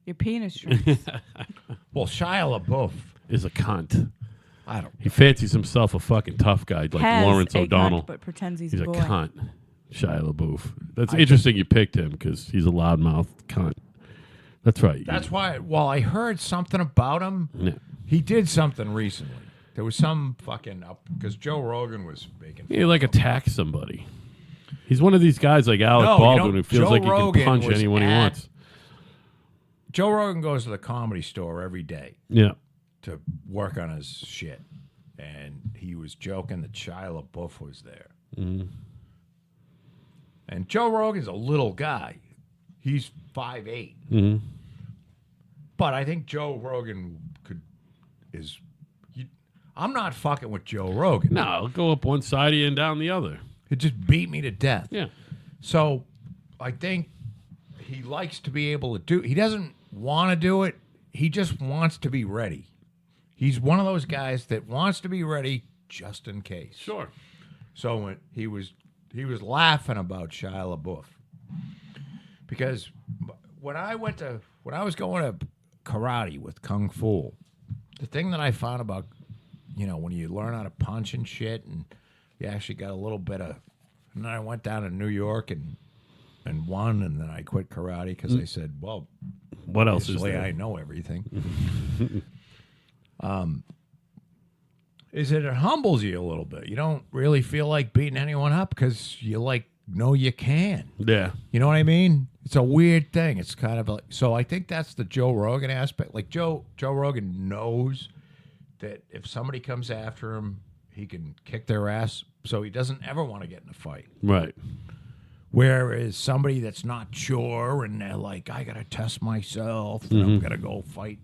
S4: your penis shrinks.
S2: Well, Shia LaBeouf,
S1: Is a cunt.
S2: I don't.
S1: He fancies himself a fucking tough guy like
S4: Has
S1: Lawrence
S4: a
S1: O'Donnell.
S4: cunt, but pretends he's
S1: He's
S4: a
S1: a
S4: boy.
S1: cunt. Shia LaBeouf. That's interesting. You picked him because he's a loudmouth cunt. That's right.
S2: That's why. Well, I heard something about him.
S1: Yeah.
S2: He did something recently. There was some fucking up because Joe Rogan was making.
S1: He like attacks somebody. He's one of these guys like Alec
S2: No, you
S1: Baldwin
S2: know,
S1: who feels
S2: Joe
S1: like he
S2: Rogan
S1: can punch
S2: was
S1: anyone he
S2: at-
S1: wants.
S2: Joe Rogan goes to the Comedy Store every day
S1: Yeah.
S2: to work on his shit, and he was joking that Shia LaBeouf was there. And Joe Rogan's a little guy. He's 5'8". But I think Joe Rogan I'm not fucking with Joe Rogan.
S1: No, I'll go up one side of you and down the other.
S2: It just beat me to death.
S1: Yeah.
S2: So I think he likes to be able to do. He doesn't want to do it. He just wants to be ready. He's one of those guys that wants to be ready just in case.
S1: Sure.
S2: So when he was laughing about Shia LaBeouf because when I was going to karate with Kung Fu, the thing that I found about when you learn how to punch and shit, and you actually got a little bit of. And then I went down to New York and won, and then I quit karate because I said, well,
S1: What else is
S2: obviously
S1: there?
S2: I know everything. Is it humbles you a little bit. You don't really feel like beating anyone up because you know you can.
S1: Yeah.
S2: You know what I mean? It's a weird thing. It's kind of like so. I think that's the Joe Rogan aspect. Like Joe Rogan knows that if somebody comes after him, he can kick their ass. So he doesn't ever want to get in a fight.
S1: Right.
S2: Whereas somebody that's not sure and they're like, I gotta test myself and I'm gonna go fight,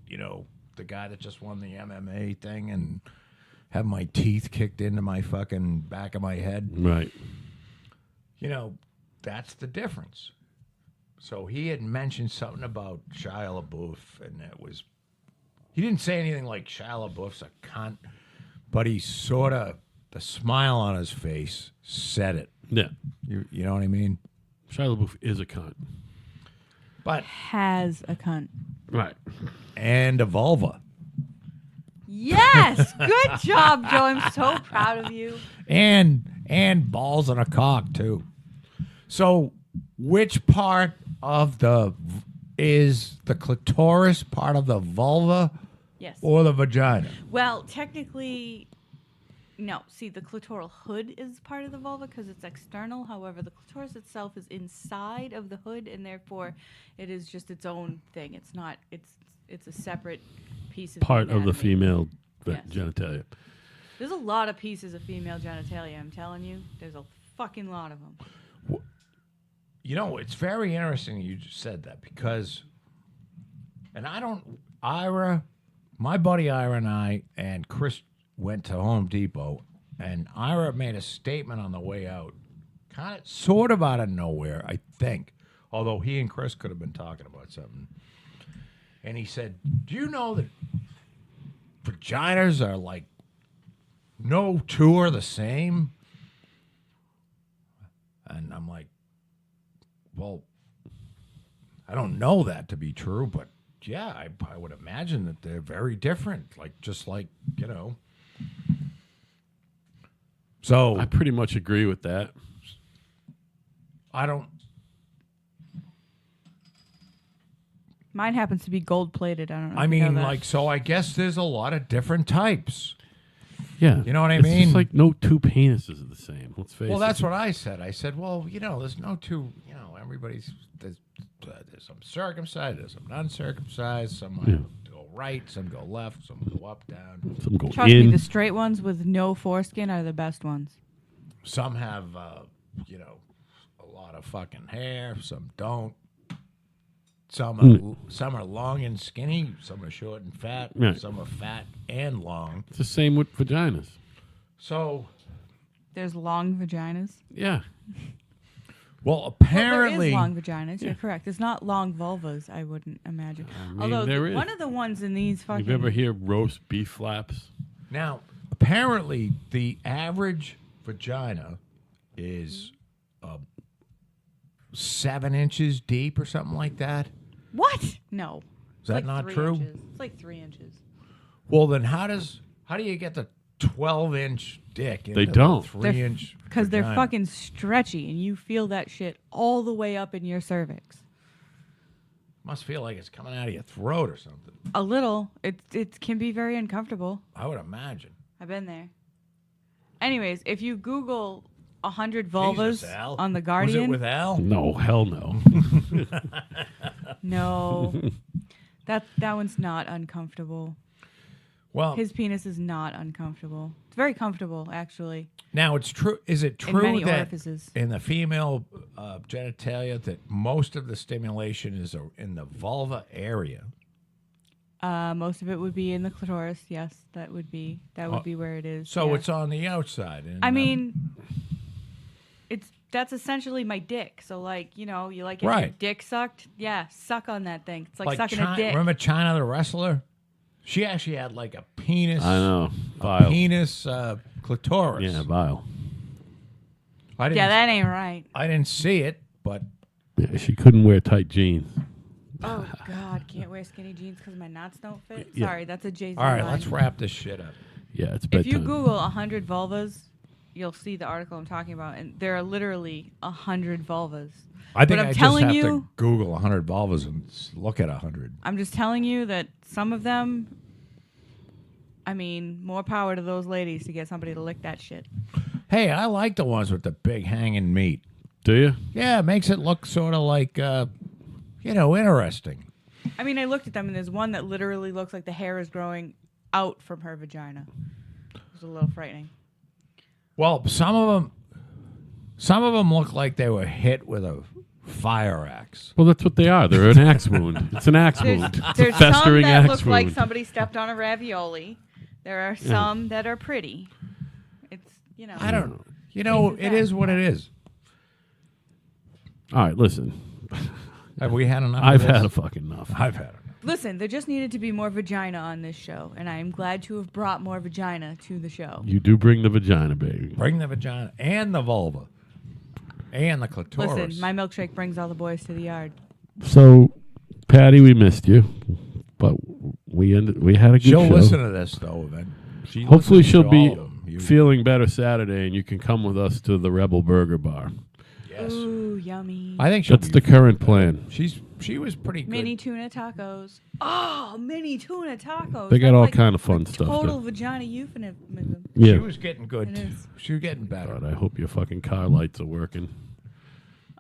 S2: the guy that just won the MMA thing and have my teeth kicked into my fucking back of my head.
S1: Right.
S2: That's the difference. So he had mentioned something about Shia LaBeouf, and he didn't say anything like Shia LaBeouf's a cunt, but he sort of, the smile on his face said it.
S1: Yeah.
S2: You know what I mean?
S1: Shia LaBeouf is a cunt.
S2: But,
S4: Has a cunt.
S1: Right.
S2: and a vulva.
S4: Yes! Good job, Joe. I'm so proud of you.
S2: And balls on a cock, too. So, which part of is the clitoris part of the vulva
S3: Yes.
S2: or the vagina?
S3: Well, technically, no. See, the clitoral hood is part of the vulva because it's external. However, the clitoris itself is inside of the hood, and therefore, it is just its own thing. It's not. It's a separate piece of
S1: Part of the
S3: anatomy.
S1: female
S3: Yes.
S1: genitalia.
S3: There's a lot of pieces of female genitalia. I'm telling you, there's a fucking lot of them.
S2: You know, it's very interesting you just said that because, and my buddy Ira and I and Chris went to Home Depot, and Ira made a statement on the way out, kind of, sort of out of nowhere, I think, although he and Chris could have been talking about something. And he said, do you know that vaginas are like, no two are the same? And I'm like, well, I don't know that to be true, but yeah, I would imagine that they're very different. Like, just like, you know. So
S1: I pretty much agree with that.
S2: I don't.
S3: Mine happens to be gold plated. I don't know.
S2: I
S3: if you know
S2: mean,
S3: that.
S2: like, so I guess there's a lot of different types.
S1: Yeah.
S2: You know what I
S1: It's
S2: mean?
S1: just like no two penises are the same. Let's face it.
S2: Well, that's what I said. I said, well, you know, there's no two, you know, everybody's, there's some circumcised, there's some uncircumcised, some go right, some go left, some go up, down.
S1: Some go
S3: Trust
S1: in.
S3: me, the straight ones with no foreskin are the best ones.
S2: Some have, you know, a lot of fucking hair, some don't. Some are long and skinny, some are short and fat,
S1: Right.
S2: some are fat and long.
S1: It's the same with vaginas.
S2: So,
S3: There's long vaginas.
S1: Yeah.
S2: well,
S3: Well,
S2: apparently,
S3: there is long vaginas. You're correct. It's not long vulvas, I wouldn't imagine.
S1: mean,
S3: Although
S1: there is.
S3: one of the ones in these fucking
S1: You ever hear roast beef flaps?
S2: now, apparently, the average vagina is 7 inches deep or something like that.
S3: what? No.
S2: Is that not
S3: 3
S2: true?
S3: Inches. It's like 3 inches.
S2: Well, then how do you get the 12-inch dick into
S1: They don't.
S2: the 3-inch?
S3: Because they're
S2: vagina?
S3: fucking stretchy, and you feel that shit all the way up in your cervix.
S2: Must feel like it's coming out of your throat or something.
S3: A little. It can be very uncomfortable.
S2: I would imagine.
S3: I've been there. Anyways, if you Google 100 vulvas
S2: Jesus, Al.
S3: on the Guardian,
S2: Was it with Al?
S1: No, hell no.
S3: no, that one's not uncomfortable.
S2: Well,
S3: His penis is not uncomfortable. It's very comfortable, actually,
S2: now it's true. Is it
S3: in
S2: true
S3: many
S2: that
S3: orifices.
S2: in the female genitalia that most of the stimulation is in the vulva area?
S3: Most of it would be in the clitoris. Yes, that would be where it is.
S2: So
S3: yeah.
S2: it's on the outside. And,
S3: I mean, that's essentially my dick. So like, you know, you like getting your
S2: Right.
S3: dick sucked? Yeah, suck on that thing. It's like,
S2: like
S3: sucking a dick.
S2: Remember China the wrestler? She actually had like a penis.
S1: I know.
S2: A
S1: Vile.
S2: penis clitoris.
S1: Yeah, vile.
S2: I didn't,
S3: Yeah, that ain't right.
S2: I didn't see it, but
S1: Yeah, she couldn't wear tight jeans.
S3: Oh God, can't wear skinny jeans because my knots don't fit.
S1: Yeah.
S3: Sorry, that's a Jay-Z
S2: all right,
S3: line.
S2: let's wrap this shit up.
S1: Yeah, it's bedtime.
S3: If you Google 100 vulvas, you'll see the article I'm talking about, and there are literally 100 vulvas.
S2: I think
S3: But I'm
S2: I just
S3: telling
S2: have
S3: you-
S2: to Google 100 vulvas and look at 100.
S3: I'm just telling you that some of them, I mean, more power to those ladies to get somebody to lick that shit.
S2: Hey, I like the ones with the big hanging meat.
S1: Do you?
S2: Yeah, it makes it look sort of like, interesting.
S3: I mean, I looked at them, and there's one that literally looks like the hair is growing out from her vagina. It was a little frightening.
S2: Well, some of them look like they were hit with a fire axe.
S1: Well, that's what they are. They're an axe wound. It's an axe
S3: There's,
S1: wound. It's a
S3: there's some
S1: festering
S3: that
S1: axe
S3: look
S1: wound.
S3: like somebody stepped on a ravioli. There are some that are pretty. It's, you know.
S2: I don't know. You know,
S3: Cases
S2: it
S3: that.
S2: is what it is.
S1: All right, listen.
S2: Have we had enough?
S1: I've
S2: of this?
S1: had a fucking enough.
S2: I've had enough.
S3: Listen, there just needed to be more vagina on this show, and I am glad to have brought more vagina to the show.
S1: You do bring the vagina, baby.
S2: Bring the vagina and the vulva and the clitoris.
S3: Listen, my milkshake brings all the boys to the yard.
S1: So, Patty, we missed you, but we had a good
S2: She'll
S1: show.
S2: listen to this though, then. She
S1: Hopefully,
S2: listens
S1: she'll
S2: to
S1: be
S2: all of them.
S1: feeling better Saturday, and you can come with us to the Rebel Burger Bar.
S2: Yes.
S3: Ooh, yummy.
S2: I think she'll
S1: That's
S2: be
S1: the current plan.
S2: She was pretty good.
S3: Mini tuna tacos. Oh, mini tuna tacos.
S1: They got
S3: That's
S1: all
S3: like
S1: kind of fun
S3: a
S1: stuff.
S3: Total
S1: there.
S3: vagina euphemism.
S1: Yeah.
S2: She was getting good.
S3: It is.
S2: She was getting better.
S1: God, I hope your fucking car lights are working.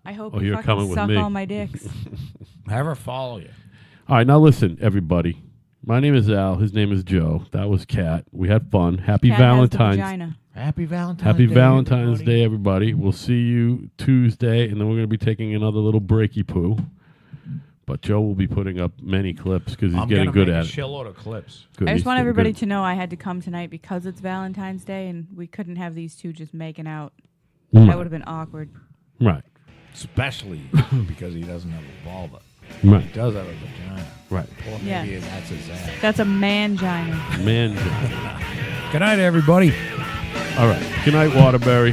S3: I hope
S1: Oh,
S3: you
S1: you're
S3: fucking
S1: coming with
S3: suck
S1: me.
S3: all my dicks.
S2: Have her follow you.
S1: All right, now listen, everybody. My name is Al. His name is Joe. That was Kat. We had fun. Happy
S3: Cat has the
S1: Valentine's.
S3: vagina.
S2: Happy Valentine's
S1: Happy
S2: Day.
S1: Valentine's
S2: everybody.
S1: Day, everybody. We'll see you Tuesday, and then we're going to be taking another little breaky poo. But Joe will be putting up many clips because he's
S2: I'm
S1: getting
S2: gonna
S1: good
S2: make
S1: at
S2: a
S1: it.
S2: shitload of clips.
S1: Good,
S3: I
S1: he's
S3: just want
S1: getting
S3: everybody
S1: good.
S3: to know I had to come tonight because it's Valentine's Day and we couldn't have these two just making out.
S1: Right.
S3: That would have been awkward.
S1: Right,
S2: Especially because he doesn't have a vulva.
S1: right,
S2: He does have a vagina.
S1: right.
S2: Or
S3: Yeah.
S2: maybe that's his ass.
S3: That's a mangina.
S1: Man.
S2: Good night, everybody.
S1: All right. Good night, Waterbury.